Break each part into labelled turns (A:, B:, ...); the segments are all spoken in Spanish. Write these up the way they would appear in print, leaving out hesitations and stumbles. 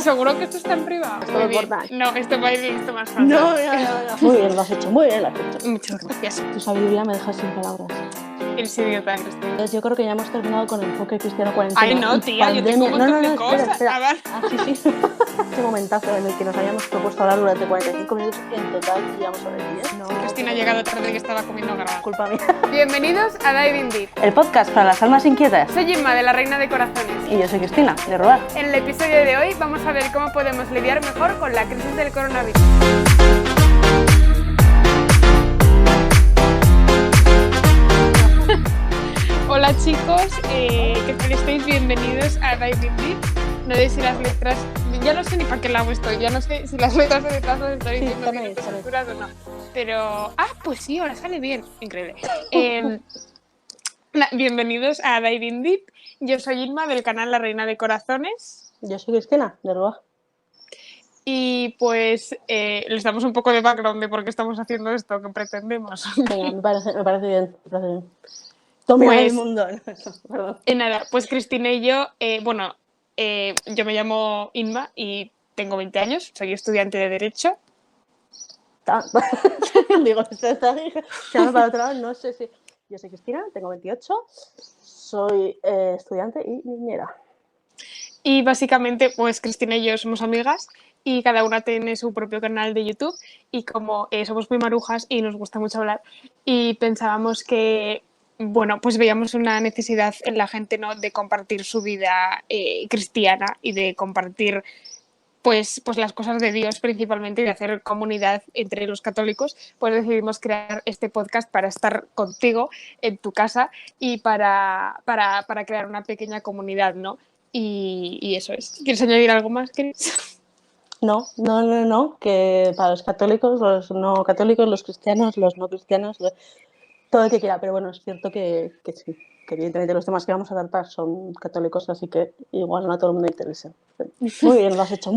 A: seguro que esto está en privado.
B: Esto lo cortas.
A: No, esto va a ir listo más fácil.
B: No. Muy bien, lo has hecho, muy bien lo has hecho.
A: Muchas gracias.
B: Tu sabiduría me deja sin palabras.
A: Eres idiota, Cristina.
B: Entonces yo creo que ya hemos terminado con el enfoque cristiano cuarentena.
A: Ay, no, tía, yo tengo un montón de cosas.
B: Espera.
A: Ah, vale.
B: Sí. Ese momentazo en el que nos habíamos propuesto hablar durante 45 minutos en total y vamos a ver 10. No,
A: Cristina ha llegado tarde que estaba comiendo garbanzos.
B: Culpa mía.
A: Bienvenidos a Diving Deep.
B: El podcast para las almas inquietas.
A: Soy Inma, de la Reina de Corazones.
B: Y yo soy Cristina, de Robar.
A: En el episodio de hoy vamos a ver cómo podemos lidiar mejor con la crisis del coronavirus. Hola chicos, ¿qué tal estáis? Bienvenidos a Diving Deep. No sé si las letras, ya no sé ni para qué lado estoy, ya no sé si las letras de detrás os estoy diciendo bien estructuras o no. Pero, pues sí, ahora sale bien, increíble. Bienvenidos a Diving Deep. Yo soy Inma, del canal La Reina de Corazones.
B: Yo soy Cristina, de Robar.
A: Y pues les damos un poco de background de por qué estamos haciendo esto, que pretendemos.
B: Venga, me parece bien. Toma
A: Pues,
B: el mundo. Perdón.
A: Nada, pues Cristina y yo, yo me llamo Inma y tengo 20 años, soy estudiante de Derecho.
B: Digo, está tirando para otro lado, no sé si... Yo soy Cristina, tengo 28, soy estudiante y niñera.
A: Y básicamente, pues Cristina y yo somos amigas y cada una tiene su propio canal de YouTube y como somos muy marujas y nos gusta mucho hablar y pensábamos que, bueno, pues veíamos una necesidad en la gente, ¿no?, de compartir su vida cristiana y de compartir pues las cosas de Dios principalmente y de hacer comunidad entre los católicos. Pues decidimos crear este podcast para estar contigo en tu casa y para crear una pequeña comunidad, ¿no? Y eso es. ¿Quieres añadir algo más, Cris?
B: No, que para los católicos, los no católicos, los cristianos, los no cristianos, todo el que quiera, pero bueno, es cierto que sí, que evidentemente los temas que vamos a tratar son católicos, así que igual no a todo el mundo interesa. Muy bien, lo has hecho.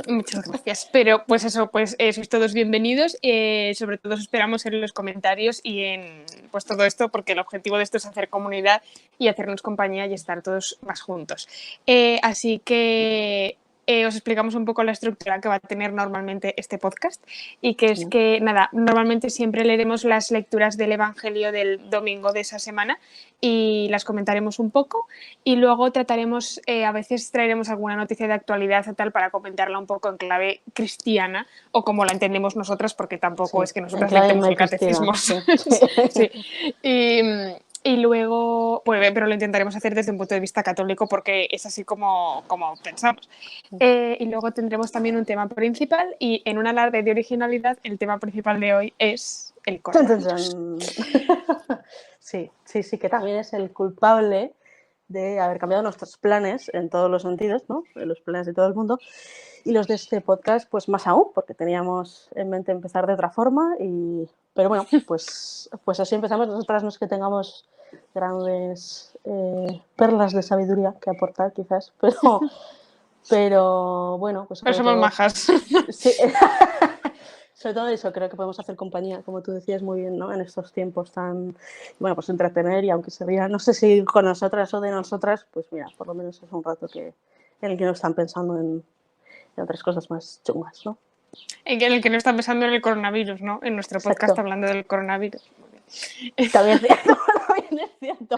A: Muchas gracias. Pero pues eso, sois todos bienvenidos. Sobre todo os esperamos en los comentarios y en pues todo esto, porque el objetivo de esto es hacer comunidad y hacernos compañía y estar todos más juntos. Así que os explicamos un poco la estructura que va a tener normalmente este podcast y que es que, nada, normalmente siempre leeremos las lecturas del Evangelio del domingo de esa semana y las comentaremos un poco y luego trataremos, a veces traeremos alguna noticia de actualidad o tal para comentarla un poco en clave cristiana o como la entendemos nosotras, porque tampoco es que nosotras leemos el catecismo. Sí. Y luego, pero lo intentaremos hacer desde un punto de vista católico porque es así como pensamos. Y luego tendremos también un tema principal y en un alarde de originalidad el tema principal de hoy es el coronavirus.
B: Sí, que también es el culpable de haber cambiado nuestros planes en todos los sentidos, ¿no? Los planes de todo el mundo. Y los de este podcast, pues más aún, porque teníamos en mente empezar de otra forma. Pero bueno, pues así empezamos. Nosotras no es que tengamos grandes perlas de sabiduría que aportar, quizás, pero bueno, pues...
A: Pero somos majas.
B: Sí. Sobre todo eso, creo que podemos hacer compañía, como tú decías muy bien, ¿no? En estos tiempos tan... Bueno, pues entretener y aunque se ría, no sé si con nosotras o de nosotras, pues mira, por lo menos es un rato en el que no están pensando en otras cosas más chungas, ¿no?
A: En el que no están pensando en el coronavirus, ¿no? En nuestro podcast
B: Exacto.
A: hablando del coronavirus.
B: También es cierto.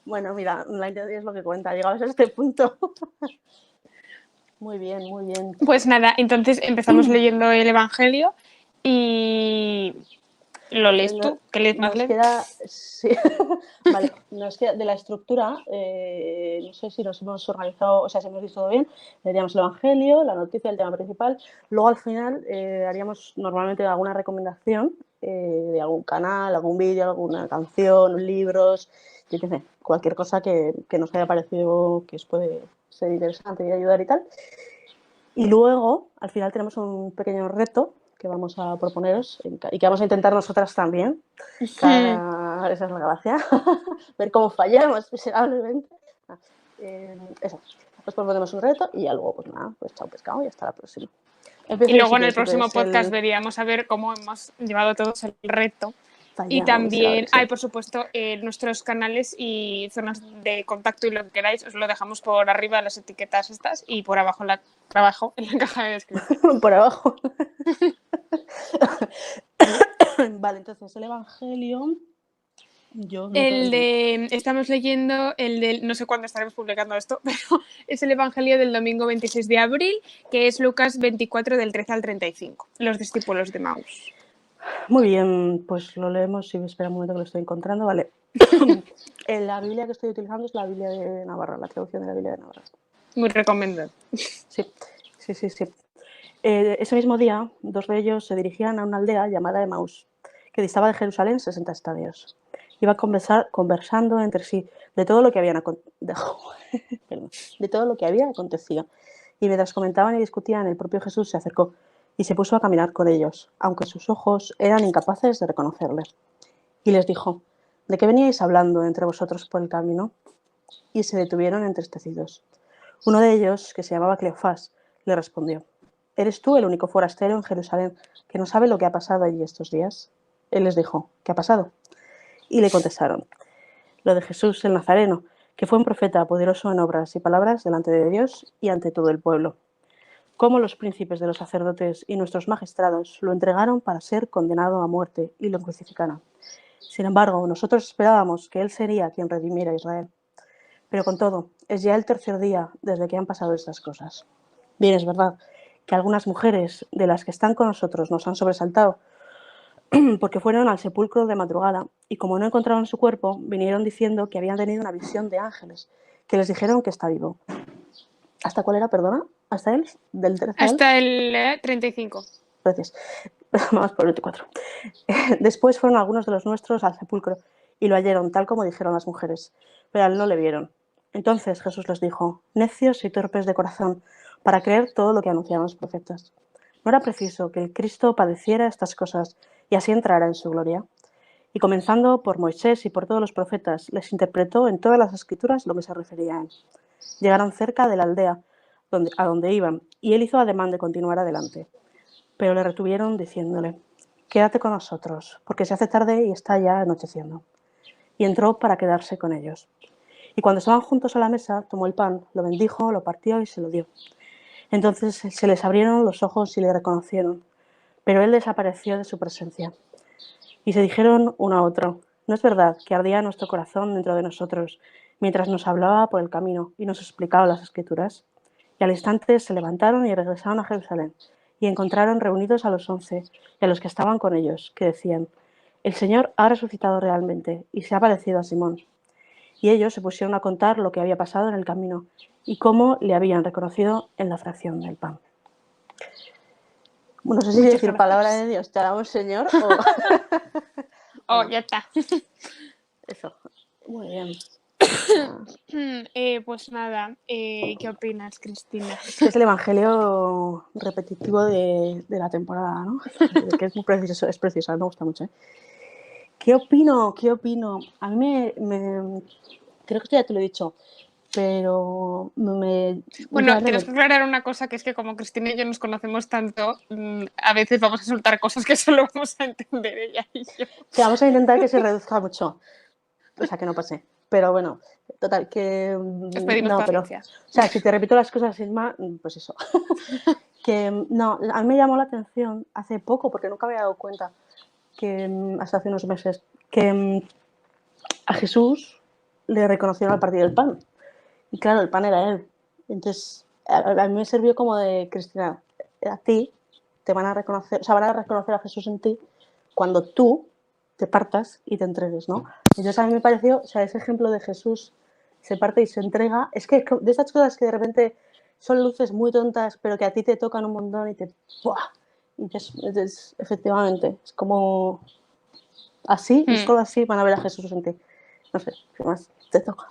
B: Bueno, mira, la intención es lo que cuenta, llegados a este punto. Muy bien.
A: Pues nada, entonces empezamos leyendo el Evangelio y lo lees tú, ¿qué lees más lento?
B: Sí. Vale, nos queda de la estructura, no sé si nos hemos organizado, o sea, si hemos visto todo bien, leeríamos el Evangelio, la noticia, el tema principal, luego al final haríamos normalmente alguna recomendación de algún canal, algún vídeo, alguna canción, libros, yo qué sé, cualquier cosa que nos haya parecido que os puede ser interesante y ayudar y tal. Y luego, al final, tenemos un pequeño reto que vamos a proponeros y que vamos a intentar nosotras también. Esa es la gracia. Ver cómo fallamos miserablemente. Eso. Pues proponemos un reto y ya luego, pues nada, pues chao pescado y hasta la próxima.
A: Y luego en el próximo podcast veríamos a ver cómo hemos llevado todos el reto Y también hay, por supuesto, nuestros canales y zonas de contacto y lo que queráis, os lo dejamos por arriba las etiquetas estas y por abajo en la caja de descripción.
B: Por abajo. Vale, entonces el Evangelio... Yo no
A: estamos leyendo el del, no sé cuándo estaremos publicando esto, pero es el Evangelio del domingo 26 de abril, que es Lucas 24 del 13 al 35, los discípulos de Maús.
B: Muy bien, pues lo leemos y espera un momento que lo estoy encontrando, vale. La Biblia que estoy utilizando es la Biblia de Navarra, la traducción de la Biblia de Navarra.
A: Muy recomendable.
B: Sí. Ese mismo día, 2 de ellos se dirigían a una aldea llamada Emaús, que distaba de Jerusalén 60 estadios. Iba conversando entre sí de todo lo que había acontecido. Y mientras comentaban y discutían, el propio Jesús se acercó y se puso a caminar con ellos, aunque sus ojos eran incapaces de reconocerle. Y les dijo: ¿de qué veníais hablando entre vosotros por el camino? Y se detuvieron entristecidos. Uno de ellos, que se llamaba Cleofás, le respondió: ¿eres tú el único forastero en Jerusalén que no sabe lo que ha pasado allí estos días? Él les dijo: ¿qué ha pasado? Y le contestaron: lo de Jesús el Nazareno, que fue un profeta poderoso en obras y palabras delante de Dios y ante todo el pueblo. Cómo los príncipes de los sacerdotes y nuestros magistrados lo entregaron para ser condenado a muerte y lo crucificaron. Sin embargo, nosotros esperábamos que él sería quien redimiera a Israel. Pero con todo, es ya el tercer día desde que han pasado estas cosas. Bien, es verdad que algunas mujeres de las que están con nosotros nos han sobresaltado, porque fueron al sepulcro de madrugada y como no encontraron su cuerpo, vinieron diciendo que habían tenido una visión de ángeles, que les dijeron que está vivo. ¿Hasta cuál era, perdona? ¿Hasta él? ¿Del 13 al?
A: Hasta el 35.
B: Gracias. Vamos por el 24. Después fueron algunos de los nuestros al sepulcro y lo hallaron tal como dijeron las mujeres, pero a él no le vieron. Entonces Jesús les dijo: necios y torpes de corazón, para creer todo lo que anunciaban los profetas. ¿No era preciso que el Cristo padeciera estas cosas y así entrara en su gloria? Y comenzando por Moisés y por todos los profetas, les interpretó en todas las escrituras lo que se refería a él. Llegaron cerca de la aldea a donde iban, y él hizo ademán de continuar adelante. Pero le retuvieron diciéndole: quédate con nosotros, porque se hace tarde y está ya anocheciendo. Y entró para quedarse con ellos. Y cuando estaban juntos a la mesa, tomó el pan, lo bendijo, lo partió y se lo dio. Entonces se les abrieron los ojos y le reconocieron, pero él desapareció de su presencia. Y se dijeron uno a otro: ¿no es verdad que ardía nuestro corazón dentro de nosotros mientras nos hablaba por el camino y nos explicaba las Escrituras? Y al instante se levantaron y regresaron a Jerusalén, y encontraron reunidos a los 11 y a los que estaban con ellos, que decían: el Señor ha resucitado realmente y se ha aparecido a Simón. Y ellos se pusieron a contar lo que había pasado en el camino y cómo le habían reconocido en la fracción del pan. Bueno, no sé si decir gracias. Palabra de Dios, te alabamos, Señor, o...
A: Oh, ya está.
B: Eso, muy bien.
A: Pues nada, ¿qué opinas, Cristina?
B: Es el evangelio repetitivo de la temporada, ¿no? Que es muy precioso, es precioso, me gusta mucho. ¿Qué opino? A mí creo que esto ya te lo he dicho, pero
A: Bueno, tienes que aclarar una cosa, que es que como Cristina y yo nos conocemos tanto, a veces vamos a soltar cosas que solo vamos a entender ella y yo.
B: Sí, vamos a intentar que se reduzca mucho, o sea, que no pase. Pero bueno, total, que...
A: Os pedimos paciencia.
B: O sea, si te repito las cosas sin más, pues eso. Que no, a mí me llamó la atención hace poco, porque nunca me había dado cuenta, que hasta hace unos meses, que a Jesús le reconocieron al partir del pan. Y claro, el pan era él. Entonces, a mí me sirvió como de: Cristina, a ti te van a reconocer, o sea, van a reconocer a Jesús en ti cuando tú te partas y te entregues, ¿no? Entonces a mí me pareció, o sea, ese ejemplo de Jesús se parte y se entrega, es que de estas cosas que de repente son luces muy tontas, pero que a ti te tocan un montón y te... ¡buah! Y entonces, efectivamente, es como así, y solo así van a ver a Jesús en ti. No sé, ¿qué más te toca?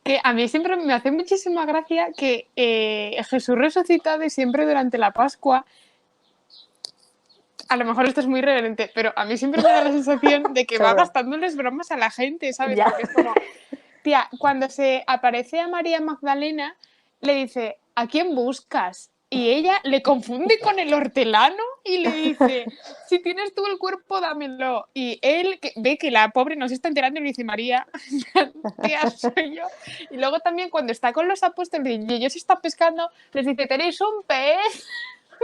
A: Que a mí siempre me hace muchísima gracia que Jesús resucitado y siempre durante la Pascua, a lo mejor esto es muy irreverente, pero a mí siempre me da la sensación de que va gastándoles bromas a la gente, ¿sabes?
B: Ya.
A: Porque es como, tía, cuando se aparece a María Magdalena, le dice: ¿a quién buscas? Y ella le confunde con el hortelano. y le dice, si tienes tú el cuerpo, dámelo. Y él ve que la pobre no se está enterando y le dice, María, tía, soy yo. Y luego también cuando está con los apóstoles y ellos están pescando, les dice, ¿tenéis un pez?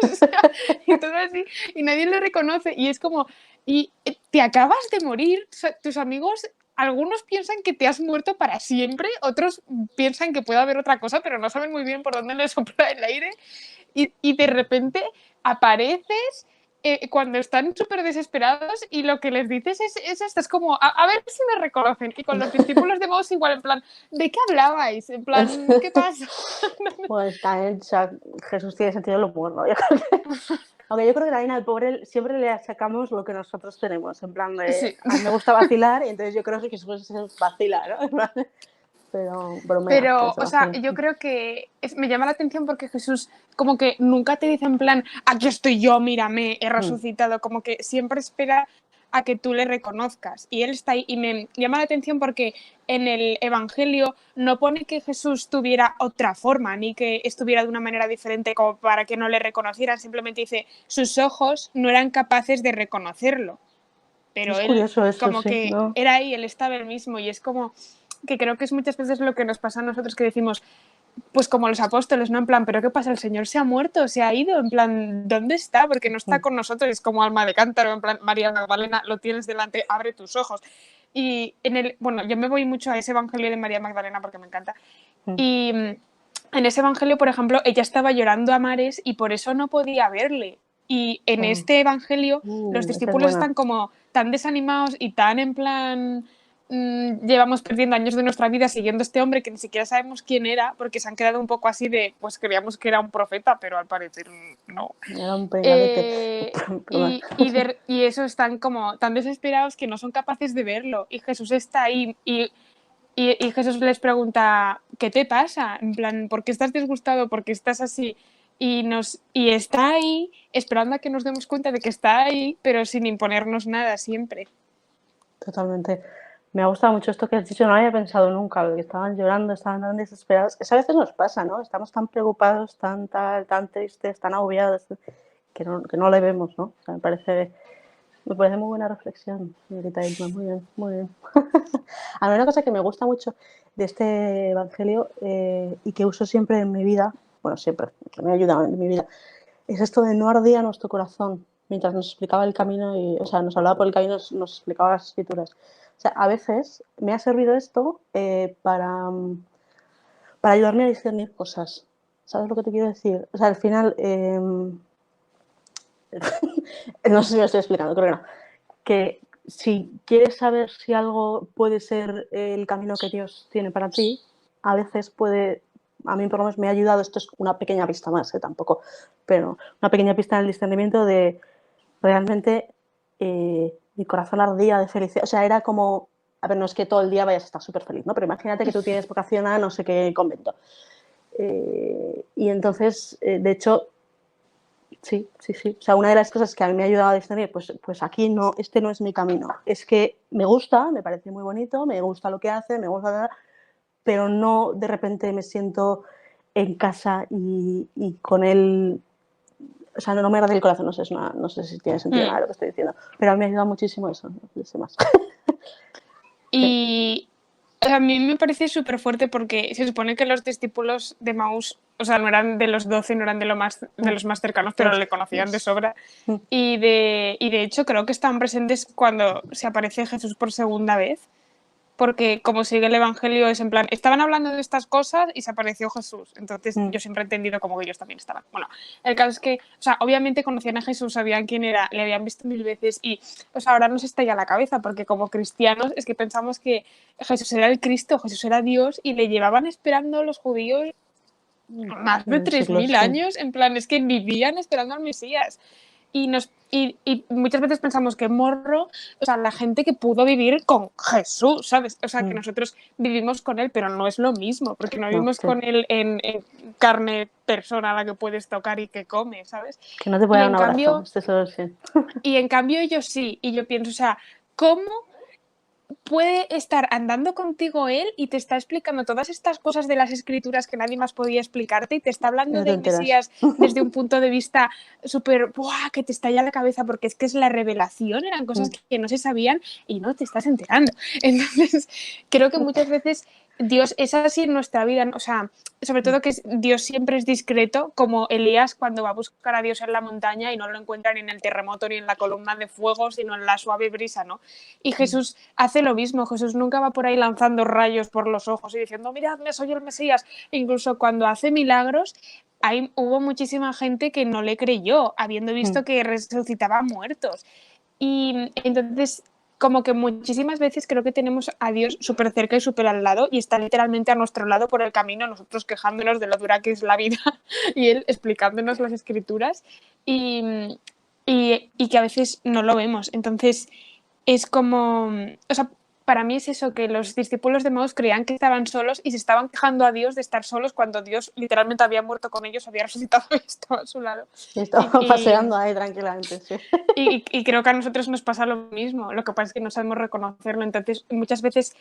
A: O sea, y todo así, y nadie le reconoce. Y es como, y te acabas de morir, o sea, tus amigos... Algunos piensan que te has muerto para siempre, otros piensan que puede haber otra cosa, pero no saben muy bien por dónde les sopla el aire. Y de repente apareces cuando están súper desesperados y lo que les dices es esto, es como, a ver si me reconocen. Y con los discípulos de Maús igual, en plan, ¿de qué hablabais? En plan, ¿qué pasa?
B: Pues también, o sea, Jesús tiene sentido del humor, ¿no? Aunque yo creo que también al pobre siempre le achacamos lo que nosotros tenemos, en plan de,
A: Sí.
B: a mí me gusta vacilar, y entonces yo creo que Jesús vacila, ¿no? Pero bromea,
A: Pero,
B: que se
A: o sea,
B: vacila.
A: yo creo que me llama la atención porque Jesús como que nunca te dice en plan, aquí estoy yo, mírame, he resucitado, como que siempre espera a que tú le reconozcas. Y él está ahí y me llama la atención porque en el Evangelio no pone que Jesús tuviera otra forma, ni que estuviera de una manera diferente como para que no le reconocieran, simplemente dice, sus ojos no eran capaces de reconocerlo. Pero
B: Es
A: él
B: curioso eso,
A: como
B: sí,
A: que
B: ¿no?
A: era ahí, él estaba el mismo y es como que creo que es muchas veces lo que nos pasa a nosotros que decimos, pues como los apóstoles, ¿no? En plan, ¿pero qué pasa? ¿El Señor se ha muerto? ¿Se ha ido? En plan, ¿dónde está? Porque no está con nosotros, es como alma de cántaro, en plan, María Magdalena, lo tienes delante, abre tus ojos. Y bueno, yo me voy mucho a ese evangelio de María Magdalena porque me encanta. Y en ese evangelio, por ejemplo, ella estaba llorando a mares y por eso no podía verle. Y en este evangelio los
B: Esa es
A: discípulos
B: buena.
A: están como tan desanimados y tan en plan llevamos perdiendo años de nuestra vida siguiendo a este hombre que ni siquiera sabemos quién era porque se han quedado un poco así de, pues creíamos que era un profeta, pero al parecer no.
B: Era un peinadete.
A: Y eso están como tan desesperados que no son capaces de verlo. Y Jesús está ahí y Jesús les pregunta, ¿qué te pasa? En plan, ¿por qué estás disgustado? ¿Por qué estás así? Y está ahí esperando a que nos demos cuenta de que está ahí, pero sin imponernos nada siempre.
B: Totalmente. Me ha gustado mucho esto que has dicho, no había pensado nunca, lo que estaban llorando, estaban tan desesperados. Eso a veces nos pasa, ¿no? Estamos tan preocupados, tan tristes, tan agobiados, que no le vemos, ¿no? O sea, me parece muy buena reflexión, señorita Ilma, muy bien, muy bien. A mí una cosa que me gusta mucho de este evangelio y que uso siempre en mi vida, bueno, siempre, que me ha ayudado en mi vida, es esto de no ardía nuestro corazón mientras nos explicaba el camino, o sea, nos hablaba por el camino, nos explicaba las escrituras. O sea, a veces me ha servido esto para ayudarme a discernir cosas. ¿Sabes lo que te quiero decir? O sea, al final, no sé si me estoy explicando, creo que no. Que si quieres saber si algo puede ser el camino que Dios tiene para ti, a veces puede, a mí por lo menos me ha ayudado, esto es una pequeña pista más, tampoco, pero una pequeña pista en el discernimiento de realmente mi corazón ardía de felicidad, o sea, era como, a ver, no es que todo el día vayas a estar súper feliz, ¿no? Pero imagínate que tú tienes vocación a no sé qué convento. Y entonces, de hecho, sí. O sea, una de las cosas que a mí me ha ayudado a discernir, pues aquí no, este no es mi camino. Es que me gusta, me parece muy bonito, me gusta lo que hace, me gusta, pero no de repente me siento en casa y con él, o sea, no me arde el corazón, no sé si tiene sentido nada lo que estoy diciendo, pero a mí me ha ayudado muchísimo eso, no sé más.
A: Y a mí me parece súper fuerte porque se supone que los discípulos de Maús, o sea, no eran de los 12, no eran de los más cercanos, pero le conocían de sobra. Y de hecho creo que estaban presentes cuando se aparece Jesús por segunda vez. Porque como sigue el Evangelio es en plan, estaban hablando de estas cosas y se apareció Jesús. Entonces yo siempre he entendido como que ellos también estaban. Bueno, el caso es que, o sea, obviamente conocían a Jesús, sabían quién era, le habían visto 1000 veces y, o sea, ahora nos estalla la cabeza porque como cristianos es que pensamos que Jesús era el Cristo, Jesús era Dios y le llevaban esperando los judíos más de 3000 años, en plan, es que vivían esperando al Mesías. Y muchas veces pensamos que morro, o sea, la gente que pudo vivir con Jesús, ¿sabes? O sea, que nosotros vivimos con él, pero no es lo mismo, porque no vivimos con él en carne persona a la que puedes tocar y que come, ¿sabes?
B: Que no te puede dar un abrazo, esto es sí.
A: Y en cambio ellos sí, y yo pienso, o sea, ¿cómo puede estar andando contigo él y te está explicando todas estas cosas de las escrituras que nadie más podía explicarte y te está hablando
B: No te
A: del
B: enteras.
A: Mesías desde un punto de vista súper, ¡buah!, que te estalla la cabeza porque es que es la revelación, eran cosas que no se sabían y no te estás enterando. Entonces, creo que muchas veces Dios es así en nuestra vida, o sea, sobre todo que Dios siempre es discreto, como Elías cuando va a buscar a Dios en la montaña y no lo encuentra ni en el terremoto ni en la columna de fuego, sino en la suave brisa, ¿no? Y Jesús hace lo mismo, Jesús nunca va por ahí lanzando rayos por los ojos y diciendo, miradme, soy el Mesías. Incluso cuando hace milagros, hubo muchísima gente que no le creyó, habiendo visto que resucitaba muertos. Y entonces, como que muchísimas veces creo que tenemos a Dios súper cerca y súper al lado y está literalmente a nuestro lado por el camino, nosotros quejándonos de lo dura que es la vida y Él explicándonos las escrituras y que a veces no lo vemos. Entonces, es como, o sea, para mí es eso, que los discípulos de Maús creían que estaban solos y se estaban quejando a Dios de estar solos cuando Dios literalmente había muerto con ellos, había resucitado y estaba a su lado.
B: Y estaba paseando ahí tranquilamente, sí.
A: Y creo que a nosotros nos pasa lo mismo, lo que pasa es que no sabemos reconocerlo, entonces muchas veces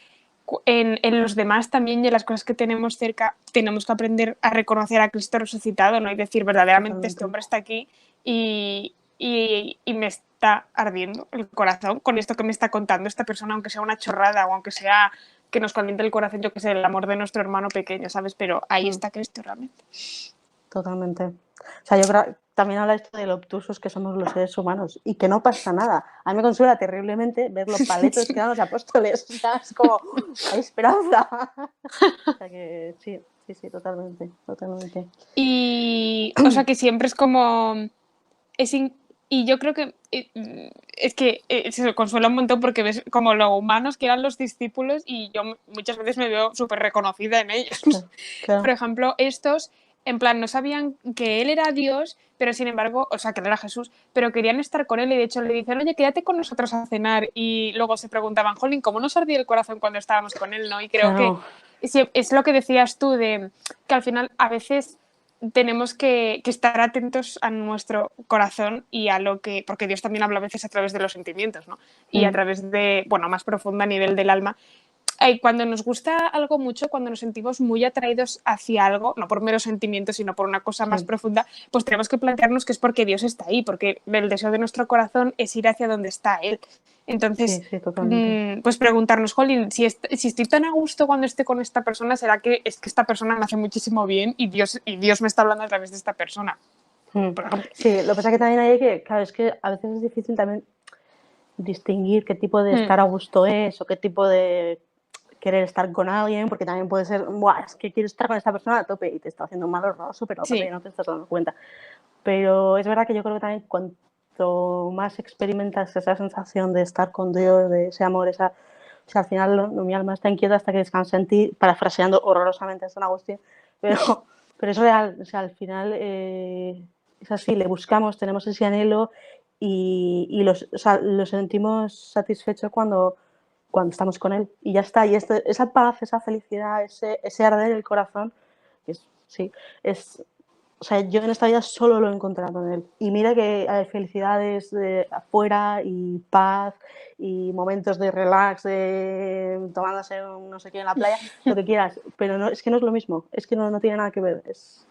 A: en los demás también y en las cosas que tenemos cerca tenemos que aprender a reconocer a Cristo resucitado, ¿no? Y decir, verdaderamente
B: Totalmente.
A: este hombre está aquí y me está ardiendo el corazón con esto que me está contando esta persona, aunque sea una chorrada o aunque sea que nos caliente el corazón, yo que sé, el amor de nuestro hermano pequeño, ¿sabes? Pero ahí está Cristo realmente.
B: Totalmente. O sea, yo creo, también habla esto de lo obtusos que somos los seres humanos y que no pasa nada. A mí me consuela terriblemente ver los paletos que dan los apóstoles. O sea, es como, hay esperanza. O sea que sí, totalmente.
A: Y, o sea, que siempre es como... y yo creo que es que se consuela un montón porque ves como lo humanos que eran los discípulos y yo muchas veces me veo súper reconocida en ellos.
B: Claro.
A: Por ejemplo, estos, en plan, no sabían que él era Dios, pero sin embargo, o sea, que él era Jesús, pero querían estar con él y de hecho le dicen, oye, quédate con nosotros a cenar. Y luego se preguntaban, jolín, ¿cómo nos ardía el corazón cuando estábamos con él, no? Y creo que es lo que decías tú, de que al final a veces tenemos que estar atentos a nuestro corazón y a lo que, porque Dios también habla a veces a través de los sentimientos, ¿no? Y a través de, bueno, más profundo a nivel del alma. Cuando nos gusta algo mucho, cuando nos sentimos muy atraídos hacia algo, no por meros sentimientos, sino por una cosa más profunda, pues tenemos que plantearnos que es porque Dios está ahí, porque el deseo de nuestro corazón es ir hacia donde está Él. Entonces, pues preguntarnos, jolín, si estoy tan a gusto cuando esté con esta persona, ¿será que es que esta persona me hace muchísimo bien y Dios me está hablando a través de esta persona?
B: Sí, lo que pasa es que también hay que, claro, es que a veces es difícil también distinguir qué tipo de estar a gusto es o qué tipo de querer estar con alguien, porque también puede ser, es que quiero estar con esta persona a tope y te está haciendo un mal horror súper a tope y no te estás dando cuenta. Pero es verdad que yo creo que también cuanto más experimentas esa sensación de estar con Dios, de ese amor, o sea, al final mi alma está inquieta hasta que descansa en ti, parafraseando horrorosamente a San Agustín, pero es real, o sea, al final es así, le buscamos, tenemos ese anhelo y lo sentimos satisfecho cuando estamos con él y ya está. Y esa paz, esa felicidad, ese arder el corazón, o sea, yo en esta vida solo lo he encontrado en él. Y mira que hay felicidades afuera y paz y momentos de relax, de tomándose un no sé qué en la playa, lo que quieras, pero no, es que no es lo mismo, es que no tiene nada que ver, es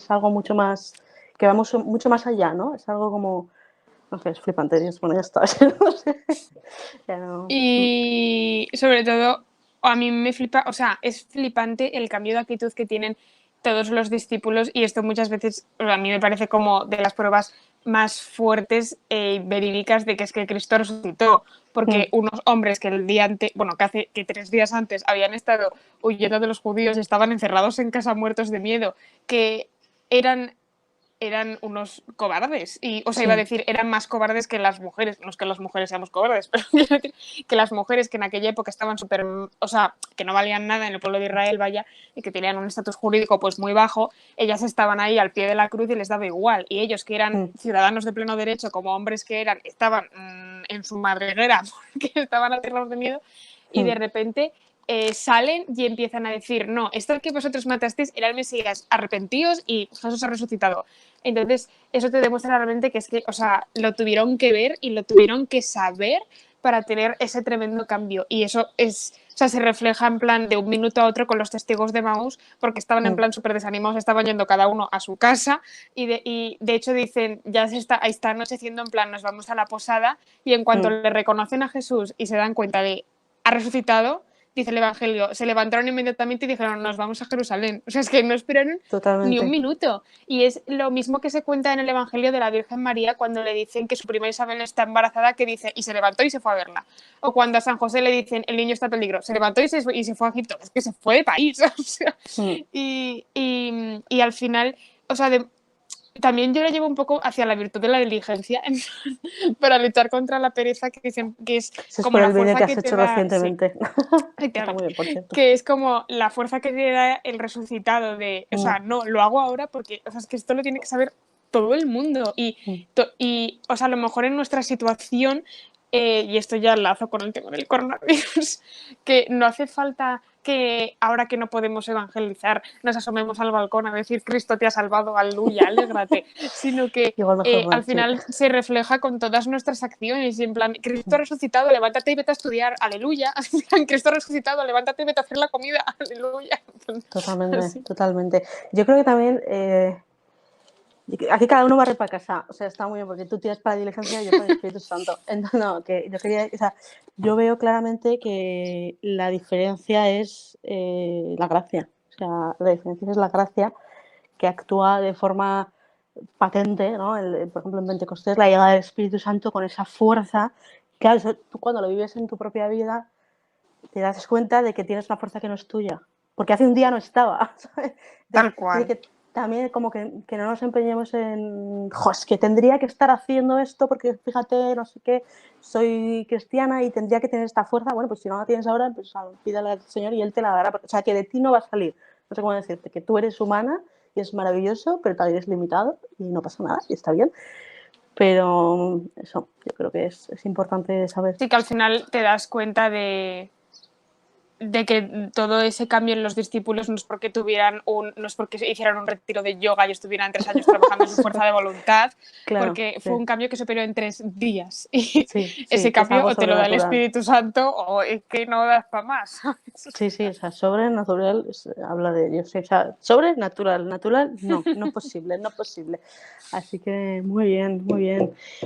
B: algo mucho más, que vamos mucho más allá, ¿no? Es algo como, no sé, es flipante, bueno, ya está. No sé. Ya no.
A: Y sobre todo, a mí me flipa, o sea, es flipante el cambio de actitud que tienen todos los discípulos y esto muchas veces a mí me parece como de las pruebas más fuertes y verídicas de que es que Cristo resucitó, porque unos hombres que el día antes, bueno, que 3 días antes habían estado huyendo de los judíos, estaban encerrados en casa muertos de miedo, que eran unos cobardes. Y, o sea, iba a decir, eran más cobardes que las mujeres. No es que las mujeres seamos cobardes, pero quiero decir que las mujeres que en aquella época estaban súper, o sea, que no valían nada en el pueblo de Israel, vaya, y que tenían un estatus jurídico pues muy bajo, ellas estaban ahí al pie de la cruz y les daba igual. Y ellos, que eran ciudadanos de pleno derecho, como hombres que eran, estaban en su madriguera porque estaban aterrados de miedo y de repente salen y empiezan a decir, no, esto que vosotros matasteis era el Mesías, arrepentíos y Jesús ha resucitado. Entonces, eso te demuestra realmente que es que, o sea, lo tuvieron que ver y lo tuvieron que saber para tener ese tremendo cambio. Y eso se refleja en plan de un minuto a otro con los testigos de Maús, porque estaban en plan súper desanimados, estaban yendo cada uno a su casa y de hecho dicen, ya está anocheciendo, en plan, nos vamos a la posada, y en cuanto le reconocen a Jesús y se dan cuenta de ha resucitado, dice el Evangelio, se levantaron inmediatamente y dijeron, nos vamos a Jerusalén. O sea, es que no esperaron ni un minuto. Y es lo mismo que se cuenta en el Evangelio de la Virgen María cuando le dicen que su prima Isabel está embarazada, que dice, y se levantó y se fue a verla. O cuando a San José le dicen, el niño está en peligro, se levantó y se fue a Egipto. Es que se fue de país. O sea, y al final, o sea, también yo lo llevo un poco hacia la virtud de la diligencia para luchar contra la pereza, que es como la fuerza que te da
B: recientemente.
A: Sí, está muy bien, por cierto. Que es como la fuerza que te da el resucitado de, o sea, no, lo hago ahora porque, o sea, es que esto lo tiene que saber todo el mundo y o sea, a lo mejor en nuestra situación, y esto ya enlazo con el tema del coronavirus, que no hace falta que ahora que no podemos evangelizar nos asomemos al balcón a decir Cristo te ha salvado, aleluya, alégrate, sino que al final se refleja con todas nuestras acciones, y en plan, Cristo ha resucitado, levántate y vete a estudiar, aleluya, Cristo ha resucitado, levántate y vete a hacer la comida, aleluya.
B: Totalmente. Yo creo que también aquí cada uno barre para casa, o sea, está muy bien porque tú tiras para la diligencia y yo para el Espíritu Santo. Entonces, no, que yo quería, o sea, yo veo claramente que la diferencia es la gracia, o sea, la diferencia es la gracia que actúa de forma patente, ¿no? Por ejemplo, en Pentecostés, la llegada del Espíritu Santo con esa fuerza. Claro, eso, tú cuando lo vives en tu propia vida te das cuenta de que tienes una fuerza que no es tuya, porque hace un día no estaba, ¿sabes?
A: Tal cual.
B: Que también como que no nos empeñemos en, es que tendría que estar haciendo esto porque fíjate, no sé qué, soy cristiana y tendría que tener esta fuerza. Bueno, pues si no la tienes ahora, pues pídale al Señor y Él te la dará. O sea, que de ti no va a salir. No sé cómo decirte, que tú eres humana y es maravilloso, pero también es limitado y no pasa nada y está bien. Pero eso, yo creo que es importante saber.
A: Sí, que al final te das cuenta de que todo ese cambio en los discípulos no es porque hicieran un retiro de yoga y estuvieran 3 años trabajando en su fuerza de voluntad, porque fue un cambio que se operó en 3 días. Y ese cambio o te lo da el Espíritu Santo o es que no das para más.
B: Sí, o sea, sobrenatural habla de Dios. O sea, sobrenatural, natural, no posible, no posible. Así que muy bien.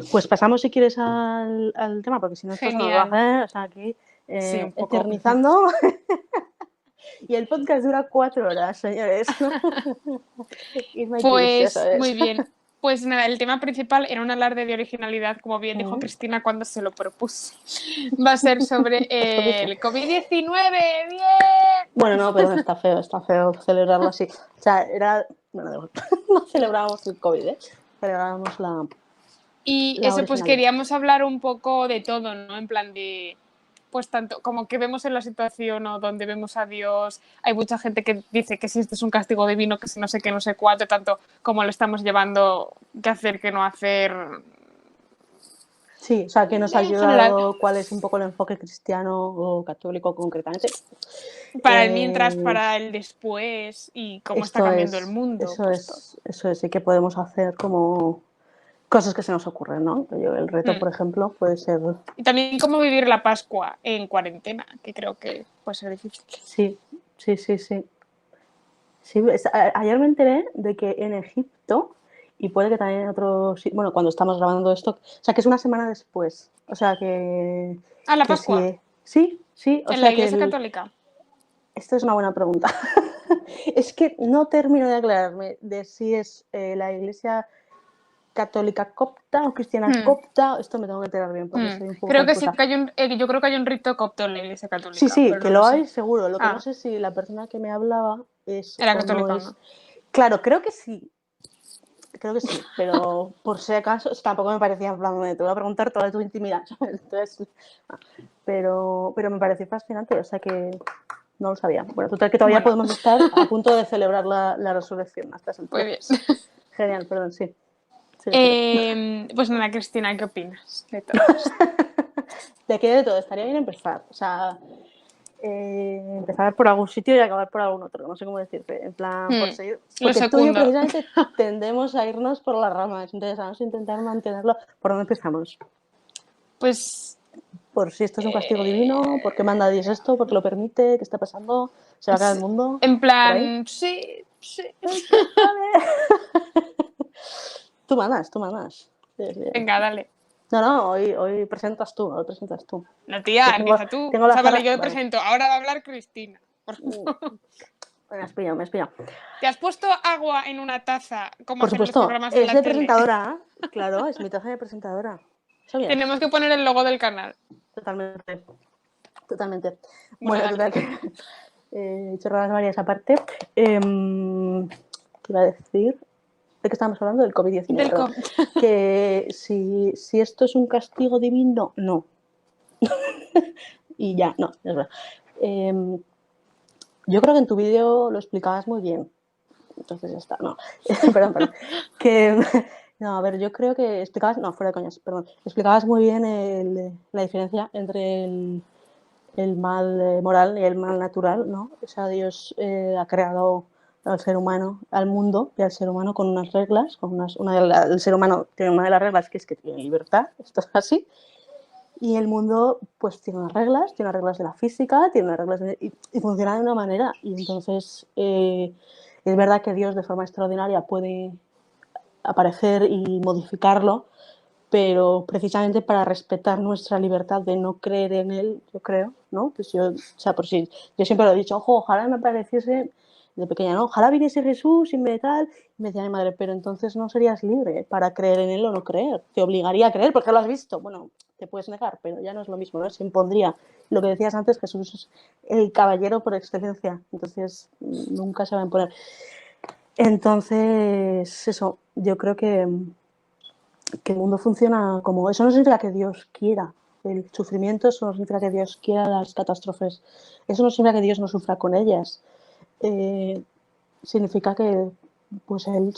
B: Pues pasamos, si quieres, al tema, porque si no, esto se nos va a hacer, o sea, aquí eternizando. Y el podcast dura 4 horas, señores.
A: Pues muy bien. Pues nada, el tema principal era un alarde de originalidad, como bien dijo Cristina cuando se lo propuso. Va a ser sobre el COVID-19. ¡Bien!
B: Bueno, no, pero está feo celebrarlo así. O sea, bueno, no celebrábamos el COVID, celebrábamos la...
A: Y eso, pues queríamos hablar un poco de todo, ¿no? En plan de, pues tanto como que vemos en la situación o donde vemos a Dios, hay mucha gente que dice que si esto es un castigo divino, que si no sé qué, no sé cuánto, tanto como lo estamos llevando, qué hacer, qué no hacer.
B: Sí, o sea, que nos ha ayudado cuál es un poco el enfoque cristiano o católico concretamente.
A: Para el mientras, para el después y cómo está cambiando el mundo.
B: Eso es, y qué podemos hacer como cosas que se nos ocurren, ¿no? El reto, por ejemplo, puede ser...
A: Y también cómo vivir la Pascua en cuarentena, que creo que puede ser difícil.
B: Sí. Ayer me enteré de que en Egipto, y puede que también en otros... Bueno, cuando estamos grabando esto, o sea, que es una semana después. O sea, que...
A: ¿La Pascua?
B: Sí.
A: ¿En la Iglesia Católica?
B: Esto es una buena pregunta. Es que no termino de aclararme de si es la Iglesia católica copta o cristiana copta. Esto me tengo que enterar bien porque soy un poco
A: creo
B: confusa.
A: que sí, yo creo que hay un rito copto en la Iglesia Católica.
B: Sí, que lo hay seguro. Lo que no sé si la persona que me hablaba es...
A: Era católica, ¿no?
B: Claro, creo que sí, pero por si acaso tampoco me parecía, en plan, te voy a preguntar toda tu intimidad, ¿sabes? Entonces, pero me pareció fascinante, o sea que no lo sabía. Bueno, total que todavía podemos estar a punto de celebrar la resurrección hasta ese
A: Muy bien.
B: Genial, perdón, sí.
A: Pues nada, Cristina, ¿qué opinas de todo esto?
B: De todo, estaría bien empezar, o sea... empezar por algún sitio y acabar por algún otro, no sé cómo decirte, en plan, por seguir, porque tú y yo precisamente tendemos a irnos por las ramas, entonces vamos a intentar mantenerlo. ¿Por dónde empezamos?
A: Pues
B: por si esto es un castigo divino, por qué manda Dios esto, por qué lo permite, qué está pasando, se va a acabar el mundo,
A: En
B: por ahí.
A: plan, sí.
B: Tú mandas. Sí, sí.
A: Venga, dale.
B: No, hoy presentas tú, hoy presentas tú.
A: No, tía,
B: Yo tengo,
A: empieza tú.
B: tengo
A: O
B: la
A: sea, vale,
B: zarra.
A: yo
B: Vale.
A: presento. Ahora va a hablar Cristina.
B: Me has pillado.
A: ¿Te has puesto agua en una taza como
B: Por
A: hacen los
B: supuesto,
A: programas de
B: es
A: la
B: de
A: tele?
B: presentadora, claro, es mi taza de presentadora. ¿Sabías?
A: Tenemos que poner el logo del canal.
B: Totalmente.
A: Bueno,
B: Bueno,
A: dale.
B: total que chorradas varias aparte. ¿Qué iba a decir? ¿De qué estábamos hablando? Del COVID-19.
A: Del
B: Perdón.
A: COVID.
B: Que si esto es un castigo divino, no. Y ya, no, es verdad. Yo creo que en tu vídeo lo explicabas muy bien. Entonces ya está, no. Perdón. Que, no, a ver, yo creo que explicabas, no, fuera de coñas, perdón. Explicabas muy bien la diferencia entre el mal moral y el mal natural, ¿no? O sea, Dios ha creado al ser humano, al mundo y al ser humano con unas reglas, el ser humano tiene una de las reglas que es que tiene libertad, esto es así, y el mundo pues tiene unas reglas de la física, tiene unas reglas y funciona de una manera, y entonces es verdad que Dios de forma extraordinaria puede aparecer y modificarlo, pero precisamente para respetar nuestra libertad de no creer en él, yo creo, ¿no? Pues yo, o sea, por si, yo siempre lo he dicho, ojo, ojalá me pareciese de pequeña, ¿no? Ojalá viniese Jesús y me tal, y me decía mi madre, pero entonces no serías libre para creer en él o no creer, te obligaría a creer porque lo has visto, bueno, te puedes negar, pero ya no es lo mismo, ¿no? Se impondría. Lo que decías antes, Jesús es el caballero por excelencia, entonces nunca se va a imponer. Entonces, eso, yo creo que el mundo funciona como... Eso no significa que Dios quiera el sufrimiento, eso no significa que Dios quiera las catástrofes, eso no significa que Dios no sufra con ellas. Significa que pues Él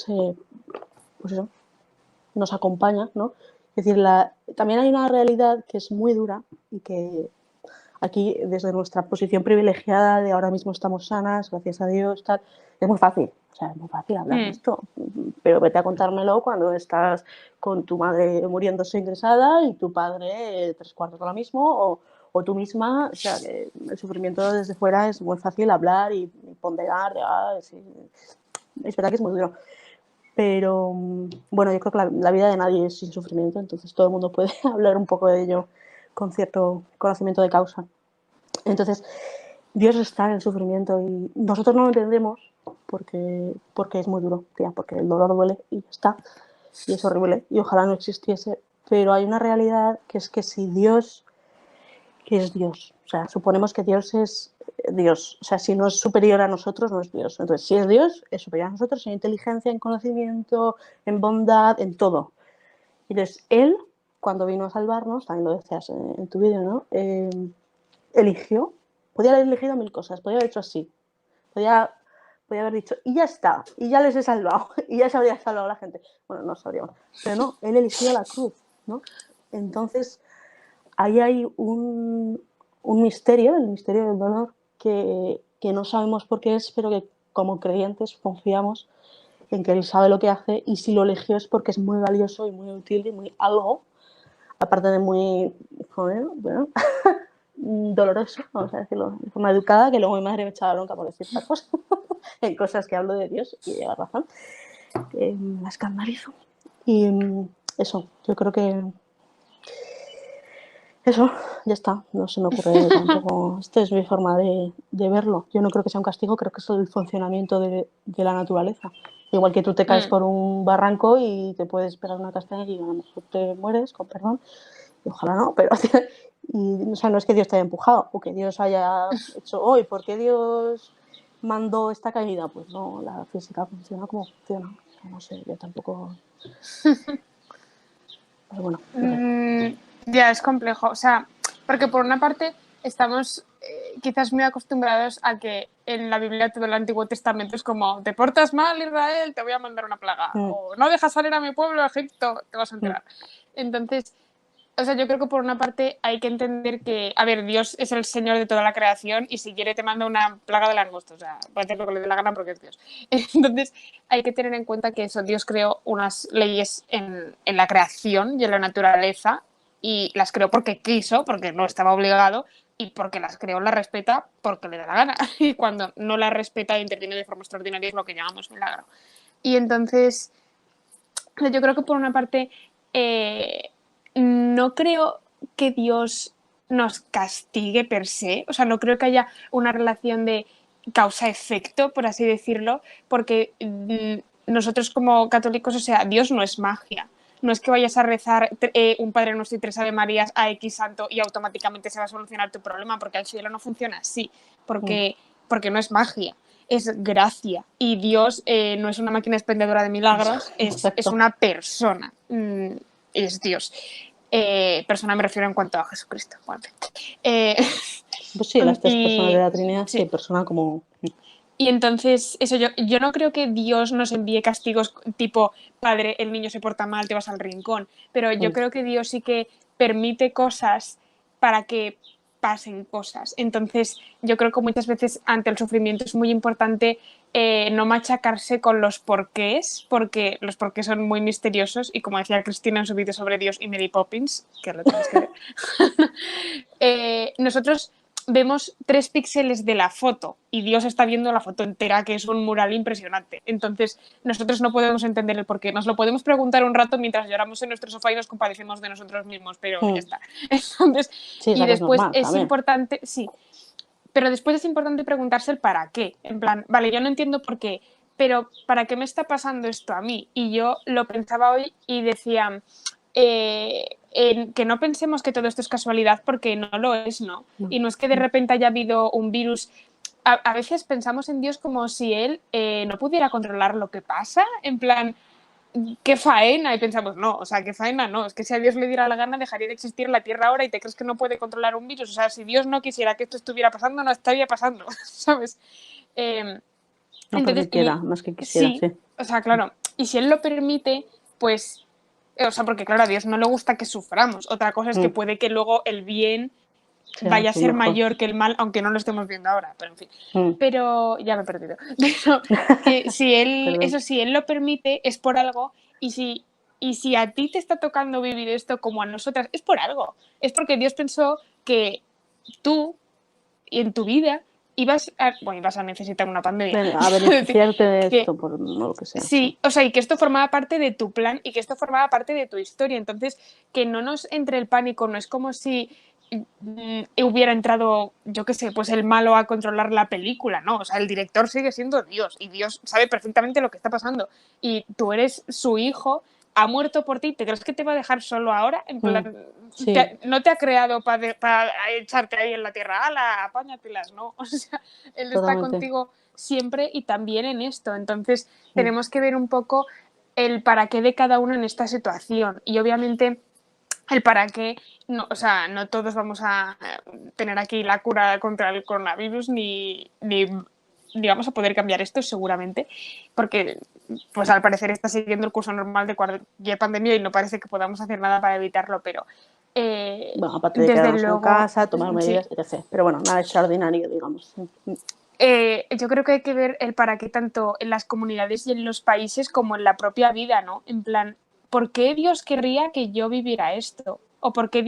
B: pues eso, nos acompaña, ¿no? Es decir, también hay una realidad que es muy dura y que aquí, desde nuestra posición privilegiada de ahora mismo estamos sanas, gracias a Dios, tal, es muy fácil. O sea, es muy fácil hablar de esto, pero vete a contármelo cuando estás con tu madre muriéndose ingresada y tu padre 3/4 de lo mismo, o tú misma. O sea, que el sufrimiento desde fuera es muy fácil hablar y ponderar. Sí. Es verdad que es muy duro. Pero bueno, yo creo que la vida de nadie es sin sufrimiento, entonces todo el mundo puede hablar un poco de ello con cierto conocimiento de causa. Entonces, Dios está en el sufrimiento y nosotros no lo entendemos porque es muy duro, tía, porque el dolor duele y ya está. Y es horrible y ojalá no existiese. Pero hay una realidad que es que si Dios, que es Dios, o sea, suponemos que Dios es Dios, o sea, si no es superior a nosotros, no es Dios. Entonces, si es Dios, es superior a nosotros en inteligencia, en conocimiento, en bondad, en todo. Entonces, Él, cuando vino a salvarnos, también lo decías en tu vídeo, ¿no? Eligió, podía haber elegido 1000 cosas, podía haber hecho así, podía haber dicho, y ya está, y ya les he salvado, y ya se habría salvado a la gente. Bueno, no sabríamos, pero no, Él eligió la cruz, ¿no? Entonces, ahí hay un misterio, el misterio del dolor, que no sabemos por qué es, pero que como creyentes confiamos en que Él sabe lo que hace y si lo eligió es porque es muy valioso y muy útil y muy algo, aparte de muy, joder, bueno, doloroso, vamos a decirlo de forma educada, que luego mi madre me echaba bronca por decir estas cosas, en cosas que hablo de Dios y lleva razón, la escandalizo. Y eso, yo creo que eso, ya está, no se me ocurre tampoco. Esta es mi forma de verlo. Yo no creo que sea un castigo, creo que es el funcionamiento de la naturaleza. Igual que tú te caes por un barranco y te puedes pegar una castaña y a lo mejor te mueres, con perdón, y ojalá no, pero o sea, no es que Dios te haya empujado o que Dios haya hecho hoy, ¿por qué Dios mandó esta caída? Pues no, la física funciona como funciona. O sea, no sé, yo tampoco. Pero bueno, no sé.
A: Ya, es complejo. O sea, porque por una parte estamos quizás muy acostumbrados a que en la Biblia todo el Antiguo Testamento es como te portas mal, Israel, te voy a mandar una plaga. O no dejas salir a mi pueblo, Egipto, te vas a enterar. Entonces, o sea, yo creo que por una parte hay que entender que, a ver, Dios es el Señor de toda la creación y si quiere te manda una plaga de langosta, o sea, puede hacer lo que le dé la gana porque es Dios. Entonces hay que tener en cuenta que eso, Dios creó unas leyes en la creación y en la naturaleza y las creó porque quiso, porque no estaba obligado, y porque las creó, las respeta porque le da la gana. Y cuando no las respeta e interviene de forma extraordinaria es lo que llamamos milagro. Y entonces, yo creo que por una parte, no creo que Dios nos castigue per se, o sea, no creo que haya una relación de causa-efecto, por así decirlo, porque nosotros como católicos, o sea, Dios no es magia. No es que vayas a rezar un Padre Nuestro y 3 Ave Marías a X santo y automáticamente se va a solucionar tu problema, porque el cielo no funciona así, porque no es magia, es gracia. Y Dios no es una máquina expendedora de milagros, es una persona, es Dios. Persona me refiero en cuanto a Jesucristo. Bueno,
B: Pues sí, las tres personas de
A: y,
B: la Trinidad, sí,
A: sí.
B: persona como...
A: Y entonces, eso, yo no creo que Dios nos envíe castigos tipo, padre, el niño se porta mal, te vas al rincón, pero yo creo que Dios sí que permite cosas para que pasen cosas. Entonces, yo creo que muchas veces ante el sufrimiento es muy importante no machacarse con los porqués, porque los porqués son muy misteriosos y como decía Cristina en su vídeo sobre Dios y Mary Poppins, que lo tenéis que ver, nosotros vemos 3 píxeles de la foto y Dios está viendo la foto entera, que es un mural impresionante. Entonces, nosotros no podemos entender el porqué. Nos lo podemos preguntar un rato mientras lloramos en nuestro sofá y nos compadecemos de nosotros mismos, pero ya está. Entonces,
B: Sí,
A: y
B: esa que es
A: después
B: normal
A: es
B: también.
A: importante, sí, pero después es importante preguntarse el para qué. En plan, vale, yo no entiendo por qué, pero ¿para qué me está pasando esto a mí? Y yo lo pensaba hoy y decía, que no pensemos que todo esto es casualidad porque no lo es, ¿no? Y no es que de repente haya habido un virus. A veces pensamos en Dios como si Él no pudiera controlar lo que pasa, en plan, qué faena, y pensamos, no, o sea, qué faena no, es que si a Dios le diera la gana dejaría de existir la Tierra ahora y te crees que no puede controlar un virus, o sea, si Dios no quisiera que esto estuviera pasando, no estaría pasando, ¿sabes?
B: No porque
A: Entonces,
B: quiera, más que quisiera,
A: sí,
B: sí.
A: o sea, claro, y si Él lo permite, pues, o sea, porque claro, a Dios no le gusta que suframos, otra cosa es que puede que luego el bien
B: Sea
A: vaya a
B: pues
A: ser
B: mejor.
A: mayor que el mal, aunque no lo estemos viendo ahora, pero en fin. Pero ya me he perdido. Pero que si él,
B: Perdón.
A: eso si él lo permite, es por algo, y si a ti te está tocando vivir esto como a nosotras, es por algo. Es porque Dios pensó que tú en tu vida ibas a necesitar una pandemia.
B: A beneficiarte de
A: que,
B: esto, por no lo que sea.
A: sí, o sea, y que esto formaba parte de tu plan y que esto formaba parte de tu historia. Entonces, que no nos entre el pánico, no es como si hubiera entrado, yo qué sé, pues el malo a controlar la película, ¿no? O sea, el director sigue siendo Dios y Dios sabe perfectamente lo que está pasando. Y tú eres su hijo, ha muerto por ti, ¿te crees que te va a dejar solo ahora? En plan,
B: Sí,
A: no te ha creado para echarte ahí en la tierra, ala, apáñatelas, ¿no? O sea, él está
B: totalmente.
A: contigo siempre y también en esto. Entonces, tenemos que ver un poco el para qué de cada uno en esta situación. Y obviamente el para qué, no, o sea, no todos vamos a tener aquí la cura contra el coronavirus ni vamos a poder cambiar esto seguramente, porque pues al parecer está siguiendo el curso normal de cualquier pandemia y no parece que podamos hacer nada para evitarlo, pero
B: Bueno, aparte de
A: desde
B: quedarnos en
A: luego,
B: casa, tomar
A: sí.
B: medidas, etc. Pero bueno, nada extraordinario, digamos.
A: Yo creo que hay que ver el para qué tanto en las comunidades y en los países como en la propia vida, ¿no? En plan, ¿por qué Dios querría que yo viviera esto? ¿O por qué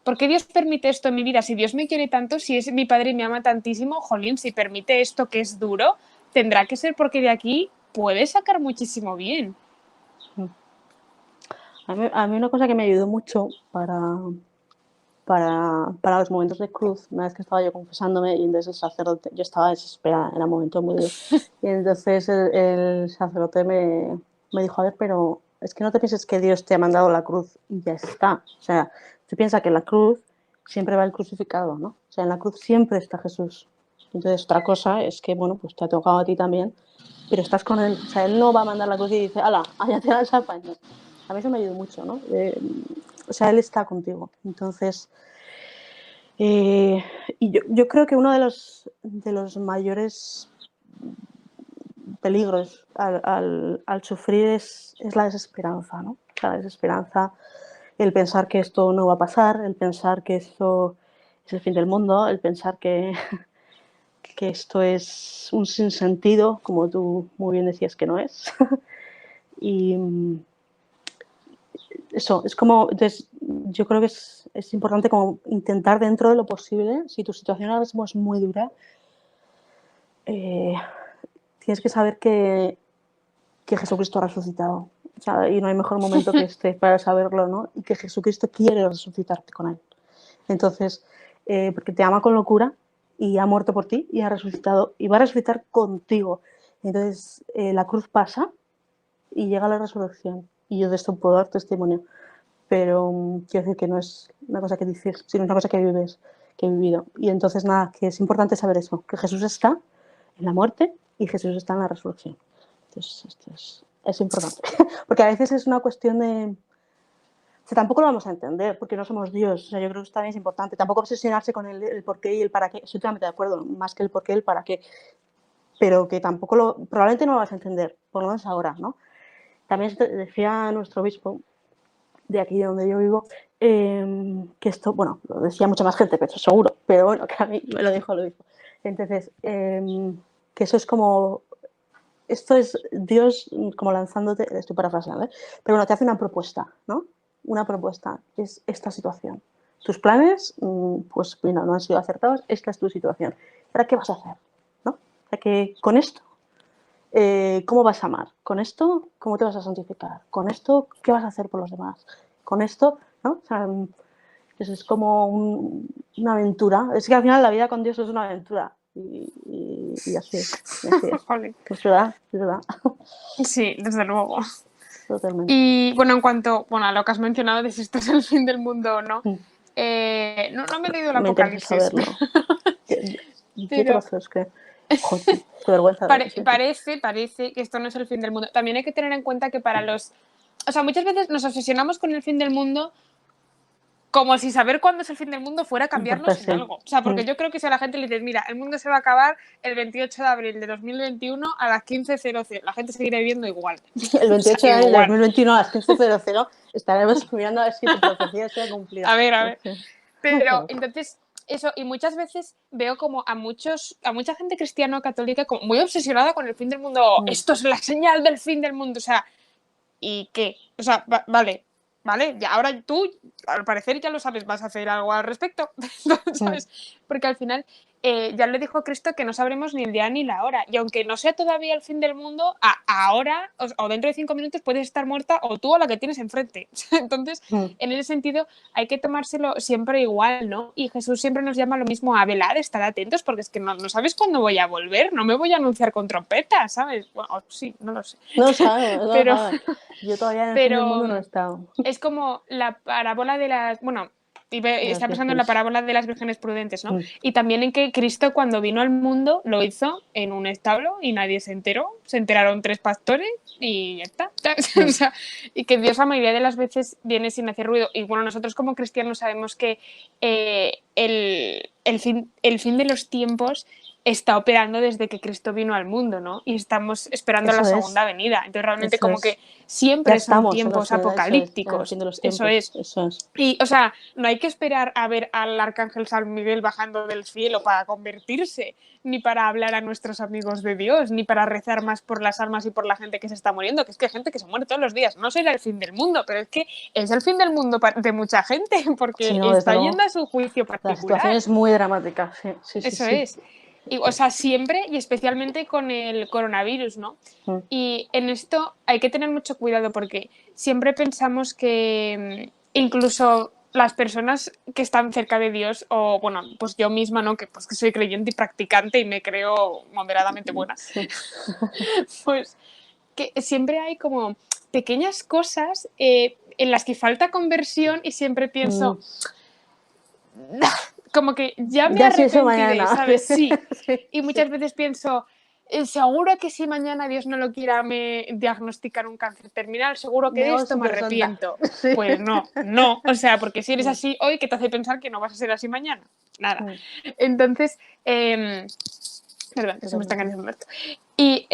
A: por qué Dios permite esto en mi vida? Si Dios me quiere tanto, si es mi padre y me ama tantísimo, jolín, si permite esto que es duro, tendrá que ser porque de aquí puede sacar muchísimo bien.
B: A mí una cosa que me ayudó mucho para los momentos de cruz, una vez que estaba yo confesándome y entonces el sacerdote, yo estaba desesperada, era un momento muy duro, y entonces el sacerdote me dijo, a ver, pero es que no te pienses que Dios te ha mandado la cruz y ya está, o sea, tú piensas que en la cruz siempre va el crucificado, ¿no? O sea, en la cruz siempre está Jesús. Entonces, otra cosa es que, bueno, pues te ha tocado a ti también, pero estás con Él, o sea, Él no va a mandar la cruz y dice, ala, allá te las apañas. A mí eso me ayudó mucho, ¿no? O sea, Él está contigo. Entonces, y yo creo que uno de los mayores peligros al sufrir es la desesperanza, ¿no? La desesperanza, el pensar que esto no va a pasar, el pensar que esto es el fin del mundo, el pensar que esto es un sinsentido, como tú muy bien decías que no es. y, eso, es como, entonces, yo creo que es importante como intentar dentro de lo posible, si tu situación ahora mismo es muy dura, tienes que saber que Jesucristo ha resucitado. O sea, y no hay mejor momento que este para saberlo, ¿no? Y que Jesucristo quiere resucitarte con él. Entonces, porque te ama con locura y ha muerto por ti y ha resucitado y va a resucitar contigo. Entonces, la cruz pasa y llega la resurrección. Y yo de esto puedo dar testimonio. Pero quiero decir que no es una cosa que dices, sino una cosa que vives, que he vivido. Y entonces, nada, que es importante saber eso, que Jesús está en la muerte y Jesús está en la resurrección. Entonces, esto es importante. Porque a veces es una cuestión de... O sea, tampoco lo vamos a entender, porque no somos Dios. O sea, yo creo que eso también es importante. Tampoco obsesionarse con el por qué y el para qué. Estoy totalmente de acuerdo, más que el por qué y el para qué. Pero que tampoco probablemente no lo vas a entender, por lo menos ahora, ¿no? También decía nuestro obispo, de aquí de donde yo vivo, que esto, bueno, lo decía mucha más gente, pero seguro, pero bueno, que a mí me lo dijo el obispo. Entonces, que eso es como... Esto es Dios como lanzándote, estoy parafraseando, pero bueno, te hace una propuesta, ¿no? Una propuesta, es esta situación. Tus planes, pues mira, no han sido acertados, esta es tu situación. ¿Ahora qué vas a hacer? ¿No? O sea, que con esto, ¿cómo vas a amar? Con esto, ¿cómo te vas a santificar? Con esto, ¿qué vas a hacer por los demás? Con esto, ¿no? O sea, es como una aventura. Es que al final la vida con Dios es una aventura. Y así es. Y así es. Es verdad, es verdad.
A: Sí, desde luego.
B: Totalmente.
A: Y bueno, en cuanto a lo que has mencionado de si esto es el fin del mundo o no, no me he leído el
B: Me interesa
A: Apocalipsis.
B: saberlo. ¿Qué
A: Pero
B: trozos? Joder, qué vergüenza.
A: parece que esto no es el fin del mundo. También hay que tener en cuenta que para los... O sea, muchas veces nos obsesionamos con el fin del mundo como si saber cuándo es el fin del mundo fuera cambiarnos en algo. O sea, porque yo creo que si a la gente le dices, mira, el mundo se va a acabar el 28 de abril de 2021 a las 15:00, la gente seguirá viviendo igual.
B: El 28 de abril de 2021 a las 15:00 estaremos mirando a ver si tu profecía se ha cumplido.
A: A ver. Pero entonces, eso, y muchas veces veo como a mucha gente cristiana o católica como muy obsesionada con el fin del mundo. Esto es la señal del fin del mundo. O sea, ¿y qué? O sea, vale, ya ahora tú, al parecer ya lo sabes, vas a hacer algo al respecto, ¿sabes? Porque al final ya le dijo Cristo que no sabremos ni el día ni la hora, y aunque no sea todavía el fin del mundo, ahora o dentro de 5 minutos puedes estar muerta o tú o la que tienes enfrente. Entonces, en ese sentido, hay que tomárselo siempre igual, ¿no? Y Jesús siempre nos llama lo mismo a velar, estar atentos, porque es que no sabes cuándo voy a volver, no me voy a anunciar con trompeta, ¿sabes? Bueno, sí, no lo sé.
B: No sabes,
A: pero
B: yo todavía en el fin del mundo no he estado.
A: Es como la parábola de las... Bueno, está pensando en la parábola de las vírgenes prudentes, ¿no? Y también en que Cristo cuando vino al mundo lo hizo en un establo y nadie se enteró. Se enteraron 3 pastores y ya está. O sea, y que Dios la mayoría de las veces viene sin hacer ruido. Y bueno, nosotros como cristianos sabemos que el fin de los tiempos está operando desde que Cristo vino al mundo, ¿no? Y estamos esperando la segunda venida. Entonces realmente como que siempre son tiempos apocalípticos. Eso es. Y, o sea, no hay que esperar a ver al arcángel San Miguel bajando del cielo para convertirse, ni para hablar a nuestros amigos de Dios, ni para rezar más por las almas y por la gente que se está muriendo, que es que hay gente que se muere todos los días. No será el fin del mundo, pero es que es el fin del mundo de mucha gente, porque está yendo a su juicio particular.
B: La situación es muy dramática, sí.
A: Eso es. Y, o sea, siempre y especialmente con el coronavirus, ¿no? Y en esto hay que tener mucho cuidado porque siempre pensamos que incluso las personas que están cerca de Dios, o bueno, pues yo misma, ¿no? Que soy creyente y practicante y me creo moderadamente buena, pues que siempre hay como pequeñas cosas en las que falta conversión y siempre pienso... como que ya me arrepentiré, ¿sabes? Sí. Y muchas veces pienso, seguro que si mañana Dios no lo quiera me diagnostican un cáncer terminal, seguro que de esto me arrepiento. Pues no. O sea, porque si eres así hoy, ¿qué te hace pensar que no vas a ser así mañana? Nada. Entonces, perdón, que se me está cansando esto. Y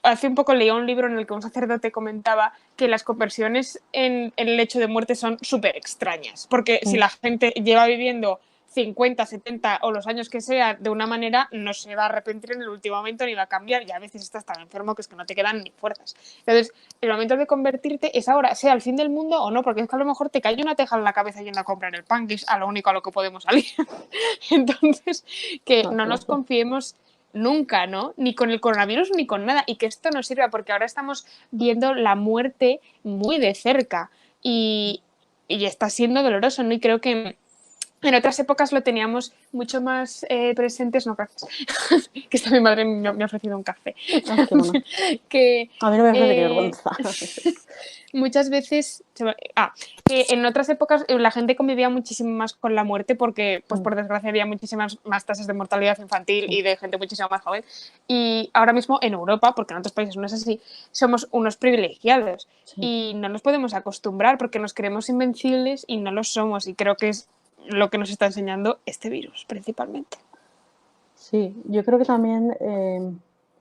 A: hace un poco leí un libro en el que un sacerdote comentaba que las conversiones en el lecho de muerte son súper extrañas, porque si la gente lleva viviendo 50, 70 o los años que sea de una manera, no se va a arrepentir en el último momento ni va a cambiar, y a veces estás tan enfermo que es que no te quedan ni fuerzas. Entonces, el momento de convertirte es ahora, sea el fin del mundo o no, porque es que a lo mejor te cae una teja en la cabeza yendo a comprar el pan, que es a lo único a lo que podemos salir. Entonces, que no nos confiemos nunca, ¿no? Ni con el coronavirus ni con nada, y que esto nos sirva, porque ahora estamos viendo la muerte muy de cerca y está siendo doloroso, ¿no? Y creo que en otras épocas lo teníamos mucho más presentes, no, gracias, que esta mi madre me ha ofrecido un café.
B: Ah, qué bueno.
A: Que,
B: a mí no me parece que vergüenza.
A: Muchas veces, que en otras épocas la gente convivía muchísimo más con la muerte porque, pues por desgracia, había muchísimas más tasas de mortalidad infantil y de gente muchísimo más joven. Y ahora mismo en Europa, porque en otros países no es así, somos unos privilegiados y no nos podemos acostumbrar porque nos creemos invencibles y no lo somos, y creo que es lo que nos está enseñando este virus principalmente.
B: Sí, yo creo que también,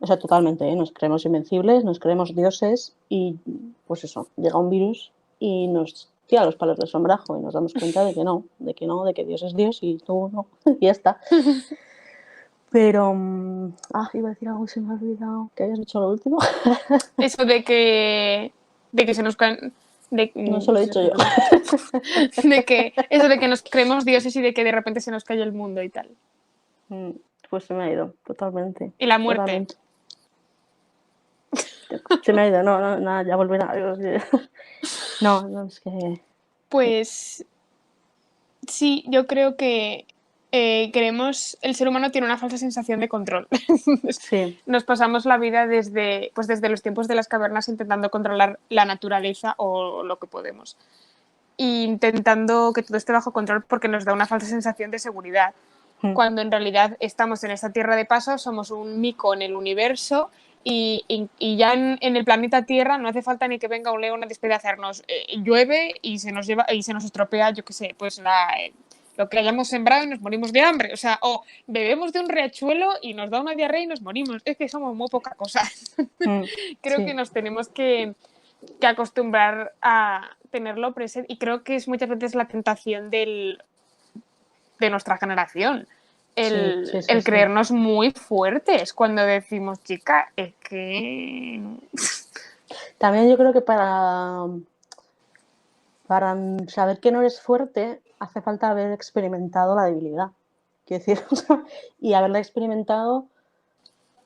B: o sea, totalmente, nos creemos invencibles, nos creemos dioses y pues eso, llega un virus y nos tira los palos del sombrajo y nos damos cuenta de que no, de que Dios es Dios y tú no, y ya está. Pero, iba a decir algo y se me ha olvidado. ¿Qué habías dicho lo último?
A: Eso de que se nos caen...
B: No, eso lo he dicho yo.
A: de que nos creemos dioses y de que de repente se nos cae el mundo y tal.
B: Pues se me ha ido, totalmente.
A: Y la muerte.
B: Totalmente. Se me ha ido, no, nada, ya volverá. No, es que...
A: Pues sí, yo creo que el ser humano tiene una falsa sensación de control.
B: Sí.
A: Nos pasamos la vida desde los tiempos de las cavernas intentando controlar la naturaleza o lo que podemos. Intentando que todo esté bajo control porque nos da una falsa sensación de seguridad. Cuando en realidad estamos en esta tierra de paso, somos un mico en el universo y ya en el planeta Tierra no hace falta ni que venga un león a despedazarnos. Llueve y se nos lleva y se nos estropea, yo qué sé, pues lo que hayamos sembrado y nos morimos de hambre. O sea, o bebemos de un riachuelo y nos da una diarrea y nos morimos. Es que somos muy poca cosa. Creo que nos tenemos que acostumbrar a tenerlo presente, y creo que es muchas veces la tentación de nuestra generación. El creernos muy fuertes cuando decimos, chica, es que...
B: También yo creo que para saber que no eres fuerte hace falta haber experimentado la debilidad. Quiero decir, y haberla experimentado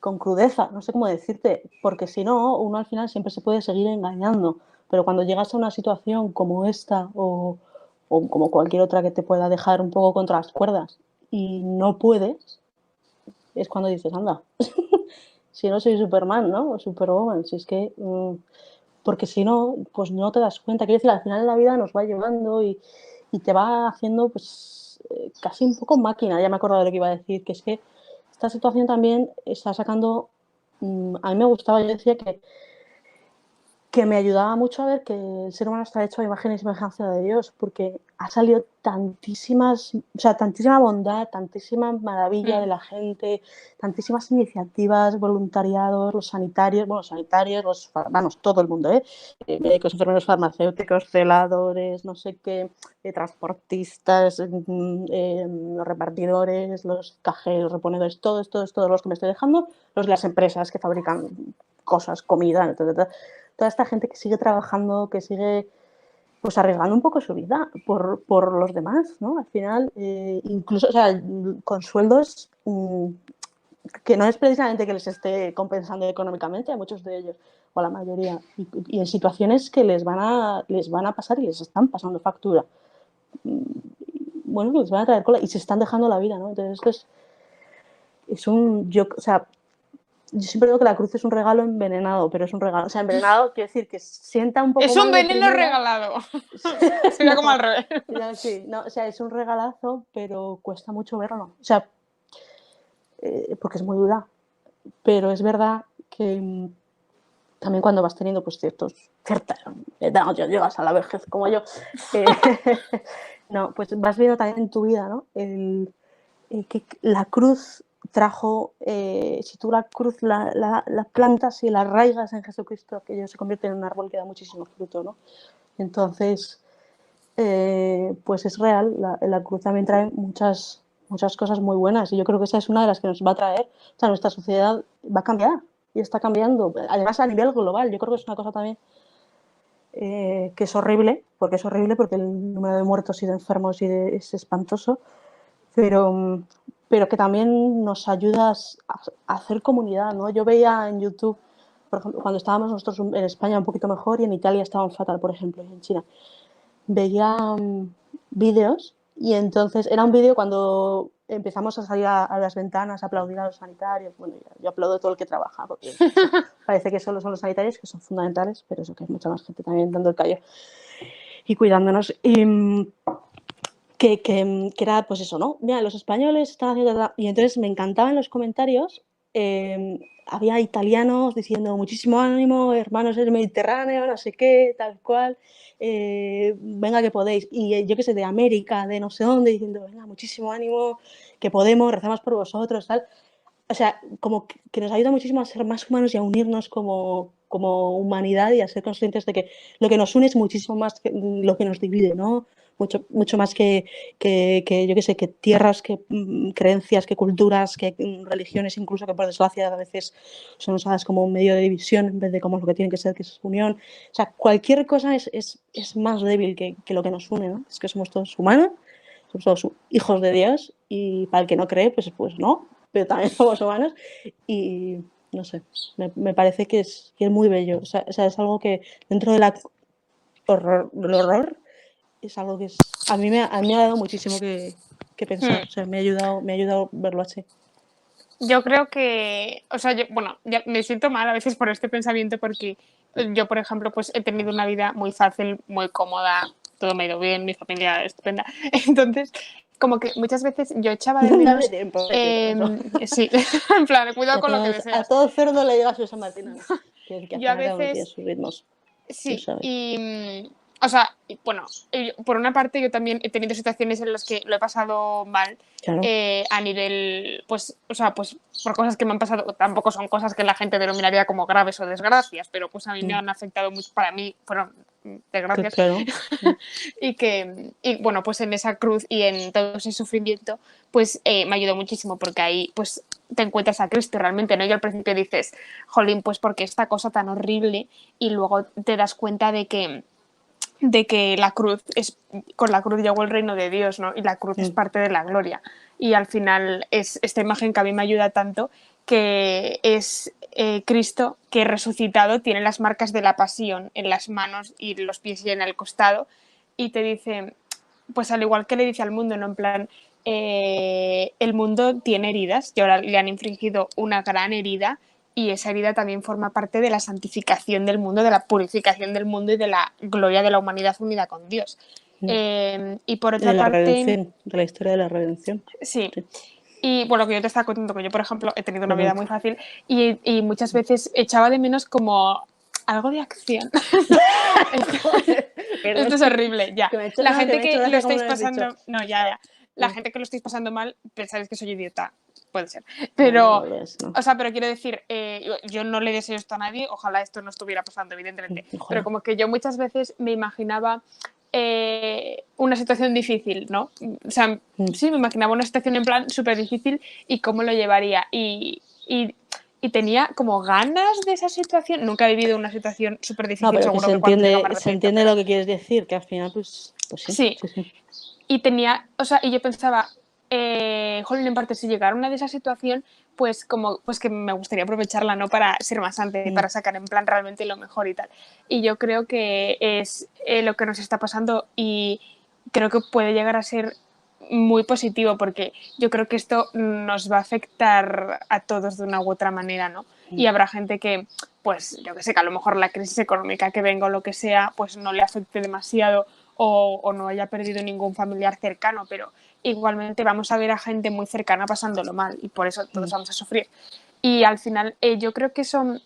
B: con crudeza, no sé cómo decirte, porque si no, uno al final siempre se puede seguir engañando, pero cuando llegas a una situación como esta o como cualquier otra que te pueda dejar un poco contra las cuerdas y no puedes, es cuando dices, anda, si no soy Superman, ¿no? O Superwoman, si es que... porque si no, pues no te das cuenta. Quiero decir, al final la vida nos va llevando y te va haciendo pues casi un poco máquina. Ya me he acordado de lo que iba a decir, que es que esta situación también está sacando... a mí me gustaba, yo decía que me ayudaba mucho a ver que el ser humano está hecho a imagen y semejanza de Dios, porque ha salido tantísima bondad, tantísima maravilla de la gente, tantísimas iniciativas, voluntariados, los sanitarios, todo el mundo, médicos, enfermeros, farmacéuticos, celadores, no sé qué, transportistas, los repartidores, los cajeros, reponedores, todos los que me estoy dejando, los de las empresas que fabrican cosas, comida, etc. Toda esta gente que sigue trabajando, que sigue pues arriesgando un poco su vida por los demás, ¿no? Al final, incluso, o sea, con sueldos que no es precisamente que les esté compensando económicamente a muchos de ellos, o a la mayoría, y en situaciones que les van a pasar y les están pasando factura. Bueno, les van a traer cola y se están dejando la vida, ¿no? Entonces esto yo siempre digo que la cruz es un regalo envenenado, pero es un regalo. O sea, envenenado quiere decir que sienta un poco
A: es
B: mal
A: un
B: de
A: veneno
B: primera.
A: Regalado. Sería como al revés.
B: Sí, no, o sea, es un regalazo, pero cuesta mucho verlo. O sea, porque es muy dura. Pero es verdad que también cuando vas teniendo pues cierta edad, ya llegas a la vejez como yo, no, pues vas viendo también en tu vida, ¿no? Que la cruz trajo, si tú la cruz la plantas y la arraigas en Jesucristo, aquello se convierte en un árbol que da muchísimo fruto, ¿no? Entonces, pues es real. La cruz también trae muchas cosas muy buenas y yo creo que esa es una de las que nos va a traer. O sea, nuestra sociedad va a cambiar y está cambiando. Además, a nivel global, yo creo que es una cosa también que es horrible porque el número de muertos y de enfermos es espantoso, pero, pero que también nos ayuda a hacer comunidad, ¿no? Yo veía en YouTube, por ejemplo, cuando estábamos nosotros en España un poquito mejor y en Italia estaban fatal, por ejemplo, y en China, veía vídeos y entonces era un vídeo cuando empezamos a salir a las ventanas a aplaudir a los sanitarios. Bueno, yo aplaudo a todo el que trabaja, porque eso, parece que solo son los sanitarios, que son fundamentales, pero eso que hay mucha más gente también dando el callo y cuidándonos. Que era pues eso, ¿no? Mira, los españoles están haciendo... Y entonces me encantaban los comentarios. Había italianos diciendo muchísimo ánimo, hermanos del Mediterráneo, no sé qué, tal cual. Venga que podéis. Y yo qué sé, de América, de no sé dónde, diciendo, venga, muchísimo ánimo, que podemos, rezamos por vosotros, tal. O sea, como que nos ayuda muchísimo a ser más humanos y a unirnos como humanidad y a ser conscientes de que lo que nos une es muchísimo más que lo que nos divide, ¿no? Mucho más que yo qué sé, que tierras, que creencias, que culturas, que religiones, incluso que por desgracia a veces son usadas como un medio de división en vez de como lo que tiene que ser, que es unión. O sea, cualquier cosa es más débil que lo que nos une, ¿no? Es que somos todos humanos, somos todos hijos de Dios y para el que no cree, pues no, pero también somos humanos y no sé, me parece que es muy bello. O sea, es algo que dentro del horror es algo que a mí me ha dado muchísimo que pensar. O sea, me ha ayudado a verlo así.
A: Yo creo que, o sea, bueno, ya me siento mal a veces por este pensamiento porque yo, por ejemplo, pues he tenido una vida muy fácil, muy cómoda, todo me ha ido bien, mi familia estupenda. Entonces, como que muchas veces yo echaba de menos...
B: Dame tiempo.
A: Sí, en plan, cuidado con lo que
B: A
A: deseas.
B: todo cerdo le llega su San Martín. Que al
A: Yo a
B: final cada uno tiene
A: veces,
B: sus ritmos.
A: sí, y o sea, bueno, por una parte yo también he tenido situaciones en las que lo he pasado mal,
B: Claro.
A: a nivel, pues, o sea, pues por cosas que me han pasado, tampoco son cosas que la gente denominaría como graves o desgracias, pero pues a mí me han afectado mucho, para mí fueron desgracias.
B: Claro.
A: y bueno, pues en esa cruz y en todo ese sufrimiento, pues me ayudó muchísimo porque ahí pues te encuentras a Cristo realmente, ¿no? Y al principio dices, jolín, pues porque esta cosa tan horrible, y luego te das cuenta de que la cruz es, con la cruz llegó el reino de Dios, ¿no? Y la cruz es parte de la gloria. Y al final es esta imagen que a mí me ayuda tanto, que es Cristo que resucitado tiene las marcas de la pasión en las manos y los pies y en el costado, y te dice, pues al igual que le dice al mundo, ¿no? En plan, el mundo tiene heridas y ahora le han infligido una gran herida, y esa herida también forma parte de la santificación del mundo, de la purificación del mundo y de la gloria de la humanidad unida con Dios. Y por otra
B: De la
A: parte,
B: redención, de la historia de la redención.
A: sí. Y bueno, que yo te estaba contando que yo, por ejemplo, he tenido una vida
B: Perdón.
A: muy fácil y muchas veces echaba de menos como algo de acción. Esto es horrible, ya. La gente que lo estáis pasando... No, ya. La gente que lo estáis pasando mal, pensáis que soy idiota. Puede ser. Pero,
B: no es, no.
A: o sea, pero quiero decir, yo no le deseo esto a nadie, ojalá esto no estuviera pasando, evidentemente.
B: Ojalá.
A: Pero como que yo muchas veces me imaginaba una situación difícil, ¿no? O sea, sí, me imaginaba una situación en plan súper difícil y cómo lo llevaría. Y tenía como ganas de esa situación. Nunca he vivido una situación súper difícil,
B: No, pero
A: seguro
B: que
A: que cuando diga me
B: se
A: arrepiento.
B: entiende
A: Pero...
B: lo que quieres decir, que al final, pues sí.
A: Sí. Y tenía, o sea, y yo pensaba, jolín, en parte, si llegara una de esa situación, pues como, pues que me gustaría aprovecharla, ¿no? Para ser más antes y para sacar en plan realmente lo mejor y tal. Y yo creo que es lo que nos está pasando, y creo que puede llegar a ser muy positivo, porque yo creo que esto nos va a afectar a todos de una u otra manera, ¿no? Y habrá gente que, pues, yo que sé, que a lo mejor la crisis económica que venga o lo que sea, pues no le afecte demasiado, o no haya perdido ningún familiar cercano, pero igualmente vamos a ver a gente muy cercana pasándolo mal, y por eso todos vamos a sufrir. Y al final yo creo que eso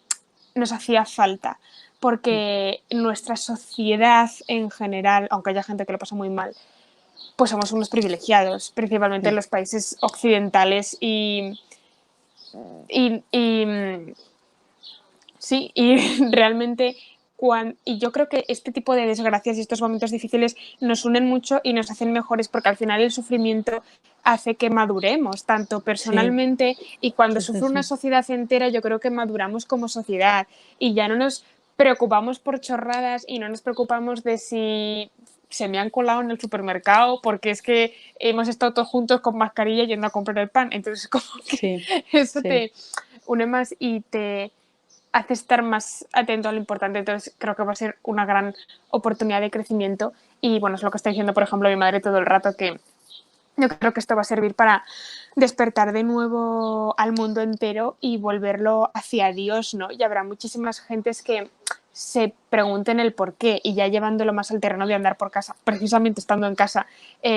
A: nos hacía falta, porque nuestra sociedad en general, aunque haya gente que lo pasa muy mal, pues somos unos privilegiados, principalmente en los países occidentales, y sí, y realmente y yo creo que este tipo de desgracias y estos momentos difíciles nos unen mucho y nos hacen mejores, porque al final el sufrimiento hace que maduremos, tanto personalmente, y cuando sufre una sociedad entera, yo creo que maduramos como sociedad y ya no nos preocupamos por chorradas y no nos preocupamos de si se me han colado en el supermercado porque es que hemos estado todos juntos con mascarilla yendo a comprar el pan. Entonces, como que eso te une más y te hace estar más atento a lo importante. Entonces, creo que va a ser una gran oportunidad de crecimiento. Y bueno, es lo que está diciendo, por ejemplo, mi madre todo el rato, que yo creo que esto va a servir para despertar de nuevo al mundo entero y volverlo hacia Dios, ¿no? Y habrá muchísimas gentes que se pregunten el por qué, y ya llevándolo más al terreno de andar por casa, precisamente estando en casa,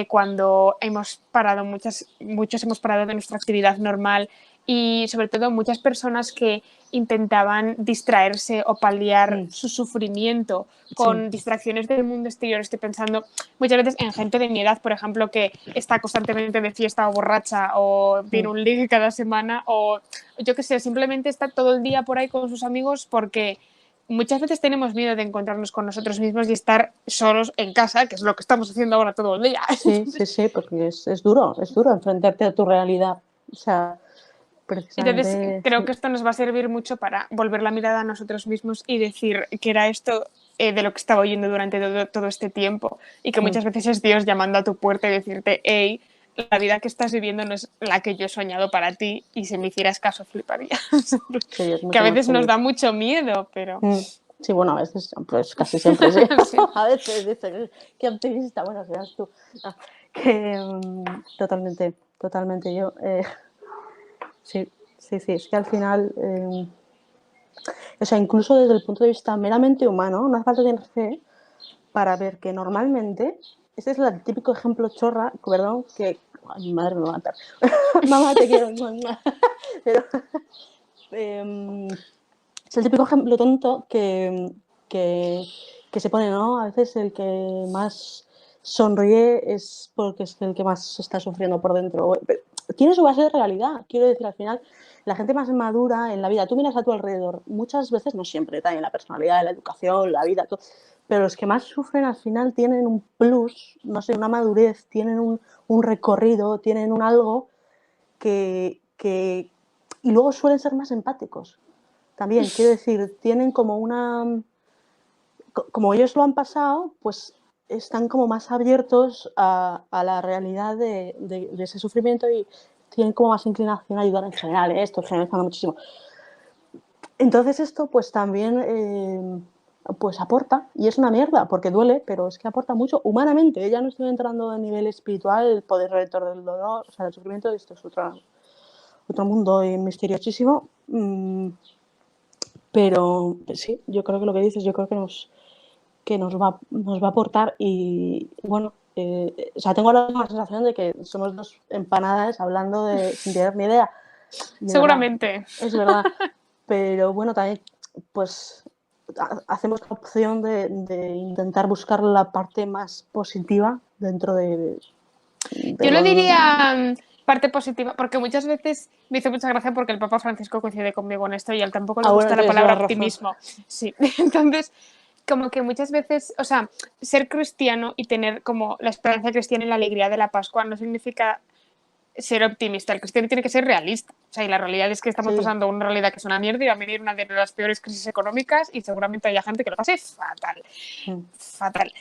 A: cuando hemos parado, muchos hemos parado de nuestra actividad normal, y sobre todo muchas personas que intentaban distraerse o paliar su sufrimiento con distracciones del mundo exterior. Estoy pensando muchas veces en gente de mi edad, por ejemplo, que está constantemente de fiesta o borracha o tiene un ligue cada semana, o yo qué sé, simplemente está todo el día por ahí con sus amigos, porque muchas veces tenemos miedo de encontrarnos con nosotros mismos y estar solos en casa, que es lo que estamos haciendo ahora todo el día.
B: Sí, porque es duro enfrentarte a tu realidad. O sea,
A: entonces creo que esto nos va a servir mucho para volver la mirada a nosotros mismos y decir que era esto de lo que estaba oyendo durante todo este tiempo, y que muchas veces es Dios llamando a tu puerta y decirte: hey, la vida que estás viviendo no es la que yo he soñado para ti, y si me hicieras caso fliparía. Que a veces nos da mucho miedo, pero...
B: Sí, bueno, a veces, pues casi siempre sí. Sí. A veces dices, qué optimista, bueno, serás tú. No, que totalmente yo. Sí, es que al final, o sea, incluso desde el punto de vista meramente humano, no hace falta tener fe para ver que normalmente, este es el típico ejemplo chorra, perdón, que ay, mi madre me va a matar. Mamá, te quiero. Pero es el típico ejemplo tonto que se pone, ¿no? A veces el que más sonríe es porque es el que más está sufriendo por dentro. Tiene su base de realidad. Quiero decir, al final, la gente más madura en la vida, tú miras a tu alrededor, muchas veces, no siempre, también la personalidad, la educación, la vida, todo, pero los que más sufren al final tienen un plus, no sé, una madurez, tienen un recorrido, tienen un algo que y luego suelen ser más empáticos. También, quiero decir, tienen como como ellos lo han pasado, pues están como más abiertos a la realidad de ese sufrimiento y tienen como más inclinación a ayudar en general, esto generalizando muchísimo. Entonces esto pues también pues aporta, y es una mierda porque duele, pero es que aporta mucho humanamente. Ya no estoy entrando a nivel espiritual, el poder redentor del dolor, o sea, el sufrimiento, esto es otro mundo misteriosísimo. Pero sí, yo creo que lo que dices, yo creo que nos va a aportar. Y bueno, o sea, tengo la sensación de que somos dos empanadas hablando sin tener ni idea.
A: Seguramente.
B: Verdad, es verdad. Pero bueno, también pues hacemos la opción de intentar buscar la parte más positiva dentro de
A: yo lo diría parte positiva, porque muchas veces me hizo mucha gracia porque el Papa Francisco coincide conmigo en esto y a él tampoco le gusta la palabra optimismo. Sí, entonces como que muchas veces, o sea, ser cristiano y tener como la esperanza cristiana y la alegría de la Pascua no significa ser optimista. El cristiano tiene que ser realista. O sea, y la realidad es que estamos pasando una realidad que es una mierda y va a venir una de las peores crisis económicas y seguramente haya gente que lo pase fatal. Fatal.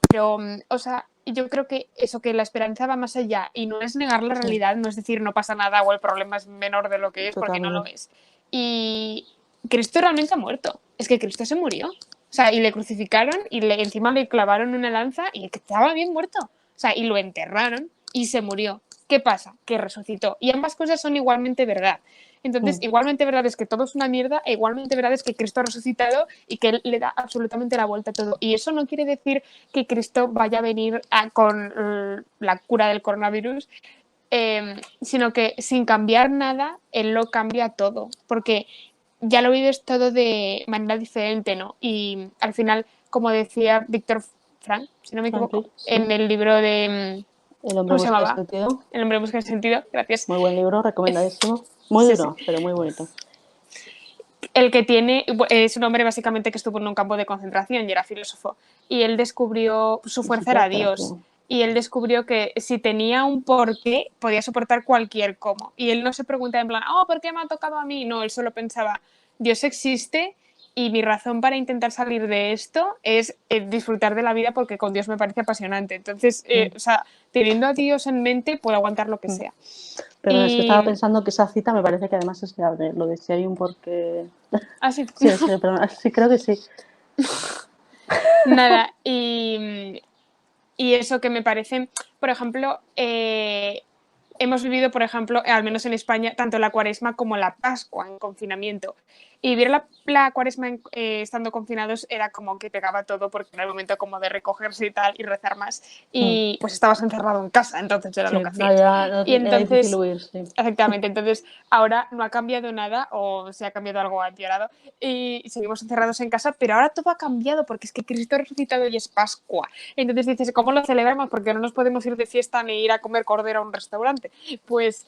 A: Pero, o sea, yo creo que eso, que la esperanza va más allá y no es negar la realidad, no es decir no pasa nada o el problema es menor de lo que es, porque no lo es. Y Cristo realmente ha muerto. Es que Cristo se murió. O sea, y le crucificaron y encima le clavaron una lanza y que estaba bien muerto. O sea, y lo enterraron y se murió. ¿Qué pasa? Que resucitó. Y ambas cosas son igualmente verdad. Entonces, igualmente verdad es que todo es una mierda, e igualmente verdad es que Cristo ha resucitado y que Él le da absolutamente la vuelta a todo. Y eso no quiere decir que Cristo vaya a venir con la cura del coronavirus, sino que sin cambiar nada, Él lo cambia todo. Porque ya lo vives todo de manera diferente, ¿no? Y al final, como decía Víctor Frank, si no me equivoco, en el libro de...
B: El hombre busca el sentido.
A: El hombre busca el sentido, gracias.
B: Muy buen libro, recomendadísimo. Muy duro, pero muy bonito.
A: El que tiene, es un hombre básicamente que estuvo en un campo de concentración y era filósofo. Y él descubrió, su fuerza era
B: Psiquiatra,
A: Dios.
B: creo.
A: Y él descubrió que si tenía un porqué, podía soportar cualquier cómo. Y él no se preguntaba en plan, oh, ¿por qué me ha tocado a mí? No, él solo pensaba, Dios existe y mi razón para intentar salir de esto es disfrutar de la vida porque con Dios me parece apasionante. Entonces, o sea, teniendo a Dios en mente, puedo aguantar lo que sea.
B: Perdón, es que
A: Y...
B: estaba pensando que esa cita me parece que además es clave, lo de si hay un porqué.
A: Ah, sí.
B: Sí, es que, perdón, sí, creo que sí.
A: Nada, y eso que me parece, por ejemplo, hemos vivido, por ejemplo, al menos en España, tanto la Cuaresma como la Pascua en confinamiento. Y vivir la Cuaresma estando confinados era como que pegaba todo porque era el momento como de recogerse y tal y rezar más. Y pues estabas encerrado en casa, entonces era
B: Sí,
A: lo que
B: no,
A: hacías. Y
B: era difícil
A: entonces,
B: huir, sí.
A: efectivamente, entonces ahora no ha cambiado nada o se ha cambiado algo, ha empeorado y seguimos encerrados en casa, pero ahora todo ha cambiado porque es que Cristo ha resucitado y es Pascua. Entonces dices, ¿cómo lo celebramos? Porque no nos podemos ir de fiesta ni ir a comer cordero a un restaurante. Pues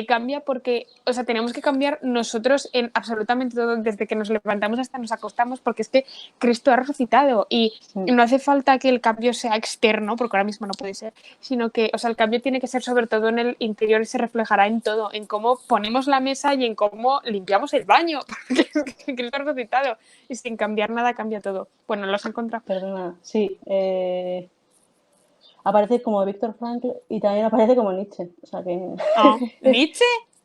A: cambia porque, o sea, tenemos que cambiar nosotros en absolutamente todo, desde que nos levantamos hasta nos acostamos, porque es que Cristo ha resucitado y no hace falta que el cambio sea externo, porque ahora mismo no puede ser, sino que, o sea, el cambio tiene que ser sobre todo en el interior y se reflejará en todo, en cómo ponemos la mesa y en cómo limpiamos el baño, porque es que Cristo ha resucitado y sin cambiar nada cambia todo. Bueno, los he encontrado.
B: Perdona, sí. Aparece como Víctor Frankl y también aparece como Nietzsche. O sea que.
A: Oh, ¿Nietzsche?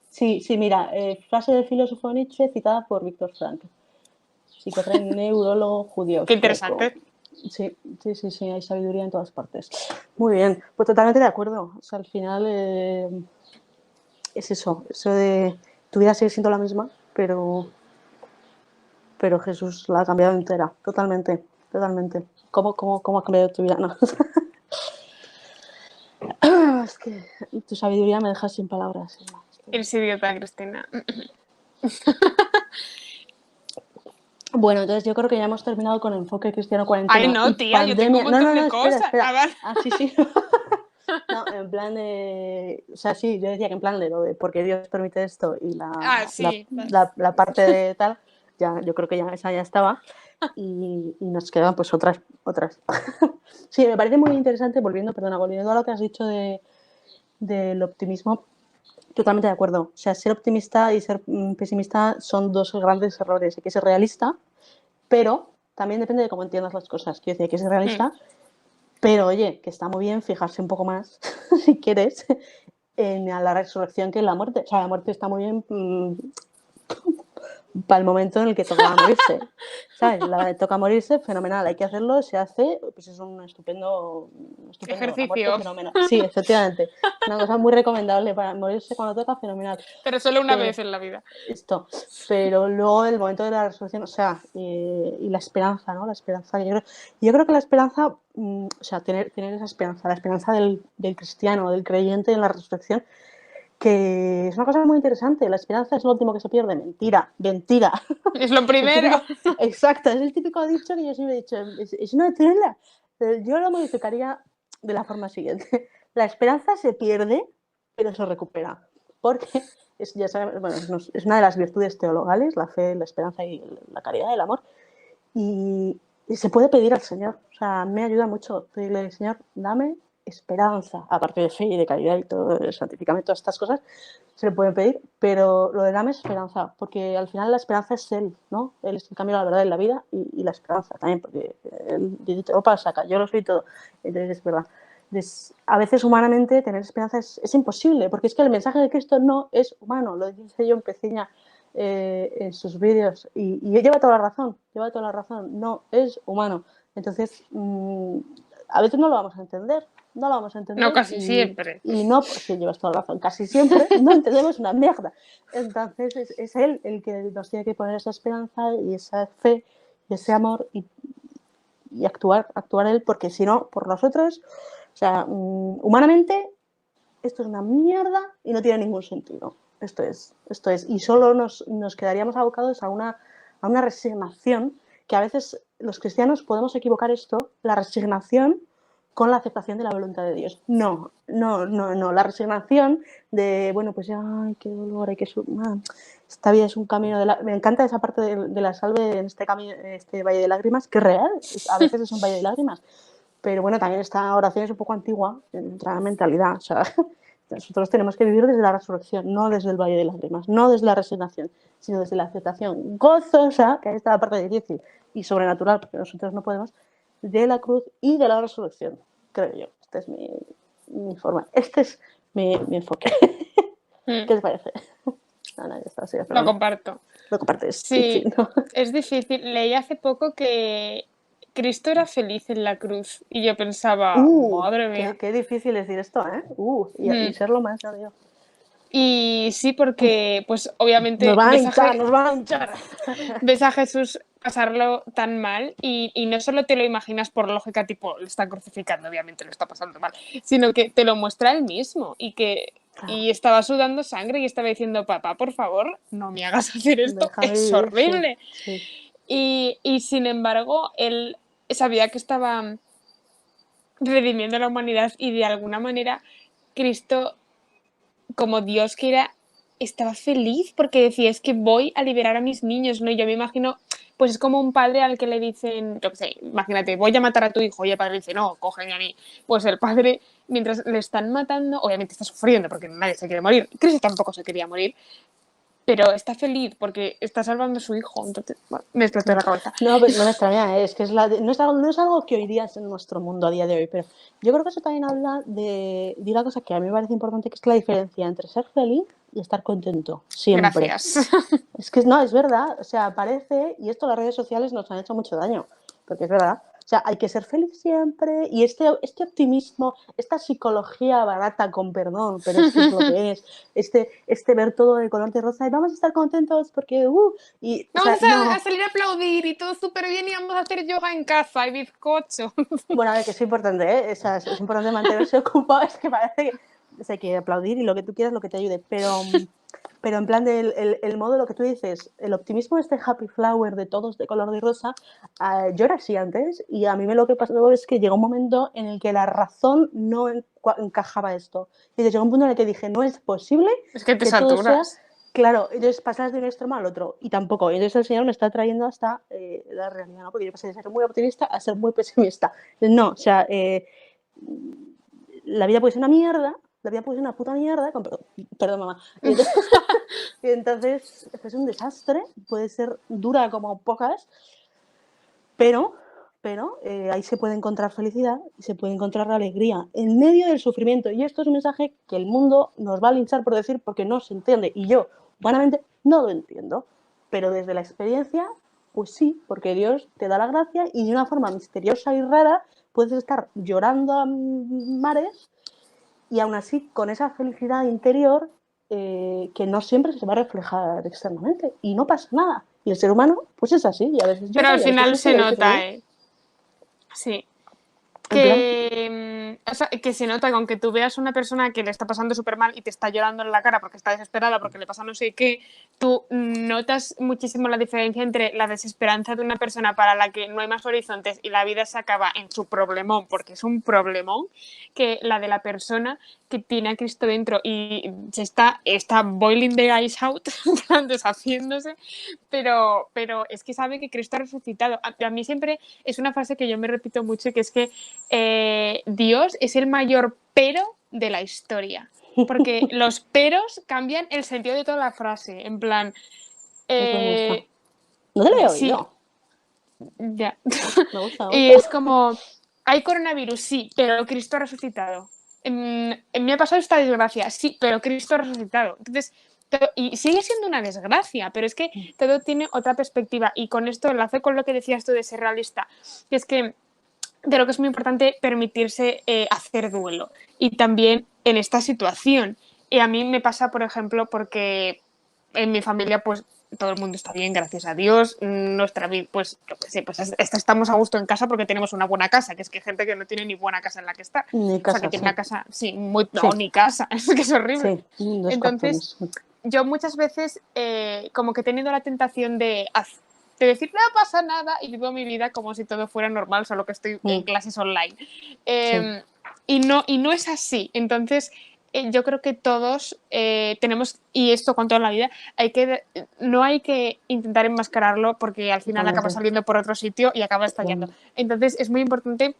B: Sí, sí, mira, frase del filósofo Nietzsche citada por Víctor Frankl, psiquiatra y neurólogo judío
A: Qué
B: austriaco.
A: interesante.
B: Sí, sí, sí, sí, hay sabiduría en todas partes. Muy bien, pues totalmente de acuerdo. O sea, al final es eso de tu vida sigue siendo la misma, pero Jesús la ha cambiado entera, totalmente, totalmente. ¿Cómo ha cambiado tu vida? No. Es que tu sabiduría me deja sin palabras.
A: Eres idiota, Cristina.
B: Bueno, entonces yo creo que ya hemos terminado con enfoque cristiano,
A: Ay,
B: cuarentena y
A: no, tía, yo tengo
B: pandemia.
A: un
B: No, no,
A: montón
B: no,
A: de
B: espera,
A: cosas.
B: espera.
A: A ver.
B: Ah, sí, sí. No, en plan de. O sea, sí, yo decía que en plan de lo de por qué Dios permite esto y
A: Ah, sí.
B: la parte de tal, ya, yo creo que ya esa ya estaba. Y nos quedan pues otras. Sí, me parece muy interesante, volviendo a lo que has dicho del optimismo. Totalmente de acuerdo. O sea, ser optimista y ser pesimista son dos grandes errores. Hay que ser realista, pero también depende de cómo entiendas las cosas. Quiero decir, hay que ser realista, pero oye, que está muy bien fijarse un poco más, si quieres, en la resurrección que en la muerte. O sea, la muerte está muy bien para el momento en el que toca morirse. ¿Sabes? Toca morirse, fenomenal, hay que hacerlo, se hace, pues es un estupendo, la muerte,
A: Ejercicio.
B: fenomenal. Sí, efectivamente, una cosa muy recomendable para morirse cuando toca, fenomenal.
A: Pero solo una
B: Pero,
A: vez en la vida.
B: pero luego el momento de la resurrección, o sea, y la esperanza, ¿no? La esperanza, yo creo que la esperanza, o sea, tener esa esperanza, la esperanza del cristiano, del creyente en la resurrección, que es una cosa muy interesante. La esperanza es lo último que se pierde. Mentira, mentira.
A: Es lo primero.
B: Exacto, es el típico dicho que yo siempre he dicho, es una trola. Yo lo modificaría de la forma siguiente. La esperanza se pierde, pero se recupera. Porque ya sabes, bueno, es una de las virtudes teologales, la fe, la esperanza y la caridad, el amor. Y se puede pedir al Señor. O sea, me ayuda mucho pedirle, Señor, dame esperanza, aparte de fe y de caridad y todo, el santificamiento, todas estas cosas, se le puede pedir, pero lo de dame esperanza, porque al final la esperanza es Él, ¿no? Él es el camino, la verdad y la vida, y la esperanza también, porque Él dice, opa, saca, yo lo soy todo. Entonces es verdad. Entonces, a veces humanamente tener esperanza es imposible, porque es que el mensaje de Cristo no es humano, lo dice John Peciña en sus vídeos, y lleva toda la razón, no es humano. Entonces, a veces no lo vamos a entender,
A: No, casi siempre.
B: y no, sí, llevas toda la razón, casi siempre no entendemos una mierda. Entonces es Él el que nos tiene que poner esa esperanza y esa fe y ese amor y actuar Él, porque si no, por nosotros, o sea, humanamente, esto es una mierda y no tiene ningún sentido. Esto es. Y solo nos quedaríamos abocados a una resignación, que a veces los cristianos podemos equivocar esto, la resignación, con la aceptación de la voluntad de Dios. No. La resignación de, bueno, pues ya, ay, qué dolor, hay que... esta vida es un camino me encanta esa parte de la salve en este camino, este valle de lágrimas, que es real, a veces es un valle de lágrimas. Pero bueno, también esta oración es un poco antigua en nuestra mentalidad. O sea, nosotros tenemos que vivir desde la resurrección, no desde el valle de lágrimas, no desde la resignación, sino desde la aceptación gozosa, que ahí está la parte difícil y sobrenatural, porque nosotros no podemos, de la cruz y de la resurrección, creo yo. Esta es mi forma, este es mi enfoque. ¿Qué te parece? No, ya está, sí,
A: Lo comparto.
B: Lo compartes.
A: Sí,
B: ¿no?
A: es difícil. Leí hace poco que Cristo era feliz en la cruz y yo pensaba, madre mía.
B: Qué difícil decir esto, ¿eh? Y serlo más, ya digo.
A: Y sí, porque pues obviamente
B: nos van a hinchar.
A: Ves a Jesús pasarlo tan mal y no solo te lo imaginas por lógica, tipo, lo está crucificando, obviamente lo está pasando mal, sino que te lo muestra él mismo y estaba sudando sangre y estaba diciendo, papá, por favor, no me hagas hacer esto,
B: Déjame
A: es
B: vivir,
A: horrible.
B: Sí.
A: Y sin embargo, él sabía que estaba redimiendo a la humanidad y de alguna manera Cristo, como Dios que era, estaba feliz porque decía, es que voy a liberar a mis niños, ¿no? Yo me imagino, pues es como un padre al que le dicen, yo qué sé, imagínate, voy a matar a tu hijo, y el padre dice, no, cógeme a mí. Pues el padre, mientras le están matando, obviamente está sufriendo porque nadie se quiere morir, Cristo tampoco se quería morir, pero está feliz porque está salvando a su hijo. Entonces, bueno, me explotó la cabeza.
B: No, pero no me extraña, es que no es algo que oirías en nuestro mundo a día de hoy, pero yo creo que eso también habla de una cosa que a mí me parece importante, que es la diferencia entre ser feliz y estar contento, siempre.
A: Gracias.
B: Es que no, es verdad, o sea, parece, y esto las redes sociales nos han hecho mucho daño, porque es verdad. O sea, hay que ser feliz siempre y este optimismo, esta psicología barata, con perdón, pero es que es lo que es, este ver todo de color de rosa y vamos a estar contentos porque, y,
A: vamos
B: o sea,
A: a salir a aplaudir y todo súper bien y vamos a hacer yoga en casa y bizcocho.
B: Bueno, a ver, que es importante, ¿eh? O sea, es importante mantenerse ocupado, es que parece que hay que aplaudir y lo que tú quieras, lo que te ayude, pero en plan el modo, lo que tú dices, el optimismo, este happy flower de todos de color de rosa, yo era así antes y a mí lo que pasó es que llegó un momento en el que la razón no encajaba esto. Y llegó un punto en el que dije, no es posible
A: es que te
B: que todo sea...
A: saturas.
B: Claro, entonces pasas de un extremo al otro y tampoco. Entonces el Señor me está trayendo hasta la realidad, ¿no? Porque yo pasé de ser muy optimista a ser muy pesimista. No, o sea, la vida puede ser una mierda, la vida puede ser una puta mierda, perdón mamá. Y entonces es un desastre, puede ser dura como pocas, pero ahí se puede encontrar felicidad y se puede encontrar alegría en medio del sufrimiento. Y esto es un mensaje que el mundo nos va a linchar por decir porque no se entiende. Y yo, humanamente, no lo entiendo. Pero desde la experiencia, pues sí, porque Dios te da la gracia y de una forma misteriosa y rara puedes estar llorando a mares y aún así con esa felicidad interior que no siempre se va a reflejar externamente. Y no pasa nada. Y el ser humano, pues es así. Y a veces
A: pero al final se nota,
B: ¿eh?
A: Sí. Que se nota que aunque tú veas una persona que le está pasando súper mal y te está llorando en la cara porque está desesperada, porque le pasa no sé qué, tú notas muchísimo la diferencia entre la desesperanza de una persona para la que no hay más horizontes y la vida se acaba en su problemón, porque es un problemón, que la de la persona que tiene a Cristo dentro y se está boiling the ice out, deshaciéndose, pero es que sabe que Cristo ha resucitado. A mí siempre es una frase que yo me repito mucho, que es que Dios es el mayor pero de la historia, porque los peros cambian el sentido de toda la frase, en plan...
B: no te lo he oído.
A: Ya.
B: Me gusta.
A: Y es como, hay coronavirus, sí, pero Cristo ha resucitado. Me ha pasado esta desgracia, sí, pero Cristo ha resucitado. Entonces, y sigue siendo una desgracia, pero es que todo tiene otra perspectiva. Y con esto enlazo con lo que decías tú de ser realista, que es que creo que es muy importante permitirse hacer duelo. Y también en esta situación. Y a mí me pasa, por ejemplo, porque en mi familia, pues todo el mundo está bien, gracias a Dios. Nuestra vida, pues, yo qué sé, pues estamos a gusto en casa porque tenemos una buena casa, que es que hay gente que no tiene ni buena casa en la que estar.
B: Ni casa,
A: o sea, que tiene
B: sí.
A: una casa, sí, no, ni casa, es que es horrible.
B: Sí,
A: entonces, yo muchas veces como que he tenido la tentación de de decir no pasa nada y vivo mi vida como si todo fuera normal, solo que estoy en clases online.
B: Sí.
A: Y no es así. Entonces, yo creo que todos tenemos, y esto con toda la vida, no hay que intentar enmascararlo porque al final acaba
B: Totalmente.
A: saliendo por otro sitio y acaba estallando. Entonces, es muy importante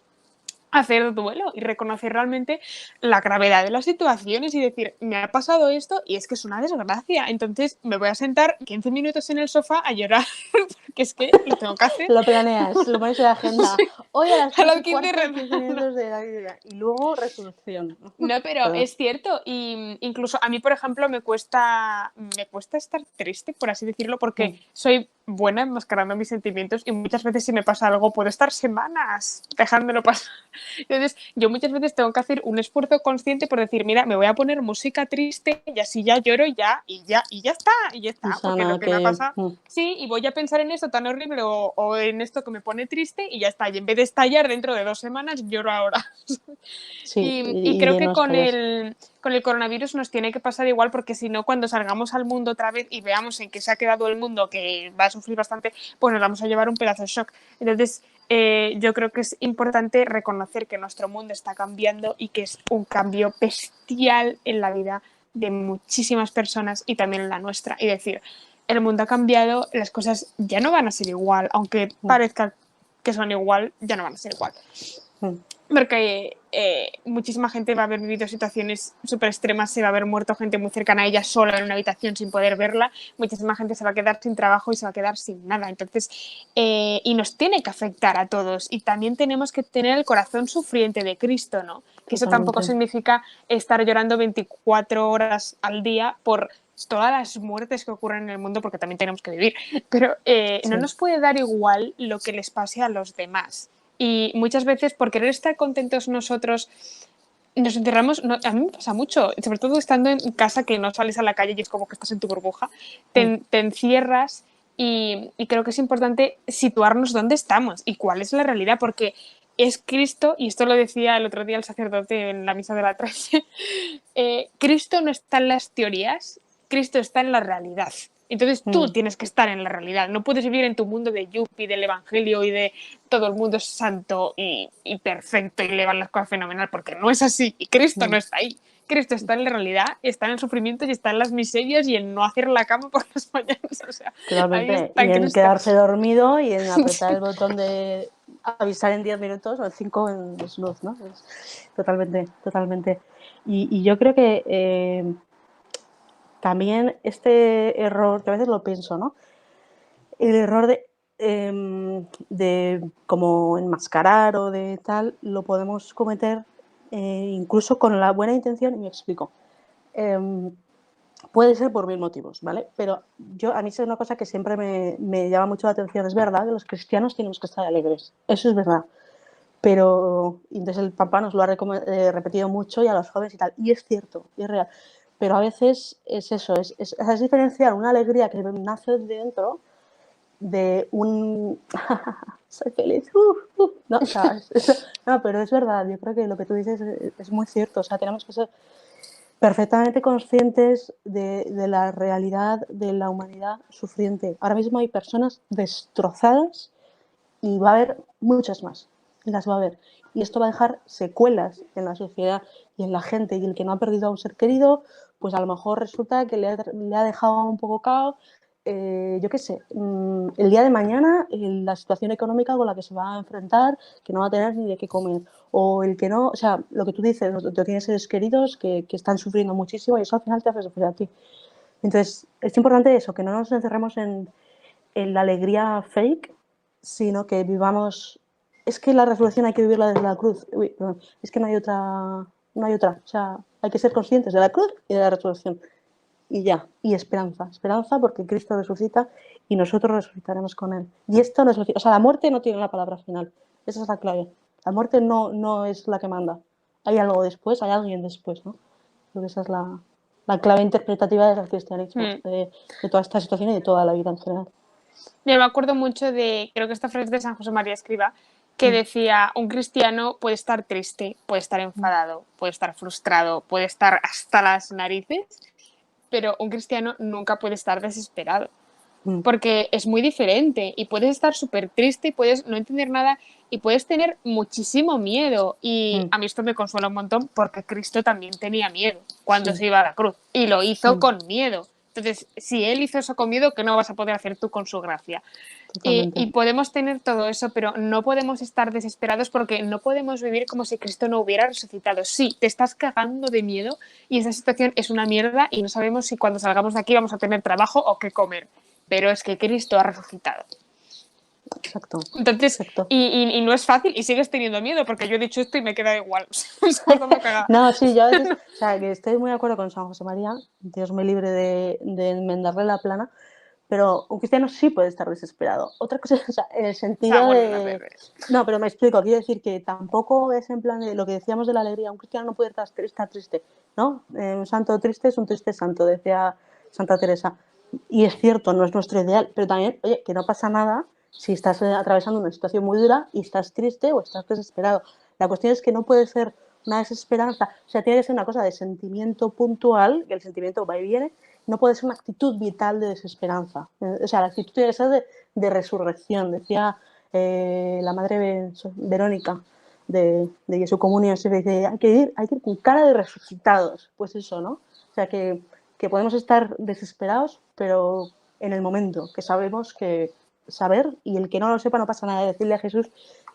A: hacer duelo y reconocer realmente la gravedad de las situaciones y decir, me ha pasado esto y es que es una desgracia, entonces me voy a sentar 15 minutos en el sofá a llorar porque es que lo tengo que hacer.
B: Lo planeas, lo pones en la agenda.
A: Sí.
B: Hoy a las
A: A
B: 3
A: las
B: y
A: 15
B: cuarto, 15 minutos de la vida. Y luego resolución.
A: No, pero
B: Perdón.
A: es cierto. Y incluso a mí, por ejemplo, me cuesta estar triste, por así decirlo, porque soy buena enmascarando mis sentimientos y muchas veces si me pasa algo puedo estar semanas dejándolo pasar. Entonces, yo muchas veces tengo que hacer un esfuerzo consciente por decir, mira, me voy a poner música triste y así ya lloro y ya está, porque lo
B: Susana,
A: que me
B: que...
A: pasa, sí, y voy a pensar en esto tan horrible o en esto que me pone triste y ya está. Y en vez de estallar dentro de 2 semanas, lloro ahora.
B: Sí,
A: Y creo
B: y
A: que
B: no estallas.
A: con el coronavirus nos tiene que pasar igual, porque si no, cuando salgamos al mundo otra vez y veamos en qué se ha quedado el mundo, que va a sufrir bastante, pues nos vamos a llevar un pedazo de shock. Entonces, yo creo que es importante reconocer que nuestro mundo está cambiando y que es un cambio bestial en la vida de muchísimas personas y también en la nuestra. Y decir, el mundo ha cambiado, las cosas ya no van a ser igual, aunque parezca que son igual, ya no van a ser igual. Porque muchísima gente va a haber vivido situaciones súper extremas, se va a haber muerto gente muy cercana a ella sola en una habitación sin poder verla, muchísima gente se va a quedar sin trabajo y se va a quedar sin nada. Entonces, y nos tiene que afectar a todos y también tenemos que tener el corazón sufriente de Cristo, ¿no? Que eso tampoco significa estar llorando 24 horas al día por todas las muertes que ocurren en el mundo, porque también tenemos que vivir, pero no nos puede dar igual lo que les pase a los demás. Y muchas veces, por querer estar contentos nosotros, nos encerramos. No, a mí me pasa mucho, sobre todo estando en casa, que no sales a la calle y es como que estás en tu burbuja, te encierras y creo que es importante situarnos dónde estamos y cuál es la realidad, porque es Cristo, y esto lo decía el otro día el sacerdote en la misa de la 13, Cristo no está en las teorías, Cristo está en la realidad. Entonces tú tienes que estar en la realidad. No puedes vivir en tu mundo de yuppie, del evangelio y de todo el mundo es santo y perfecto y le van las cosas fenomenal, porque no es así. Y Cristo no está ahí. Cristo está en la realidad, está en el sufrimiento y está en las miserias y en no hacer la cama por las mañanas. O sea, ahí
B: Totalmente.
A: está
B: Y en
A: Cristo.
B: quedarse dormido y en apretar
A: Sí.
B: el botón de avisar en 10 minutos o en 5 en snooze, ¿no? Totalmente, totalmente. Y yo creo que también este error, que a veces lo pienso, ¿no? El error de como enmascarar o de tal, lo podemos cometer incluso con la buena intención, y me explico. Puede ser por 1000 motivos, ¿vale? Pero a mí es una cosa que siempre me llama mucho la atención. Es verdad que los cristianos tenemos que estar alegres, eso es verdad. Pero entonces el Papa nos lo ha repetido mucho y a los jóvenes y tal. Y es cierto, y es real. Pero a veces es eso, es diferenciar una alegría que nace de dentro de un soy feliz, no, o sea, no, pero es verdad, yo creo que lo que tú dices es muy cierto, o sea, tenemos que ser perfectamente conscientes de la realidad de la humanidad sufriente. Ahora mismo hay personas destrozadas y va a haber muchas más, y las va a haber. Y esto va a dejar secuelas en la sociedad y en la gente, y el que no ha perdido a un ser querido, pues a lo mejor resulta que le ha dejado un poco cao, yo qué sé, el día de mañana la situación económica con la que se va a enfrentar, que no va a tener ni de qué comer, o el que no, o sea, lo que tú dices, tú tienes seres queridos que están sufriendo muchísimo y eso al final te hace sufrir a ti. Entonces, es importante eso, que no nos encerremos en la alegría fake, sino que vivamos. Es que la resurrección hay que vivirla desde la cruz. Uy, perdón, es que no hay otra. O sea, hay que ser conscientes de la cruz y de la resurrección. Y ya, y esperanza porque Cristo resucita y nosotros resucitaremos con Él. Y esto no es, o sea, la muerte no tiene la palabra final. Esa es la clave. La muerte no es la que manda. Hay algo después, hay alguien después, ¿no? Creo que esa es la clave interpretativa del cristianismo, de toda esta situación y de toda la vida en general.
A: Yo me acuerdo mucho de, creo que esta frase de San José María Escriba, que decía, un cristiano puede estar triste, puede estar enfadado, puede estar frustrado, puede estar hasta las narices, pero un cristiano nunca puede estar desesperado. porque es muy diferente y puedes estar súper triste y puedes no entender nada y puedes tener muchísimo miedo. Y a mí esto me consuela un montón porque Cristo también tenía miedo cuando se iba a la cruz y lo hizo con miedo. Entonces, si él hizo eso con miedo, ¿qué no vas a poder hacer tú con su gracia? Y podemos tener todo eso, pero no podemos estar desesperados porque no podemos vivir como si Cristo no hubiera resucitado. Sí, te estás cagando de miedo y esa situación es una mierda y no sabemos si cuando salgamos de aquí vamos a tener trabajo o qué comer. Pero es que Cristo ha resucitado.
B: Exacto.
A: Entonces,
B: exacto.
A: Y no es fácil y sigues teniendo miedo porque yo he dicho esto y me queda igual.
B: No, sí, yo a veces, o sea, que estoy muy de acuerdo con San José María, Dios me libre de enmendarle la plana, pero un cristiano sí puede estar desesperado. Otra cosa, o sea, en el sentido de... No, pero me explico, quiero decir que tampoco es en plan de lo que decíamos de la alegría, un cristiano no puede estar triste, ¿no? Un santo triste es un triste santo, decía Santa Teresa. Y es cierto, no es nuestro ideal, pero también, oye, que no pasa nada si estás atravesando una situación muy dura y estás triste o estás desesperado. La cuestión es que no puede ser una desesperanza, o sea, tiene que ser una cosa de sentimiento puntual, que el sentimiento va y viene, no puede ser una actitud vital de desesperanza. O sea, la actitud tiene que ser de resurrección. Decía la madre Verónica de Jesu Comunión, se dice, hay que ir con cara de resucitados. Pues eso, ¿no? O sea, que podemos estar desesperados, pero en el momento, que sabemos que saber, y el que no lo sepa no pasa nada, decirle a Jesús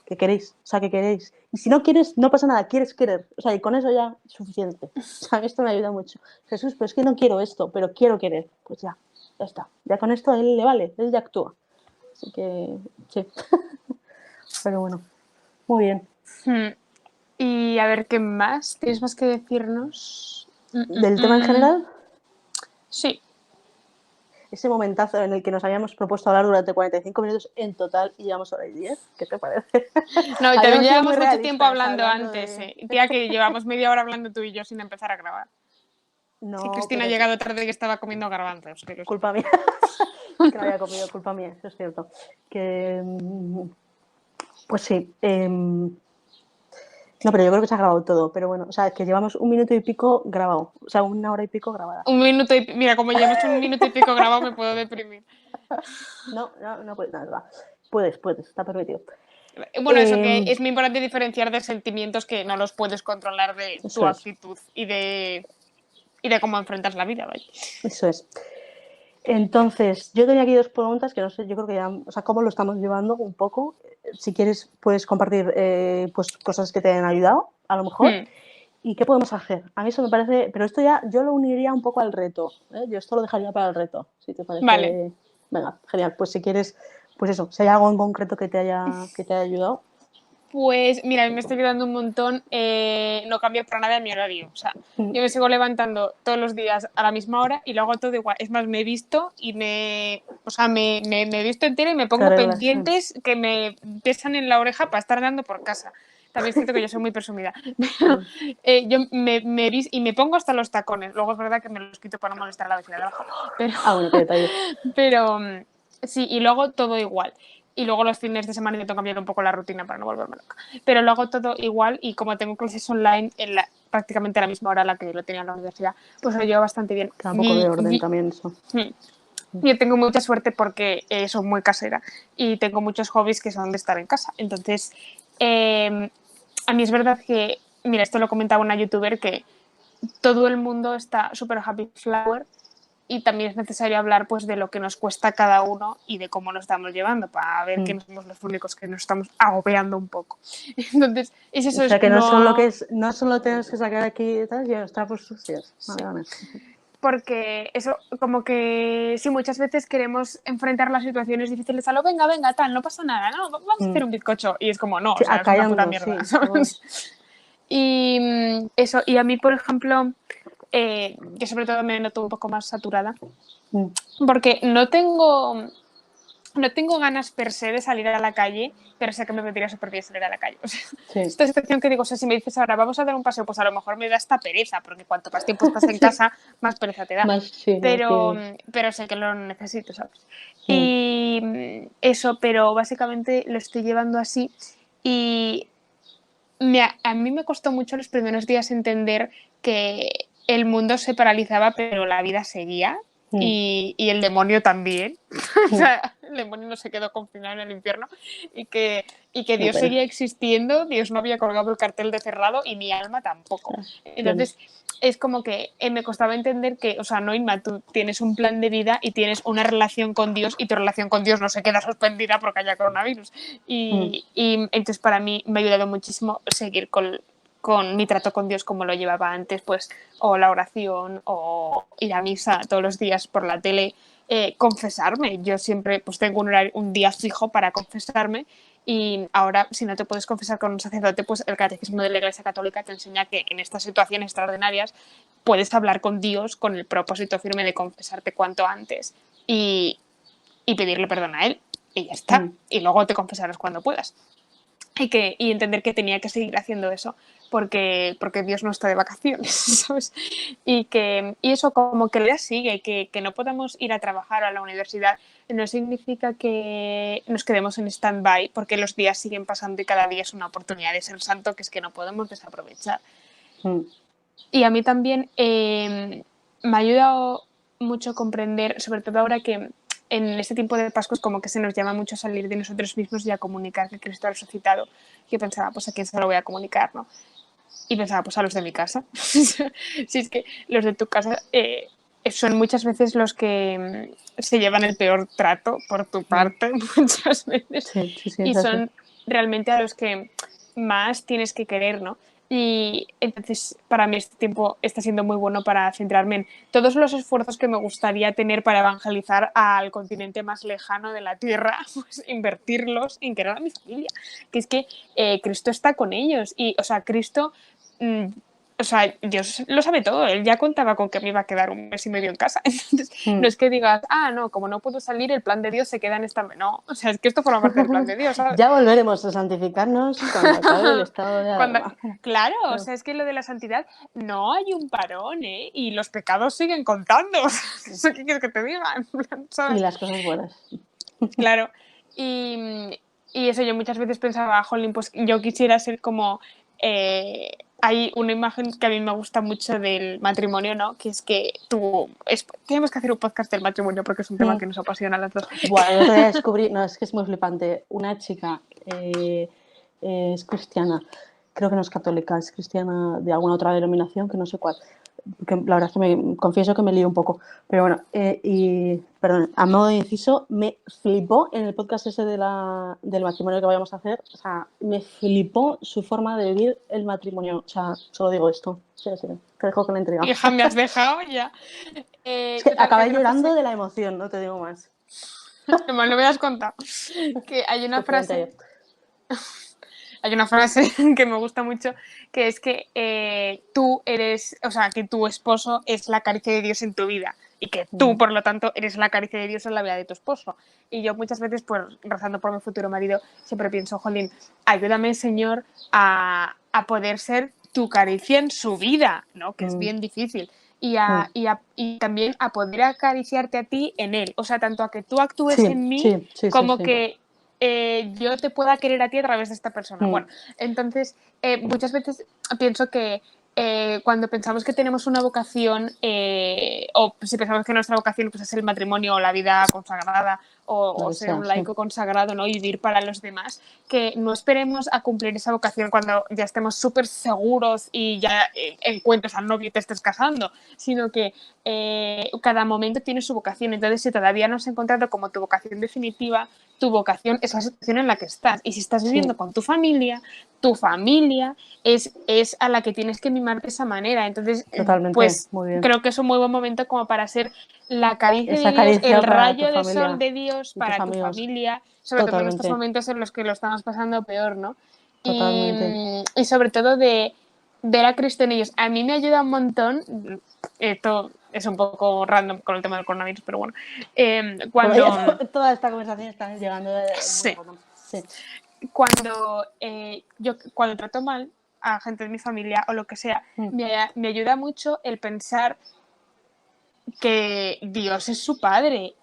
B: que queréis, o sea, que queréis. Y si no quieres, no pasa nada, quieres querer. O sea, y con eso ya es suficiente. O sea, esto me ayuda mucho. Jesús, pero es que no quiero esto, pero quiero querer. Pues ya está. Ya con esto a él le vale, él ya actúa. Así que, sí. Pero bueno, muy bien.
A: Y a ver, ¿qué más? ¿Tienes más que decirnos?
B: ¿Del tema en general?
A: Sí.
B: Ese momentazo en el que nos habíamos propuesto hablar durante 45 minutos en total y llevamos hora y 10. ¿Qué te parece?
A: No, y también llevamos mucho tiempo hablando antes. Tía, que llevamos media hora hablando tú y yo sin empezar a grabar.
B: No,
A: que Cristina ha llegado tarde y que estaba comiendo garbanzos.
B: Culpa mía. Que no había comido, culpa mía, eso es cierto. Que, pues sí. No, pero yo creo que se ha grabado todo. Pero bueno, o sea, que llevamos 1 minuto y pico grabado. O sea, 1 hora y pico grabada.
A: 1 minuto y... Mira, como llevamos 1 minuto y pico grabado, me puedo deprimir.
B: No puedes, nada. Puedes, está permitido.
A: Bueno, eso que es muy importante diferenciar de sentimientos que no los puedes controlar de tu actitud y de cómo enfrentas la vida, ¿vale?
B: Eso es. Entonces, yo tenía aquí 2 preguntas que no sé, yo creo que ya, o sea, cómo lo estamos llevando un poco. Si quieres, puedes compartir pues cosas que te hayan ayudado, a lo mejor. ¿Y qué podemos hacer? A mí eso me parece, pero esto ya yo lo uniría un poco al reto. Yo esto lo dejaría para el reto, si te parece.
A: Vale.
B: Venga, genial. Pues si quieres, pues eso, si hay algo en concreto que te haya ayudado.
A: Pues mira, a mí me estoy quedando un montón no cambiar para nada mi horario. O sea, yo me sigo levantando todos los días a la misma hora y lo hago todo igual. Es más, me he visto y me he visto entera y me pongo pendientes que me pesan en la oreja para estar andando por casa. También es cierto que yo soy muy presumida. Pero yo me visto y me pongo hasta los tacones. Luego es verdad que me los quito para no molestar a la vecina de abajo. Pero,
B: bueno, qué detalle.
A: Pero sí, y lo hago todo igual. Y luego los fines de semana intento cambiar un poco la rutina para no volverme loca. Pero lo hago todo igual y como tengo clases online en prácticamente a la misma hora a la que lo tenía en la universidad, pues lo llevo bastante bien.
B: Queda un poco de orden también eso.
A: Yo tengo mucha suerte porque soy muy casera y tengo muchos hobbies que son de estar en casa. Entonces, a mí es verdad que, mira, esto lo comentaba una youtuber, que todo el mundo está súper happy flower y también es necesario hablar pues de lo que nos cuesta a cada uno y de cómo lo estamos llevando para ver que no somos los únicos que nos estamos agobiando un poco. Entonces, es eso.
B: O sea, que no solo tenemos que sacar aquí y los trapos sucios.
A: Sí. Porque eso, como que sí, muchas veces queremos enfrentar las situaciones difíciles a lo venga, tal, no pasa nada, no, vamos a hacer un bizcocho. Y es como, no,
B: sí,
A: o sea, es una puta mierda. Sí, y eso, y a mí, por ejemplo, yo sobre todo me noto un poco más saturada porque no tengo ganas per se de salir a la calle, pero sé que me vendría súper bien salir a la calle. O sea, esta situación que digo, o sea, si me dices ahora vamos a dar un paseo, pues a lo mejor me da esta pereza, porque cuanto más tiempo estás en casa, más pereza te da. Pero sé que lo necesito, ¿sabes? Y eso, pero básicamente lo estoy llevando así y a mí me costó mucho los primeros días entender que el mundo se paralizaba, pero la vida seguía y el demonio también. O sea, el demonio no se quedó confinado en el infierno y que Dios
B: pena.
A: seguía existiendo, Dios no había colgado el cartel de cerrado y mi alma tampoco. Entonces, es como que me costaba entender que, o sea, no, Inma, tú tienes un plan de vida y tienes una relación con Dios y tu relación con Dios no se queda suspendida porque haya coronavirus. Y entonces para mí me ha ayudado muchísimo seguir con mi trato con Dios como lo llevaba antes, pues, o la oración, o ir a misa todos los días por la tele, confesarme. Yo siempre pues tengo un día fijo para confesarme. Y ahora, si no te puedes confesar con un sacerdote, pues el catecismo de la Iglesia Católica te enseña que en estas situaciones extraordinarias puedes hablar con Dios con el propósito firme de confesarte cuanto antes y pedirle perdón a Él. Y ya está. Y luego te confesarás cuando puedas. Y entender que tenía que seguir haciendo eso porque Dios no está de vacaciones, ¿sabes? Y eso como que la sigue, que no podamos ir a trabajar a la universidad no significa que nos quedemos en stand-by porque los días siguen pasando y cada día es una oportunidad de ser santo que es que no podemos desaprovechar. Y a mí también me ha ayudado mucho a comprender, sobre todo ahora que en este tiempo de Pascua como que se nos llama mucho a salir de nosotros mismos y a comunicar que Cristo ha resucitado. Yo pensaba, pues a quién se lo voy a comunicar, ¿no? Y pensaba, pues a los de mi casa. Si es que los de tu casa son muchas veces los que se llevan el peor trato por tu parte, muchas veces.
B: Sí,
A: y son realmente a los que más tienes que querer, ¿no? Y entonces para mí este tiempo está siendo muy bueno para centrarme en todos los esfuerzos que me gustaría tener para evangelizar al continente más lejano de la Tierra, pues invertirlos en querer a mi familia, que es que Cristo está con ellos y, o sea, Cristo... o sea, Dios lo sabe todo, Él ya contaba con que me iba a quedar un mes y medio en casa, entonces no es que digas, no, como no puedo salir, el plan de Dios se queda en esta... No, o sea, es que esto forma parte del plan de Dios, ¿sabes?
B: Ya volveremos a santificarnos cuando acabe el estado de alarma.
A: Claro, o sea, es que lo de la santidad no hay un parón, ¿eh? Y los pecados siguen contando, ¿eso qué quieres que te diga? ¿Sabes?
B: Y las cosas buenas.
A: Claro, y eso yo muchas veces pensaba, jolín, pues yo quisiera ser como... hay una imagen que a mí me gusta mucho del matrimonio, ¿no? Que es que tenemos que hacer un podcast del matrimonio porque es un tema que nos apasiona a las dos.
B: Bueno, el otro día descubrí, no, es que es muy flipante, una chica es cristiana, creo que no es católica, es cristiana de alguna otra denominación, que no sé cuál. Que la verdad es que me confieso que me lío un poco, pero bueno, perdón, a modo de inciso, me flipó en el podcast ese del matrimonio que vayamos a hacer, o sea, me flipó su forma de vivir el matrimonio, o sea, solo digo esto, sí, te dejo con la intriga.
A: Hija, me has dejado ya.
B: Es que acabé llorando de la emoción, no te digo más.
A: No me has contado. Que hay una frase... Hay una frase que me gusta mucho, que es que tú eres, o sea, que tu esposo es la caricia de Dios en tu vida y que tú, por lo tanto, eres la caricia de Dios en la vida de tu esposo. Y yo muchas veces, pues, rezando por mi futuro marido, siempre pienso, jolín, ayúdame, Señor, a poder ser tu caricia en su vida, ¿no? Que es bien difícil. Y también a poder acariciarte a ti en él. O sea, tanto a que tú actúes en mí como que yo te pueda querer a ti a través de esta persona. Bueno, entonces muchas veces pienso que cuando pensamos que tenemos una vocación o si pensamos que nuestra vocación pues, es el matrimonio o la vida consagrada o ser un laico consagrado, ¿no? Y vivir para los demás, que no esperemos a cumplir esa vocación cuando ya estemos súper seguros y ya encuentres al novio y te estés casando, sino que cada momento tiene su vocación. Entonces, si todavía no has encontrado como tu vocación definitiva, tu vocación es la situación en la que estás. Y si estás viviendo con tu familia es a la que tienes que mimar de esa manera. Entonces, pues creo que es un muy buen momento como para ser la caricia de Dios, el rayo de sol de Dios para tu familia, sobre todo en estos momentos en los que lo estamos pasando peor, ¿no? Y sobre todo de ver a Cristo en ellos. A mí me ayuda un montón, esto es un poco random con el tema del coronavirus, pero bueno, cuando...
B: Toda esta conversación está llegando de...
A: Sí. Cuando trato mal a gente de mi familia o lo que sea, me ayuda mucho el pensar que Dios es su padre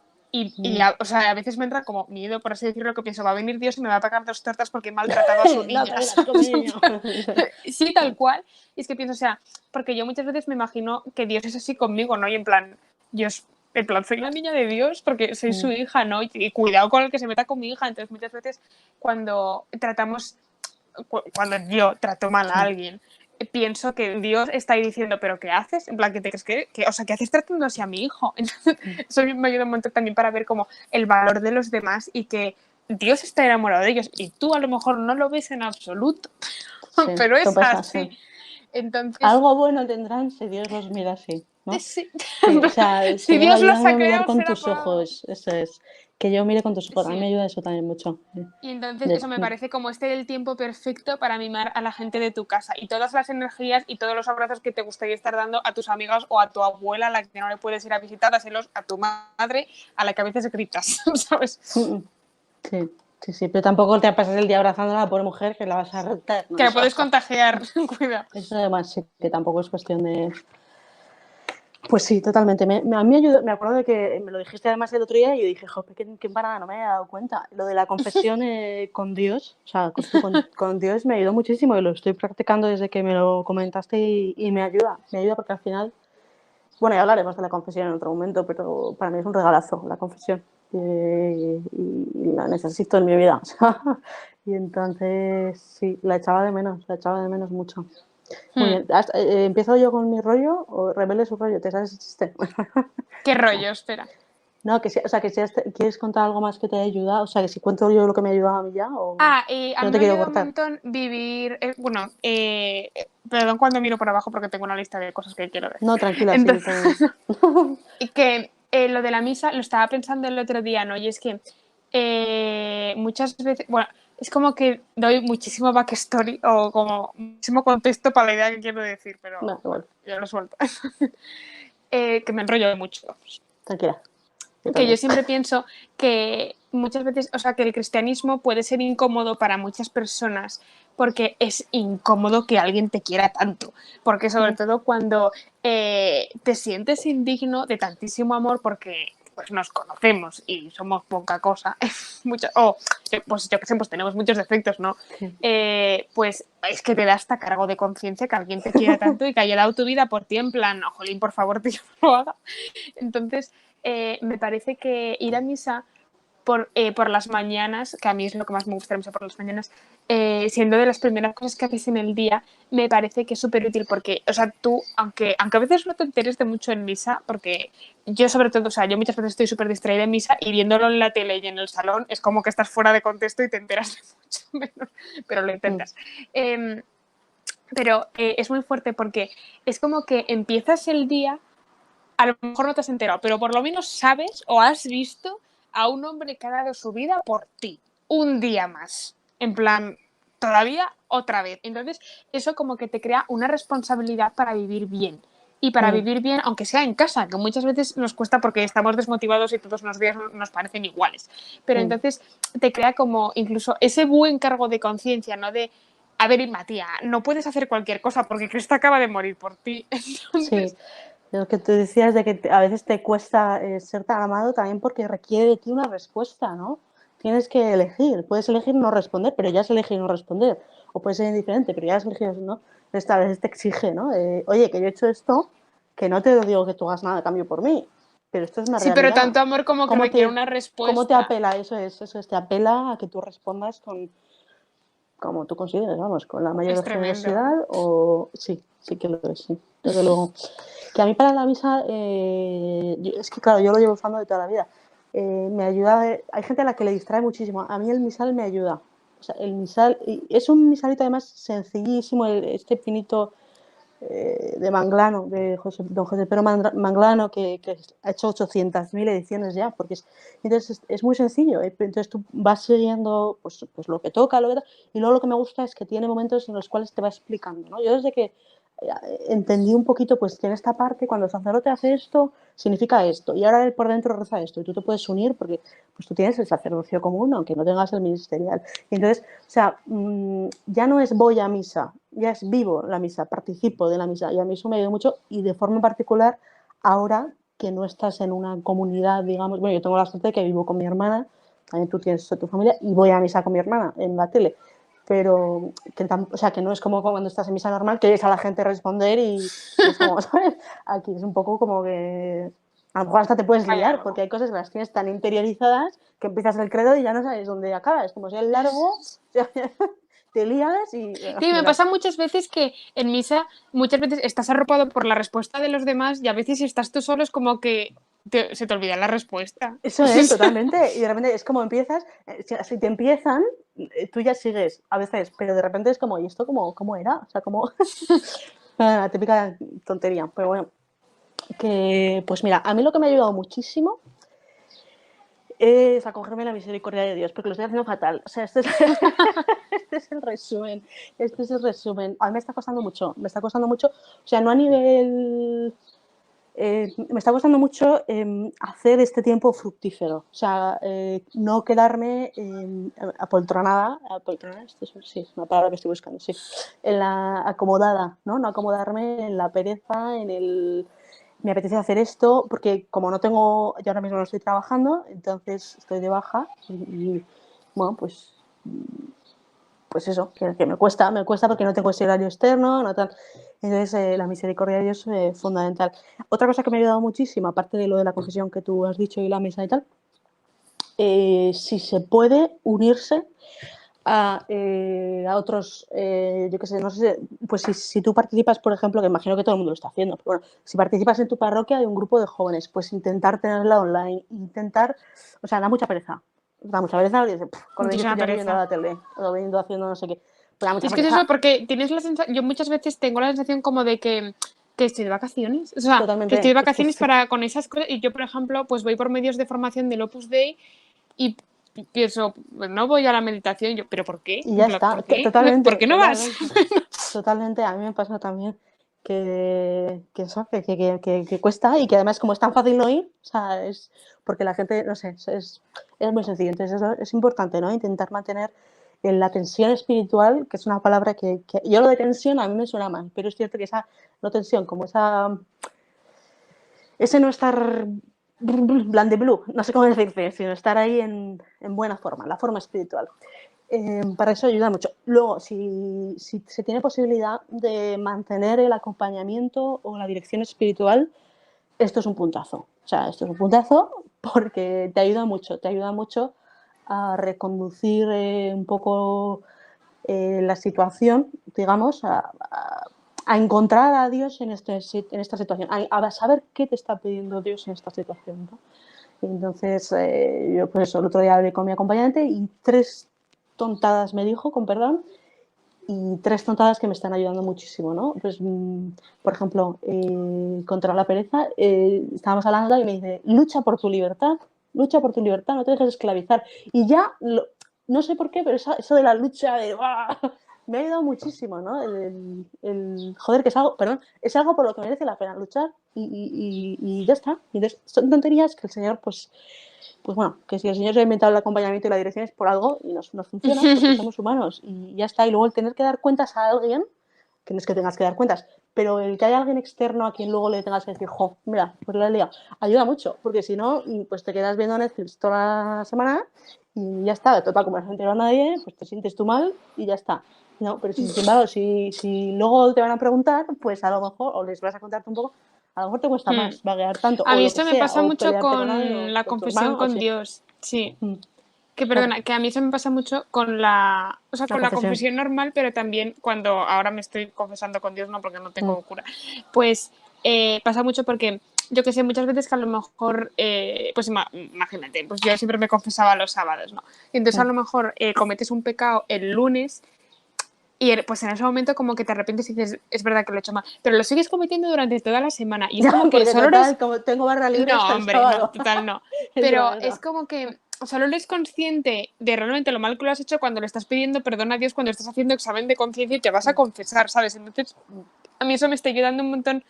A: o sea, a veces me entra como miedo, por así decirlo, que pienso, va a venir Dios y me va a pagar 2 tortas porque he maltratado a su niña. Sí, tal cual. Y es que pienso, o sea, porque yo muchas veces me imagino que Dios es así conmigo, ¿no? Y en plan, Dios En plan, soy la niña de Dios porque soy su hija, ¿no? Y cuidado con el que se meta con mi hija. Entonces, muchas veces cuando yo trato mal a alguien, pienso que Dios está ahí diciendo, ¿pero qué haces? En plan, ¿qué te crees o sea, ¿qué haces tratando así a mi hijo? Entonces, eso me ayuda un montón también para ver como el valor de los demás y que Dios está enamorado de ellos y tú a lo mejor no lo ves en absoluto,
B: Sí,
A: pero es
B: pasa,
A: así.
B: sí.
A: Entonces,
B: Algo bueno tendrán si Dios los mira así, ¿no?
A: sí.
B: Sí, o sea,
A: Si
B: Señor,
A: Dios los
B: ayúdame
A: ha
B: a mirar
A: creado
B: con
A: será
B: tus
A: por algo.
B: ojos, eso es, que yo mire con tus ojos, a mí me
A: Sí.
B: ayuda eso también mucho.
A: Y entonces eso me parece como el tiempo perfecto para mimar a la gente de tu casa y todas las energías y todos los abrazos que te gustaría estar dando a tus amigas o a tu abuela a la que no le puedes ir a visitar, dáselos a tu madre a la que a veces gritas, ¿sabes?
B: Sí, sí, sí, pero tampoco te pasas el día abrazando a la pobre mujer que la vas a retar, ¿no?
A: Que la puedes contagiar, cuidado.
B: Eso además sí, que tampoco es cuestión de... Pues sí, totalmente. A mí me ayudó, me acuerdo de que me lo dijiste además el otro día y yo dije, joder, qué empanada, no me había dado cuenta. Lo de la confesión con Dios, o sea, con Dios me ayudó muchísimo y lo estoy practicando desde que me lo comentaste y me ayuda porque al final, bueno, ya hablaremos de la confesión en otro momento, pero para mí es un regalazo la confesión y la necesito en mi vida. Y entonces, sí, la echaba de menos mucho. Muy bien. ¿Empiezo yo con mi rollo o revele su rollo? ¿Te sabes el chiste?
A: ¿Qué rollo? Espera.
B: No, que si, o sea, que si quieres contar algo más que te haya ayudado, o sea, que si cuento yo lo que me ha ayudado a mí ya, o
A: A
B: que no
A: mí
B: te
A: me
B: quiero
A: ayuda un
B: cortar.
A: montón vivir, perdón cuando miro por abajo porque tengo una lista de cosas que quiero decir.
B: No, tranquila, sí, todo bien.
A: Entonces, que lo de la misa lo estaba pensando el otro día, ¿no? Y es que muchas veces, bueno, es como que doy muchísimo backstory o como muchísimo contexto para la idea que quiero decir, pero
B: No,
A: bueno,
B: igual,
A: ya lo suelto. Que me enrollo mucho.
B: tranquila, yo
A: Que yo
B: también.
A: siempre pienso que muchas veces, o sea, que el cristianismo puede ser incómodo para muchas personas porque es incómodo que alguien te quiera tanto, porque sobre todo cuando te sientes indigno de tantísimo amor porque pues nos conocemos y somos poca cosa, pues yo que sé, pues tenemos muchos defectos, ¿no?
B: Sí.
A: Pues es que te da hasta cargo de conciencia que alguien te quiera tanto y que haya dado tu vida por ti en plan, jolín, por favor, tío, no lo haga. Entonces, me parece que ir a misa por las mañanas, que a mí es lo que más me gusta, la misa por las mañanas, siendo de las primeras cosas que haces en el día, me parece que es súper útil porque, o sea, tú, aunque a veces no te enteres de mucho en misa, porque yo sobre todo, o sea, yo muchas veces estoy súper distraída en misa y viéndolo en la tele y en el salón es como que estás fuera de contexto y te enteras de mucho menos, pero lo intentas. Pero es muy fuerte porque es como que empiezas el día, a lo mejor no te has enterado, pero por lo menos sabes o has visto a un hombre que ha dado su vida por ti. Un día más. En plan, todavía otra vez. Entonces, eso como que te crea una responsabilidad para vivir bien. Y para vivir bien, aunque sea en casa, que muchas veces nos cuesta porque estamos desmotivados y todos los días nos parecen iguales. Pero entonces te crea como incluso ese buen cargo de conciencia, ¿no? De, a ver, Irma, tía, no puedes hacer cualquier cosa porque Cristo acaba de morir por ti. Entonces,
B: Sí, lo que tú decías de que a veces te cuesta ser tan amado también porque requiere de ti una respuesta, ¿no? Tienes que elegir, puedes elegir no responder, pero ya has elegido no responder, o puedes ser indiferente, pero ya has elegido no. Esta vez te exige, ¿no? Oye, que yo he hecho esto, que no te digo que tú hagas nada a cambio por mí, pero esto es una
A: sí, pero
B: realidad.
A: tanto amor como que
B: ¿Cómo
A: requiere
B: te,
A: una
B: cómo te
A: respuesta.
B: apela? Eso es, te apela a que tú respondas con, como tú consideres, vamos, con la
A: Es
B: mayor
A: tremendo.
B: generosidad o sí, sí que lo es, sí, desde luego. Que a mí para la misa, es que claro, yo lo llevo usando de toda la vida, me ayuda, hay gente a la que le distrae muchísimo, a mí el misal me ayuda. O sea, el misal, es un misalito además sencillísimo, este finito de Manglano, de don José Pedro Manglano, que ha hecho 800.000 ediciones ya, porque entonces es muy sencillo. Entonces tú vas siguiendo pues lo que toca, y luego lo que me gusta es que tiene momentos en los cuales te va explicando, ¿no? Yo desde que entendí un poquito pues que en esta parte cuando el sacerdote hace esto significa esto y ahora él por dentro reza esto y tú te puedes unir porque pues tú tienes el sacerdocio común aunque no tengas el ministerial y entonces o sea ya no es voy a misa, ya es vivo la misa, participo de la misa y a mí eso me ayuda mucho y de forma particular ahora que no estás en una comunidad, digamos, bueno, yo tengo la suerte de que vivo con mi hermana, también tú tienes tu familia y voy a misa con mi hermana en la tele, pero que, o sea, que no es como cuando estás en misa normal, que oyes a la gente responder y es como, ¿sabes? Aquí es un poco como que A lo mejor hasta te puedes
A: Vaya,
B: liar,
A: no.
B: porque hay cosas que las tienes tan interiorizadas que empiezas el credo y ya no sabes dónde acaba. Es como si el largo, te lías y...
A: Sí, me
B: mira,
A: pasa muchas veces que en misa muchas veces estás arropado por la respuesta de los demás y a veces si estás tú solo es como que se te olvida la respuesta.
B: eso es, totalmente. Y de repente es como empiezas, si te empiezan, tú ya sigues a veces, pero de repente es como, ¿y esto cómo era? O sea, como la típica tontería. Pero bueno, que pues mira, a mí lo que me ha ayudado muchísimo es acogerme a la misericordia de Dios, porque lo estoy haciendo fatal. O sea, este es el resumen. Este es el resumen. A mí me está costando mucho, me está costando mucho. O sea, no a nivel... me está costando mucho hacer este tiempo fructífero. O sea, no quedarme apoltronada, sí, es una palabra que estoy buscando, sí. En la acomodada, ¿no? No acomodarme en la pereza, en el me apetece hacer esto, porque como no tengo, yo ahora mismo no estoy trabajando, entonces estoy de baja y bueno, pues eso, que me cuesta porque no tengo ese horario externo, no tal. Entonces, la misericordia de Dios es fundamental. Otra cosa que me ha ayudado muchísimo, aparte de lo de la confesión que tú has dicho y la misa y tal, si se puede unirse a otros, yo qué sé, no sé, pues si tú participas, por ejemplo, que imagino que todo el mundo lo está haciendo, pero bueno, si participas en tu parroquia de un grupo de jóvenes, pues intentar tenerla online, o sea, da mucha pereza, porque dices, con lo bien que
A: Muchísima
B: estoy aquí viendo
A: pereza.
B: la tele, o viendo haciendo no sé qué, pero da
A: Y
B: mucha
A: es que es eso,
B: pereza,
A: porque tienes la sensación, yo muchas veces tengo la sensación como de que estoy de vacaciones. O sea, que estoy
B: totalmente,
A: de
B: es que
A: vacaciones
B: sí,
A: para con esas cosas. Y yo, por ejemplo, pues voy por medios de formación del Opus Dei y pienso, pues no voy a la meditación. Yo, ¿pero por qué?
B: y
A: En
B: ya
A: plan,
B: está,
A: ¿por qué? ¿Por
B: totalmente,
A: qué no vas?
B: totalmente, totalmente, a mí me pasa también. Que eso, que cuesta y que además como es tan fácil no ir, o sea, es porque la gente, no sé, es muy sencillo. Entonces eso es importante, ¿no? Intentar mantener la tensión espiritual, que es una palabra que yo lo de tensión a mí me suena mal, pero es cierto que esa, no tensión, como ese no estar bland de blue, no sé cómo decirte, sino estar ahí en buena forma, la forma espiritual. Para eso ayuda mucho. Luego, si se tiene posibilidad de mantener el acompañamiento o la dirección espiritual, esto es un puntazo. O sea, esto es un puntazo porque te ayuda mucho a reconducir un poco la situación, digamos, a encontrar a Dios en esta situación, a saber qué te está pidiendo Dios en esta situación, ¿no? Entonces, yo pues eso, el otro día hablé con mi acompañante y 3 tontadas me dijo, con perdón, y 3 tontadas que me están ayudando muchísimo, ¿no? Pues, por ejemplo, contra la pereza, estábamos hablando y me dice, lucha por tu libertad, no te dejes esclavizar. Y ya, no sé por qué, pero eso de la lucha, me ha ayudado muchísimo, ¿no? Joder, que es algo, perdón, es algo por lo que merece la pena luchar y ya está. Y entonces, son tonterías que el Señor, pues bueno, que si el Señor se ha inventado el acompañamiento y la dirección es por algo y nos funciona porque somos humanos y ya está. Y luego el tener que dar cuentas a alguien, que no es que tengas que dar cuentas, pero el que haya alguien externo a quien luego le tengas que decir, jo, mira, pues la he liado, ayuda mucho, porque si no, pues te quedas viendo Netflix toda la semana y ya está, total, como no se entera nadie, pues te sientes tú mal y ya está. No, pero sin embargo, si luego te van a preguntar, pues a lo mejor, o les vas a contarte un poco, a lo mejor te cuesta
A: Hmm.
B: más vaguear tanto,
A: A
B: o
A: mí
B: lo que
A: esto me
B: sea,
A: pasa
B: o
A: mucho
B: pelearte con alguien,
A: con
B: o
A: la
B: con tu
A: confesión
B: hermano, o
A: con
B: sea,
A: Dios. Sí. Que
B: claro,
A: perdona, que a mí eso me pasa mucho con la, o sea,
B: la
A: con la
B: confesión.
A: confesión normal, pero también cuando ahora me estoy confesando con Dios, no porque no tengo cura, pues pasa mucho porque yo que sé, muchas veces que a lo mejor, pues imagínate, pues yo siempre me confesaba los sábados, ¿no? Y entonces a lo mejor cometes un pecado el lunes y pues en ese momento como que te arrepientes y dices, es verdad que lo he hecho mal, pero lo sigues cometiendo durante toda la semana y es como que
B: Porque
A: solo eres...
B: total, como tengo barra libre hasta
A: No,
B: el
A: hombre, no,
B: sábado.
A: total no.
B: Es
A: Pero
B: broma, es
A: es
B: broma.
A: como que solo eres consciente de realmente lo mal que lo has hecho cuando le estás pidiendo perdón a Dios, cuando estás haciendo examen de conciencia y te vas a confesar, ¿sabes? Entonces, a mí eso me está ayudando un montón.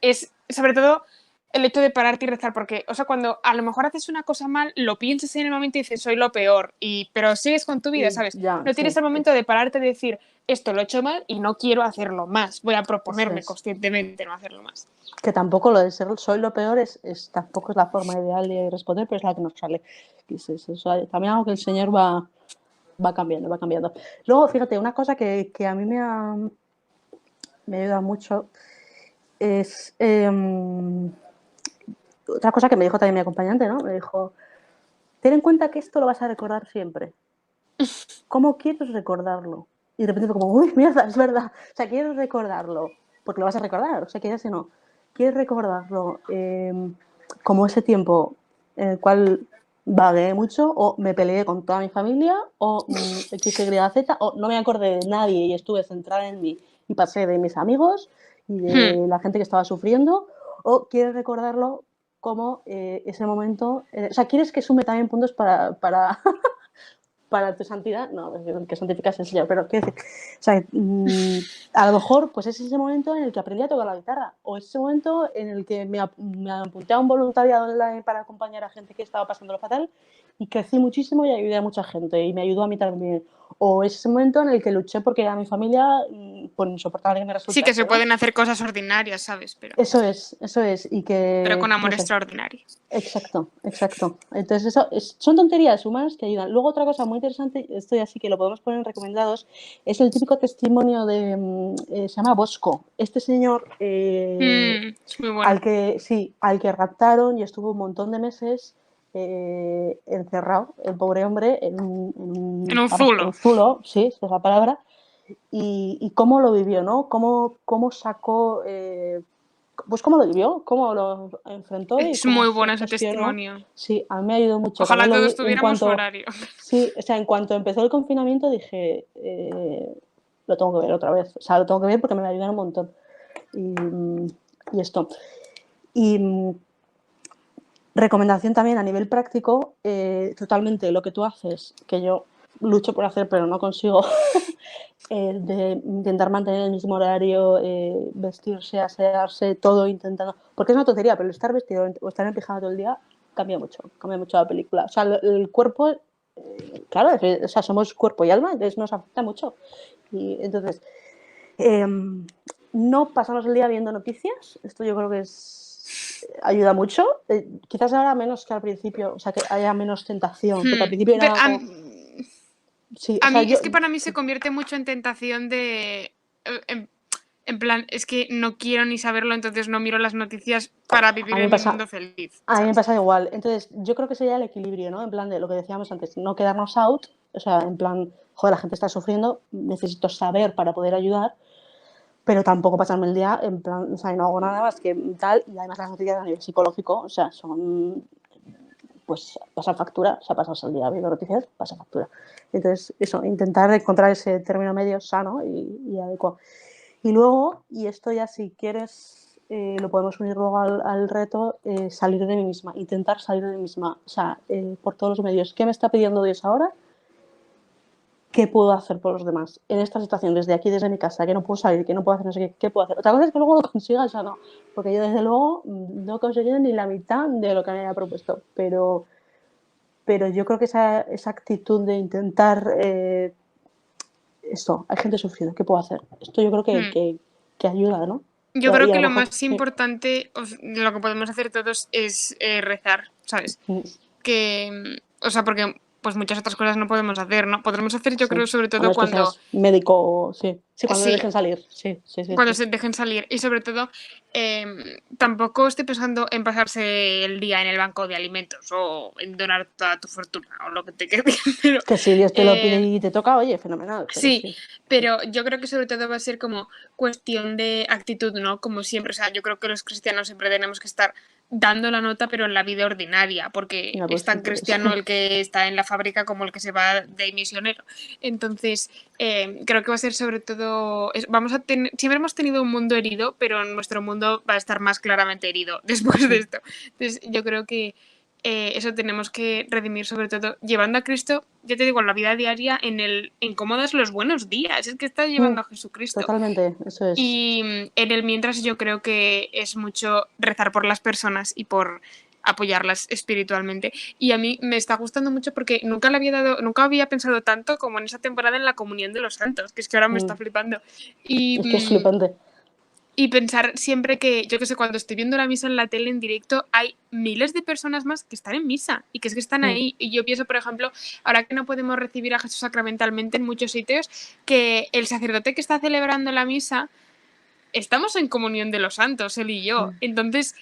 A: Es, sobre todo, el hecho de pararte y rezar, porque, o sea, cuando a lo mejor haces una cosa mal, lo piensas en el momento y dices, soy lo peor, pero sigues con tu vida,
B: Y
A: ¿sabes?
B: ya,
A: No tienes
B: sí,
A: el momento de pararte y decir, esto lo he hecho mal y no quiero hacerlo más, voy a
B: eso
A: proponerme
B: es.
A: conscientemente no hacerlo más.
B: Que tampoco lo de ser soy lo peor tampoco es la forma ideal de responder, pero es la que nos sale. Y también algo que el Señor va cambiando, va cambiando. Luego, fíjate, una cosa que a mí me ayuda mucho es otra cosa que me dijo también mi acompañante, ¿no? Me dijo, ten en cuenta que esto lo vas a recordar siempre. ¿Cómo quieres recordarlo? Y de repente fue como, uy, mierda, es verdad. O sea, quieres recordarlo, porque lo vas a recordar, o sea, quieres o no. Quieres recordarlo como ese tiempo en el cual vagué mucho, o me peleé con toda mi familia, o X, Y, Z, o no me acordé de nadie y estuve centrada en mí y pasé de mis amigos y de la gente que estaba sufriendo, o quieres recordarlo como ese momento, o sea, quieres que sume también puntos para para tu santidad, no, que santificarse es sencillo, pero quiero decir, o sea, a lo mejor pues es ese momento en el que aprendí a tocar la guitarra, o es ese momento en el que me apunté a un voluntariado online para acompañar a gente que estaba pasándolo fatal y crecí muchísimo y ayudé a mucha gente y me ayudó a mí también. O es ese momento en el que luché porque a mi familia, por insoportable que me
A: Sí, que
B: resultase,
A: se
B: ¿no?
A: pueden hacer cosas ordinarias, ¿sabes?
B: Eso es, y
A: Pero
B: que,
A: con
B: no
A: amor
B: sé,
A: extraordinario.
B: exacto, exacto. Entonces, son tonterías humanas que ayudan. Luego, otra cosa muy interesante, esto ya sí que lo podemos poner en recomendados, es el típico testimonio de, se llama Bosco. Este señor,
A: Es muy bueno.
B: al que raptaron y estuvo un montón de meses encerrado, el pobre hombre,
A: En un
B: vamos, en un
A: zulo.
B: zulo, sí, esa es la palabra, y cómo lo vivió, ¿no? Cómo sacó pues cómo lo vivió, cómo lo enfrentó y
A: Es
B: cómo
A: muy
B: se
A: bueno ese
B: gestionó.
A: testimonio.
B: Sí, a mí me ayudó mucho.
A: Ojalá
B: También lo
A: todos
B: vi en
A: tuviéramos su
B: cuanto,
A: horario.
B: sí, o sea, en cuanto empezó el confinamiento dije, lo tengo que ver otra vez. O sea, lo tengo que ver porque me va a ayudar un montón. Y esto. Y recomendación también a nivel práctico, totalmente lo que tú haces, que yo lucho por hacer pero no consigo, de intentar mantener el mismo horario, vestirse, asearse, todo intentando. Porque es una tontería, pero el estar vestido o estar en pijama todo el día cambia mucho la película. O sea, el cuerpo, claro, o sea, somos cuerpo y alma, entonces nos afecta mucho. Y entonces, eh, no pasamos el día viendo noticias, esto yo creo que ayuda mucho. Quizás ahora menos que al principio, o sea, que haya menos tentación, porque al principio era como. Sí, o
A: A
B: sea,
A: mí,
B: yo.
A: es que para mí se convierte mucho en tentación de. En plan, es que no quiero ni saberlo, entonces no miro las noticias para
B: A
A: vivir
B: mí me
A: en mi
B: pasa,
A: mundo feliz,
B: A mí me
A: ¿sabes?
B: pasa igual. Entonces, yo creo que sería el equilibrio, ¿no? En plan de lo que decíamos antes, no quedarnos out, o sea, en plan, joder, la gente está sufriendo, necesito saber para poder ayudar, pero tampoco pasarme el día en plan, o sea, no hago nada más que tal, y además las noticias a nivel psicológico, o sea, son, pues, pasa factura, o sea, pasas el día viendo noticias, pasa factura. Entonces, eso, intentar encontrar ese término medio sano y adecuado. Y luego, y esto ya si quieres, lo podemos unir luego al reto, salir de mí misma, intentar salir de mí misma, o sea, por todos los medios. ¿Qué me está pidiendo Dios ahora? ¿Qué puedo hacer por los demás? En esta situación, desde aquí, desde mi casa, que no puedo salir, que no puedo hacer no sé qué, ¿qué puedo hacer? Otra cosa es que luego lo consigas o no, porque yo desde luego no he conseguido ni la mitad de lo que me había propuesto, pero yo creo que esa actitud de intentar esto, hay gente sufriendo, ¿qué puedo hacer? Esto yo creo
A: Hmm.
B: que ayuda, ¿no?
A: Yo creo
B: Y a
A: que
B: lo
A: lo
B: mejor,
A: más
B: sí.
A: importante, lo que podemos hacer todos es rezar, ¿sabes? Que, o sea, porque pues muchas otras cosas no podemos hacer, ¿no? Podremos hacer, yo
B: Sí,
A: creo, sobre
B: a
A: todo
B: menos que
A: cuando,
B: seas médico, sí. Sí, cuando te
A: sí,
B: dejen salir, sí, sí, sí,
A: cuando
B: sí.
A: se dejen salir. Y sobre todo, tampoco estoy pensando en pasarse el día en el banco de alimentos o en donar toda tu fortuna o lo que te quede. Pero
B: Que si Dios te lo pide
A: eh,
B: y te toca, oye, fenomenal, pero
A: sí,
B: sí.
A: pero yo creo que sobre todo va a ser como cuestión de actitud, ¿no? Como siempre, o sea, yo creo que los cristianos siempre tenemos que estar dando la nota, pero en la vida ordinaria, porque
B: Ya,
A: es
B: pues,
A: tan cristiano el que está en la fábrica como el que se va de misionero. Entonces, creo que va a ser sobre todo, vamos a tener, siempre hemos tenido un mundo herido, pero nuestro mundo va a estar más claramente herido después de esto. Entonces, yo creo que eso tenemos que redimir sobre todo llevando a Cristo, ya te digo, en la vida diaria, en cómo das los buenos días, es que estás llevando a Jesucristo.
B: totalmente, eso es.
A: Y en el mientras yo creo que es mucho rezar por las personas y por apoyarlas espiritualmente. Y a mí me está gustando mucho porque nunca había pensado tanto como en esa temporada en la comunión de los santos, que es que ahora me está flipando. Y,
B: Es que es flipante.
A: y pensar siempre que, yo que sé, cuando estoy viendo la misa en la tele en directo, hay miles de personas más que están en misa y que es que están ahí. Y yo pienso, por ejemplo, ahora que no podemos recibir a Jesús sacramentalmente en muchos sitios, que el sacerdote que está celebrando la misa, estamos en comunión de los santos, él y yo. Entonces,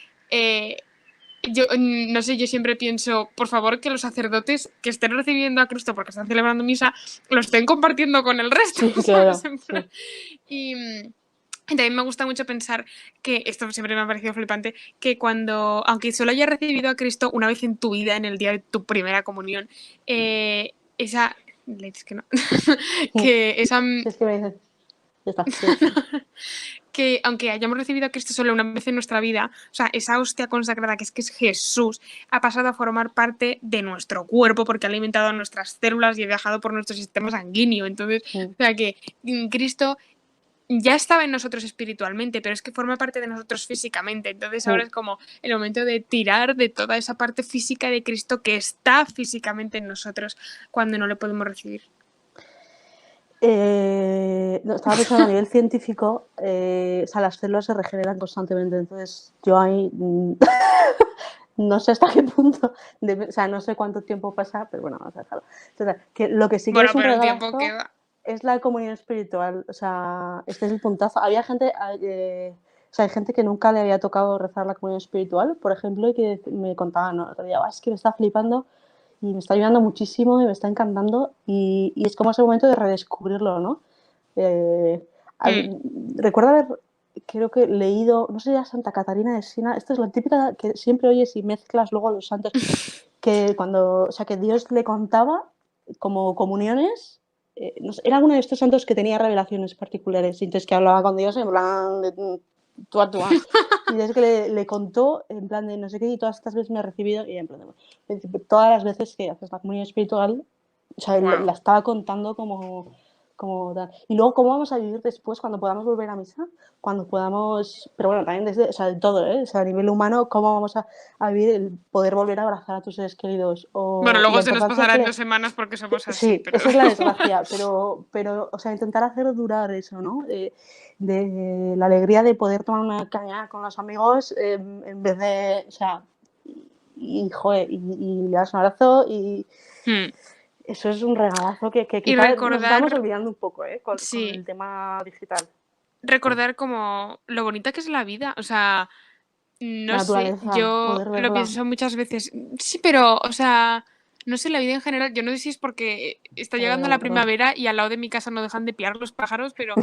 A: yo no sé, yo siempre pienso, por favor, que los sacerdotes que estén recibiendo a Cristo porque están celebrando misa, lo estén compartiendo con el resto,
B: Sí, claro,
A: ¿sabes?
B: sí.
A: Y también me gusta mucho pensar que, esto siempre me ha parecido flipante, que aunque solo hayas recibido a Cristo una vez en tu vida, en el día de tu primera comunión, esa... Es que no. que esa...
B: Si es que me dices, ya está. Sí.
A: que aunque hayamos recibido a Cristo solo una vez en nuestra vida, o sea, esa hostia consagrada que es Jesús, ha pasado a formar parte de nuestro cuerpo porque ha alimentado nuestras células y ha viajado por nuestro sistema sanguíneo. Entonces, o sea que Cristo ya estaba en nosotros espiritualmente, pero es que forma parte de nosotros físicamente. Entonces ahora es como el momento de tirar de toda esa parte física de Cristo que está físicamente en nosotros cuando no le podemos recibir.
B: No, estaba pensando a nivel científico, o sea, las células se regeneran constantemente, entonces yo ahí no sé hasta qué punto, o sea, no sé cuánto tiempo pasa, pero bueno, vamos a dejarlo. Entonces, que lo que sí que
A: Bueno,
B: es un
A: pero el
B: regalazo
A: tiempo queda.
B: es la comunión espiritual, o sea, este es el puntazo. Había gente, o sea, hay gente que nunca le había tocado rezar la comunión espiritual, por ejemplo, y que me contaban, ¿no? Es que me está flipando y me está ayudando muchísimo y me está encantando y es como ese momento de redescubrirlo, ¿no? Recuerdo haber, creo que leído, no sé, ya Santa Catarina de Siena, esta es la típica que siempre oyes y mezclas luego a los santos, que o sea, que Dios le contaba como comuniones, no sé, era uno de estos santos que tenía revelaciones particulares, y entonces que hablaba con Dios en plan de tú a tú. Y es que le contó en plan de no sé qué, y todas estas veces me he recibido, y en plan de todas las veces que haces la comunión espiritual, o sea, la estaba contando como tal. Y luego, ¿cómo vamos a vivir después cuando podamos volver a misa? Cuando podamos, pero bueno, también desde, o sea, de todo, ¿eh? O sea, a nivel humano, ¿cómo vamos a vivir el poder volver a abrazar a tus seres queridos?
A: Bueno,
B: Y la
A: luego se nos
B: importancia
A: pasará en
B: que
A: 2 semanas porque somos así,
B: sí,
A: pero...
B: esa es la desgracia, pero, o sea, intentar hacer durar eso, ¿no? De la alegría de poder tomar una caña con los amigos en vez de, o sea, y le das un abrazo y eso es un regalazo que quizá nos estamos olvidando un poco, con el tema digital.
A: Recordar como lo bonita que es la vida, o sea, no sé,
B: Naturaleza,
A: yo
B: poder
A: lo
B: verla.
A: pienso muchas veces. Sí, pero, o sea, no sé, la vida en general, yo no sé si es porque está llegando la primavera y al lado de mi casa no dejan de piar los pájaros, pero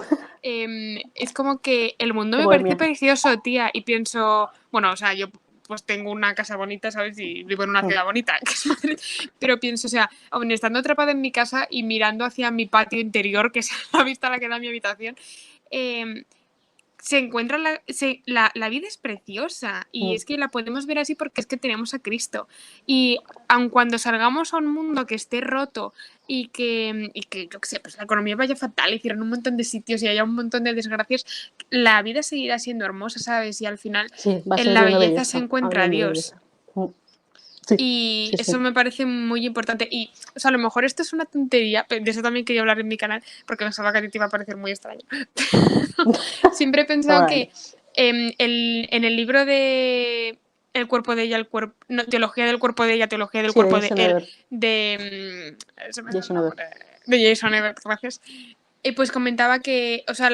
A: es como que el mundo me parece precioso, tía, y pienso, bueno, o sea, yo pues tengo una casa bonita, ¿sabes? Y vivo en una ciudad bonita, que es Madrid, pero pienso, o sea, aún estando atrapada en mi casa y mirando hacia mi patio interior, que es la vista a la que da mi habitación, se encuentra la vida es preciosa y es que la podemos ver así porque es que tenemos a Cristo y aun cuando salgamos a un mundo que esté roto y que yo qué sé, pues la economía vaya fatal y cierren un montón de sitios y haya un montón de desgracias, la vida seguirá siendo hermosa, ¿sabes? Y al final en la belleza se encuentra Dios.
B: Sí,
A: y eso me parece muy importante. Y, o sea, a lo mejor esto es una tontería, de eso también quería hablar en mi canal, porque pensaba que a ti te iba a parecer muy extraño. Siempre he pensado que en el libro de El cuerpo de ella, teología del cuerpo de ella, teología del cuerpo de él, de Jason Evert, gracias. Pues comentaba que, o sea,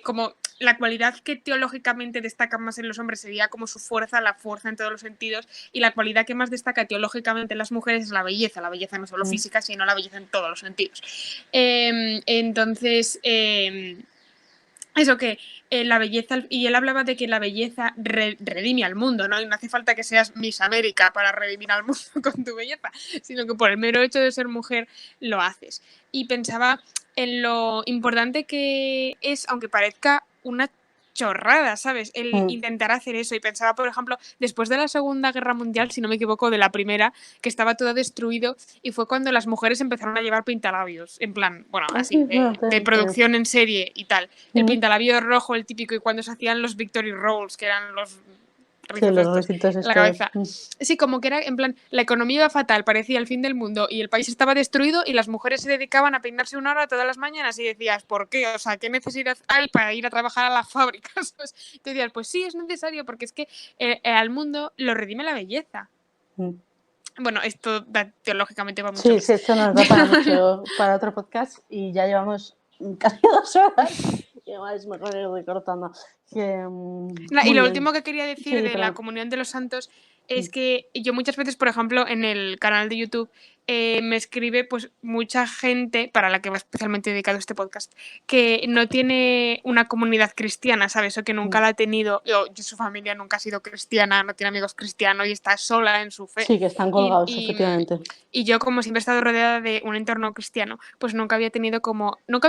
A: como la cualidad que teológicamente destaca más en los hombres sería como su fuerza, la fuerza en todos los sentidos, y la cualidad que más destaca teológicamente en las mujeres es la belleza no solo física, sino la belleza en todos los sentidos. Entonces, eso que la belleza, y él hablaba de que la belleza redime al mundo, ¿no? Y no hace falta que seas Miss América para redimir al mundo con tu belleza, sino que por el mero hecho de ser mujer lo haces. Y pensaba en lo importante que es, aunque parezca una chorrada, ¿sabes? El intentar hacer eso. Y pensaba, por ejemplo, después de la Segunda Guerra Mundial, si no me equivoco, de la primera, que estaba todo destruido, y fue cuando las mujeres empezaron a llevar pintalabios, en plan, bueno, así, de producción en serie y tal. El pintalabio rojo, el típico, y cuando se hacían los Victory Rolls, que eran los
B: ricitos
A: en la cabeza. Sí, como que era, en plan, la economía iba fatal, parecía el fin del mundo, y el país estaba destruido, y las mujeres se dedicaban a peinarse 1 hora todas las mañanas, y decías, ¿por qué? O sea, ¿qué necesidad hay para ir a trabajar a la fábrica? Te decías, pues sí, es necesario, porque es que al mundo lo redime la belleza. Bueno, esto da, teológicamente va mucho más.
B: Sí, esto nos da para mucho, para otro podcast, y ya llevamos casi 2 horas. Y igual es mejor ir cortando.
A: Y lo último que quería decir de la comunión de los santos es que yo muchas veces, por ejemplo, en el canal de YouTube me escribe pues mucha gente, para la que va especialmente dedicado este podcast, que no tiene una comunidad cristiana, ¿sabes? O que nunca la ha tenido, o su familia nunca ha sido cristiana, no tiene amigos cristianos y está sola en su fe.
B: Sí, que están
A: Y,
B: colgados,
A: y,
B: efectivamente.
A: y yo, como siempre he estado rodeada de un entorno cristiano, pues nunca había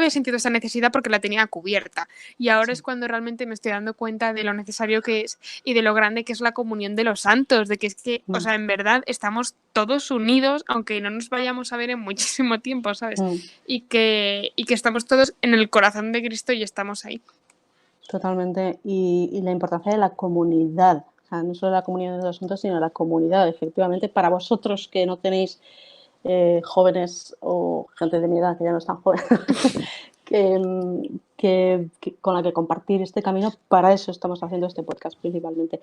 A: sentido esa necesidad porque la tenía cubierta. Y ahora es cuando realmente me estoy dando cuenta de lo necesario que es y de lo grande que es la comunión de los santos, de que es que, o sea, en verdad estamos todos unidos, aunque no nos vayamos a ver en muchísimo tiempo, ¿sabes? Y que estamos todos en el corazón de Cristo y estamos ahí.
B: Totalmente. Y la importancia de la comunidad. O sea, no solo la comunión de los santos, sino la comunidad, efectivamente. Para vosotros que no tenéis jóvenes o gente de mi edad que ya no están jóvenes, que con la que compartir este camino, para eso estamos haciendo este podcast principalmente.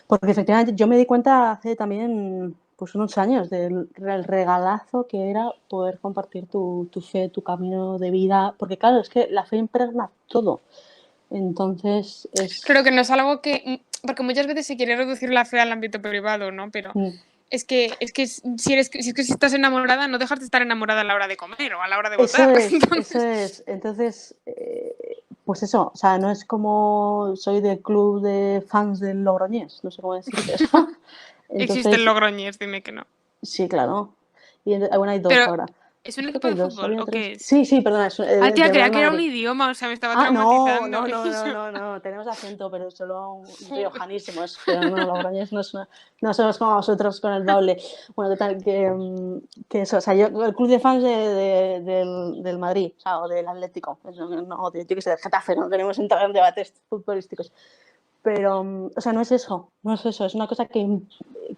B: Porque efectivamente yo me di cuenta hace también pues unos años del regalazo que era poder compartir tu fe, tu camino de vida, porque claro, es que la fe impregna todo. Entonces es...
A: Creo que no es algo que... Porque muchas veces se quiere reducir la fe al ámbito privado, ¿no? Pero es que si estás enamorada, no dejas de estar enamorada a la hora de comer o a la hora de votar.
B: Eso es. Entonces, pues eso, o sea, no es como soy del club de fans del Logroñés, no sé cómo decirte eso. Entonces,
A: existe el Logroñés, dime que no.
B: Sí, claro. Y bueno, hay dos
A: Pero,
B: ahora.
A: ¿es un equipo de fútbol o qué es?
B: Sí, perdona.
A: Tía, creía
B: Real
A: que era un
B: Madrid.
A: idioma, o sea, me estaba
B: Ah,
A: traumatizando.
B: no, tenemos acento, pero solo riojanísimos, pero no, Logroñés no somos como vosotros con el doble. Bueno, total, que eso, o sea, yo, el club de fans del Madrid, o sea, o del Atlético, no, yo que sé, del Getafe, no tenemos debates futbolísticos. Pero, o sea, no es eso, es una cosa que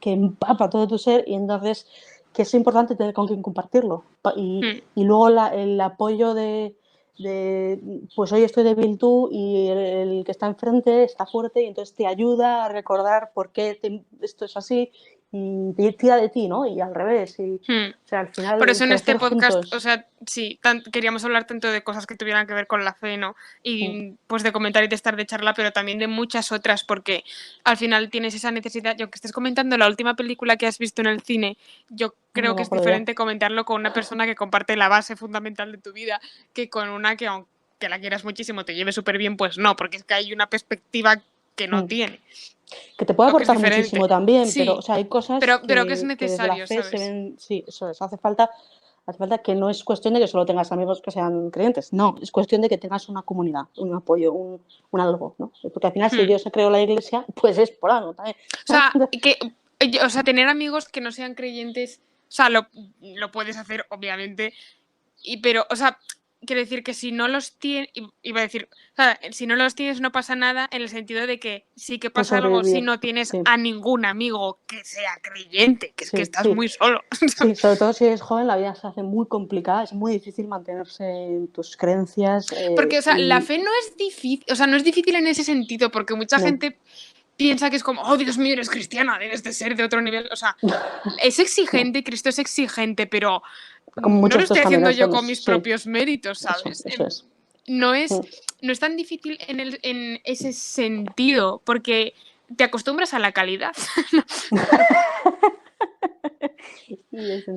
B: empapa todo tu ser y entonces que es importante tener con quien compartirlo. Y luego el apoyo de, pues hoy estoy débil tú y el que está enfrente está fuerte y entonces te ayuda a recordar por qué esto es así y te tira de ti, ¿no? Y al revés. O sea, al final,
A: por eso en este podcast,
B: juntos.
A: o sea, sí, queríamos hablar tanto de cosas que tuvieran que ver con la fe, ¿no? Y pues de comentar y de estar de charla, pero también de muchas otras, porque al final tienes esa necesidad. Yo que estés comentando la última película que has visto en el cine, yo creo que es diferente comentarlo con una persona que comparte la base fundamental de tu vida que con una que, aunque la quieras muchísimo, te lleve súper bien, pues no, porque es que hay una perspectiva que no tiene.
B: Que te puede aportar muchísimo también,
A: sí,
B: pero o sea, hay cosas
A: pero que es necesario,
B: que desde la fe
A: ¿sabes?
B: se ven, sí, eso es, hace falta que no es cuestión de que solo tengas amigos que sean creyentes, no, es cuestión de que tengas una comunidad, un apoyo, un algo, ¿no? Porque al final si Dios se creó la iglesia, pues es por algo también.
A: O sea, tener amigos que no sean creyentes, o sea, lo puedes hacer, obviamente, pero, o sea, quiero decir que si no los tienes, iba a decir, o sea, si no los tienes no pasa nada en el sentido de que sí que pasa algo si no tienes a ningún amigo que sea creyente, que es que estás muy solo.
B: Sí, sobre todo si eres joven la vida se hace muy complicada, es muy difícil mantenerse en tus creencias.
A: Porque, o sea, la fe no es difícil, o sea, no es difícil en ese sentido, porque mucha gente piensa que es como, oh, Dios mío, eres cristiana, debes de ser de otro nivel. O sea, es exigente, Cristo es exigente, pero no lo estoy haciendo yo con mis propios méritos, ¿sabes?
B: Eso es.
A: No es tan difícil en ese sentido, porque te acostumbras a la calidad.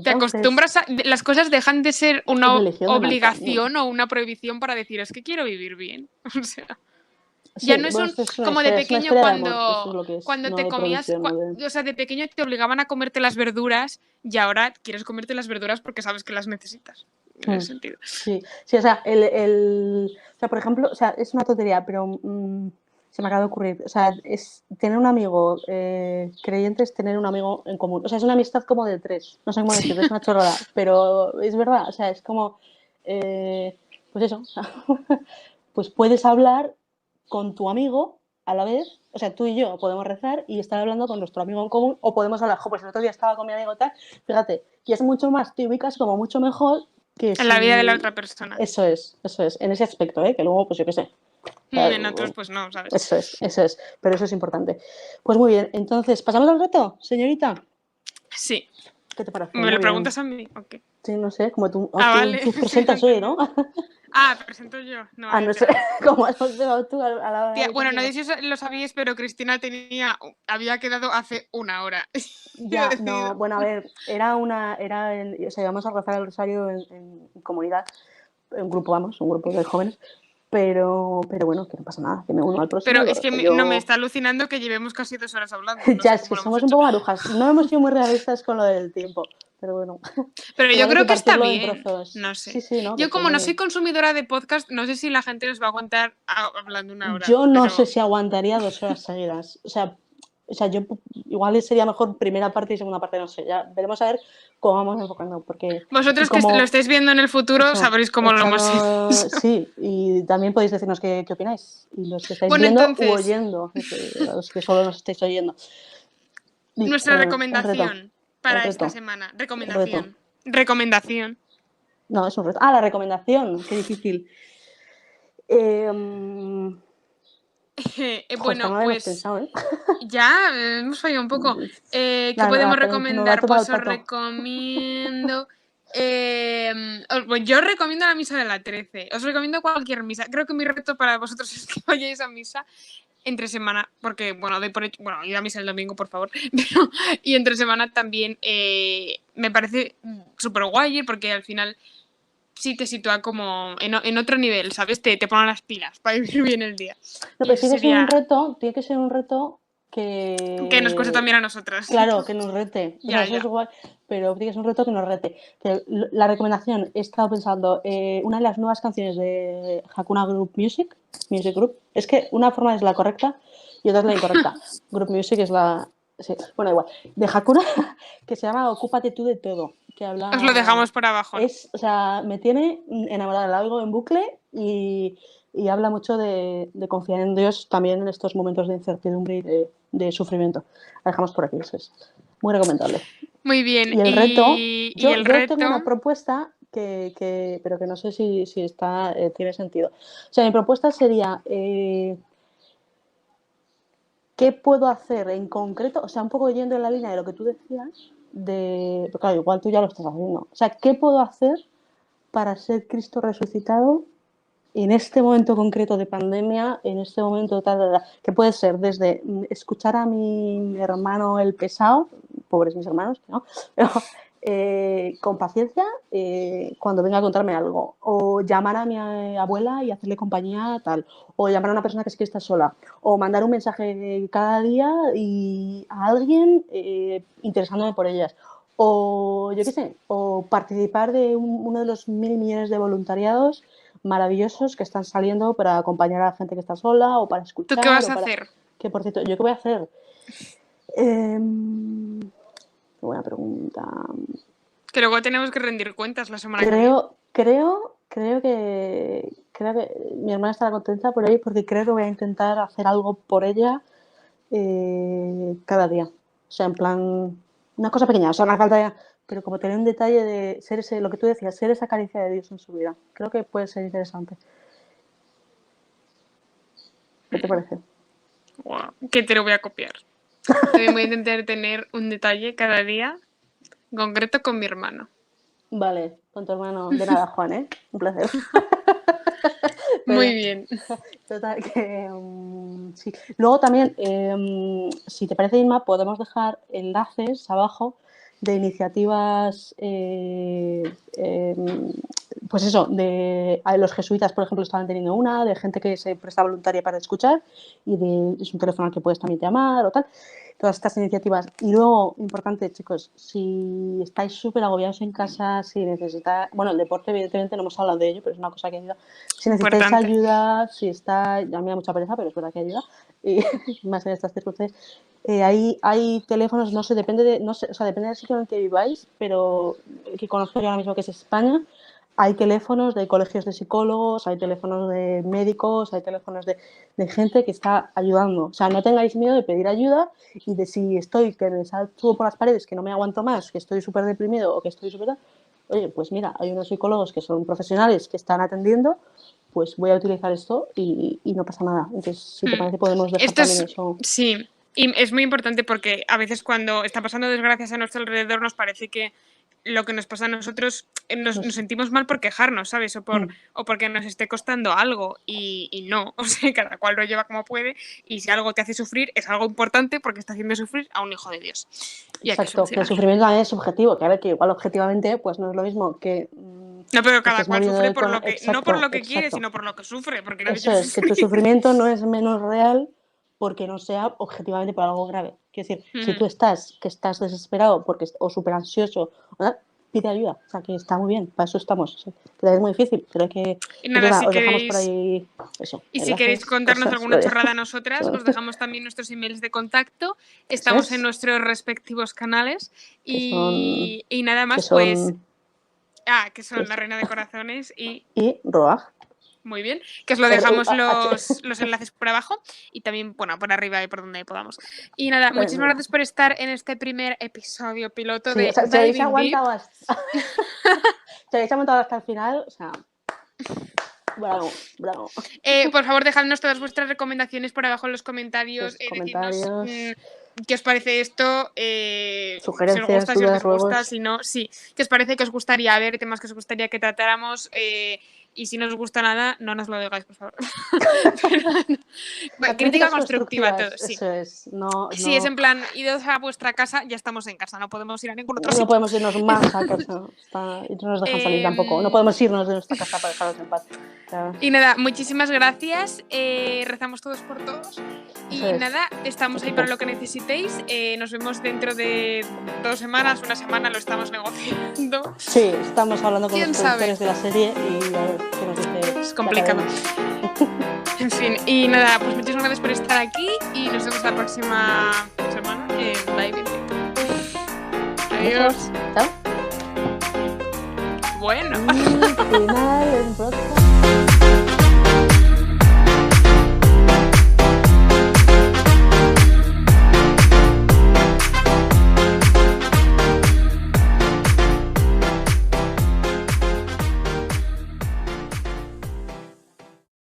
A: Te acostumbras a... Las cosas dejan de ser una obligación o una prohibición para decir, es que quiero vivir bien. O sea... ya no es como de pequeño cuando te comías, o sea, de pequeño te obligaban a comerte las verduras y ahora quieres comerte las verduras porque sabes que las necesitas. En ese sentido.
B: Sí, o sea, o sea, por ejemplo, o sea, es una tontería, pero se me acaba de ocurrir. O sea, es tener un amigo creyente es tener un amigo en común. O sea, es una amistad como de tres. No sé cómo decirlo, es una chorrada, pero es verdad. O sea, es como, pues eso. O sea, pues puedes hablar con tu amigo a la vez, o sea, tú y yo podemos rezar y estar hablando con nuestro amigo en común, o podemos hablar, pues el otro día estaba con mi amigo tal, fíjate, y es mucho más, te ubicas como mucho mejor que
A: en la vida de la otra persona.
B: Eso es, en ese aspecto, que luego, pues yo qué sé.
A: En otros, pues no, ¿sabes?
B: Eso es, pero eso es importante. Pues muy bien, entonces, ¿pasamos al reto, señorita?
A: Sí.
B: ¿Qué te parece?
A: ¿Me lo preguntas a mí? Okay.
B: Sí, no sé, como tú,
A: Vale.
B: tú presentas hoy, ¿no?
A: Presento yo. No,
B: Ah, no sé, como has empezado tú a la hora
A: Tía,
B: de
A: bueno, no
B: conmigo.
A: sé si lo sabíais, pero Cristina había quedado hace 1 hora.
B: Ya, no, bueno, a ver, o sea, íbamos a rezar el rosario en comunidad, un grupo de jóvenes, pero bueno, que no pasa nada, que me uno al próximo
A: Pero
B: y lo
A: es que
B: rezo
A: no me
B: yo.
A: está alucinando que llevemos casi 2 horas hablando. No
B: Ya,
A: sé
B: es
A: cómo
B: que
A: lo hemos
B: somos un
A: hecho.
B: poco marujas, no hemos sido muy realistas con lo del tiempo, pero bueno.
A: Pero yo
B: Igual hay
A: creo
B: que
A: que está
B: partirlo en
A: bien.
B: trozos.
A: No
B: Sí,
A: sé.
B: sí, ¿no?
A: Yo
B: Porque
A: como no
B: bueno,
A: soy consumidora de podcast, no sé si la gente nos va a aguantar hablando 1 hora.
B: yo no sé
A: Pero
B: si aguantaría 2 horas seguidas. O sea, yo igual sería mejor primera parte y segunda parte, no sé. Ya veremos a ver cómo vamos enfocando. Y
A: vosotros que lo
B: como
A: estáis viendo en el futuro
B: eso,
A: sabréis cómo lo hemos
B: echando.
A: hecho.
B: Sí, y también podéis decirnos qué opináis. Y los que estáis
A: Bueno,
B: viendo u
A: entonces,
B: oyendo, los que solo nos estáis oyendo.
A: nuestra
B: Perdón,
A: recomendación
B: el
A: para esta
B: reto,
A: semana.
B: el reto.
A: Recomendación.
B: No, es un reto. Ah, la recomendación, qué difícil. Esta no
A: Bueno,
B: la hemos
A: pues
B: pensado, ¿eh?
A: ya hemos fallado un poco. ¿Qué podemos
B: Pero nos va a
A: recomendar?
B: tomar el
A: Pues os
B: pato.
A: recomiendo. Pues yo recomiendo la misa de la 13. Os recomiendo cualquier misa. Creo que mi reto para vosotros es que vayáis a misa entre semana, porque, bueno, doy por hecho, bueno, ir a misa el domingo, por favor, pero, y entre semana también me parece súper guay, porque al final sí te sitúa como en otro nivel, ¿sabes? Te ponen las pilas para vivir bien el día.
B: No,
A: Y
B: pero
A: eso sería
B: tiene que ser un reto
A: que nos cueste
B: que,
A: también a nosotras.
B: claro, que nos rete. O sea,
A: Ya,
B: eso es
A: ya.
B: guay, pero tiene que ser un reto que nos rete. La recomendación, he estado pensando, una de las nuevas canciones de Hakuna Music Group, es que una forma es la correcta y otra es la incorrecta. Group Music es la. Sí, bueno, igual. De Hakuna, que se llama Ocúpate tú de todo, que
A: Os lo
B: habla.
A: dejamos por abajo, ¿no?
B: O sea, me tiene enamorada, la oigo en bucle y habla mucho de confiar en Dios también en estos momentos de incertidumbre y de sufrimiento. La dejamos por aquí, eso es muy recomendable.
A: Muy bien.
B: Y el reto,
A: Y el
B: yo tengo una
A: reto.
B: propuesta pero que no sé si tiene sentido. O sea, mi propuesta sería, ¿qué puedo hacer en concreto? O sea, un poco yendo en la línea de lo que tú decías, porque claro, igual tú ya lo estás haciendo. O sea, ¿qué puedo hacer para ser Cristo resucitado en este momento concreto de pandemia, en este momento tal, que puede ser desde escuchar a mi hermano el pesado, pobres mis hermanos, ¿no? Pero, con paciencia cuando venga a contarme algo, o llamar a mi abuela y hacerle compañía tal, o llamar a una persona que es que está sola, o mandar un mensaje cada día a alguien interesándome por ellas, o yo qué sé, o participar de uno de los 1.000 millones de voluntariados maravillosos que están saliendo para acompañar a la gente que está sola o para
A: ¿Tú qué
B: escuchar
A: vas
B: o
A: a
B: para.
A: hacer?
B: Que por cierto, ¿yo qué voy a hacer? Qué buena pregunta.
A: Que luego tenemos que rendir cuentas la semana que viene.
B: Creo que mi hermana estará contenta por ahí porque creo que voy a intentar hacer algo por ella cada día. O sea, en plan, una cosa pequeña, o sea, no hace falta, pero como tener un detalle de ser lo que tú decías, ser esa caricia de Dios en su vida. Creo que puede ser interesante. ¿Qué te parece?
A: Wow, que te lo voy a copiar. También voy a intentar tener un detalle cada día, en concreto con mi hermano.
B: Vale, con tu hermano. De nada, Juan, ¿eh? Un placer.
A: Muy
B: Pero,
A: bien.
B: total, que sí. Luego también, si te parece, Inma, podemos dejar enlaces abajo de iniciativas, pues eso, los jesuitas, por ejemplo, estaban teniendo una, de gente que se presta voluntaria para escuchar es un teléfono al que puedes también llamar o tal. Todas estas iniciativas. Y luego, importante, chicos, si estáis súper agobiados en casa, si necesitáis, bueno, el deporte evidentemente no hemos hablado de ello, pero es una cosa que ayuda. Si necesitáis
A: Importante.
B: ayuda, ya me da mucha pereza, pero es verdad que ayuda, y más en estas circunstancias. Hay teléfonos, no sé, no sé, o sea, depende del sitio en el que viváis, pero el que conozco yo ahora mismo, que es España, hay teléfonos de colegios de psicólogos, hay teléfonos de médicos, hay teléfonos de gente que está ayudando. O sea, no tengáis miedo de pedir ayuda y de si que me subo por las paredes, que no me aguanto más, que estoy súper deprimido o que estoy súper. Oye, pues mira, hay unos psicólogos que son profesionales que están atendiendo, pues voy a utilizar esto y no pasa nada. Entonces, si te parece, podemos dejar
A: Esto
B: también
A: es,
B: eso.
A: sí, y es muy importante porque a veces cuando está pasando desgracias a nuestro alrededor nos parece que lo que nos pasa a nosotros, nos sentimos mal por quejarnos, ¿sabes? O porque nos esté costando algo y no, o sea, cada cual lo lleva como puede y si algo te hace sufrir es algo importante porque está haciendo sufrir a un hijo de Dios.
B: Exacto, que el sufrimiento también es subjetivo, que a ver, que igual objetivamente pues no es lo mismo que...
A: No, pero cada cual sufre por lo que,
B: exacto,
A: no por lo que quiere, sino por lo que sufre. Porque
B: eso es, que tu sufrimiento no es menos real porque no sea objetivamente por algo grave. Quiero decir, si tú estás desesperado porque, o súper ansioso, pide ayuda. O sea, que está muy bien, para eso estamos. O sea, que es muy difícil, pero que os dejamos por ahí eso.
A: Y si queréis contarnos alguna chorrada a nosotras, os dejamos también nuestros emails de contacto. Estamos en nuestros respectivos canales. Y nada más, pues... que son La Reina de Corazones y
B: Roag.
A: Muy bien, que os lo dejamos los enlaces por abajo y también, bueno, por arriba y por donde podamos. Y nada, muchísimas gracias por estar en este primer episodio piloto de
B: si habéis aguantado hasta el final, o sea... Bravo.
A: Por favor, dejadnos todas vuestras recomendaciones por abajo en los comentarios. Decidnos qué os parece esto,
B: sugerencias,
A: si os gusta, si os disgusta,
B: ruegos.
A: si no, sí. ¿Qué os parece que os gustaría ver, temas que os gustaría que tratáramos? Y si no os gusta nada, no nos lo digáis, por favor. Bueno, crítica constructiva todo, sí.
B: Eso es.
A: Sí, es en plan, idos a vuestra casa, ya estamos en casa, no podemos ir a ningún otro sitio.
B: No podemos irnos más a casa y no nos dejan salir tampoco. No podemos irnos de nuestra casa para dejarlos en paz.
A: Y nada, muchísimas gracias. Rezamos todos por todos. Y nada, estamos ahí para lo que necesitéis. Nos vemos dentro de 2 semanas, una semana, lo estamos negociando.
B: Sí, estamos hablando con los productores de la serie y a ver qué nos dice.
A: Es complicado. En fin, y nada, pues muchísimas gracias por estar aquí y nos vemos la próxima semana en Live. Adiós.
B: Chao.
A: Bueno.
B: Final en podcast.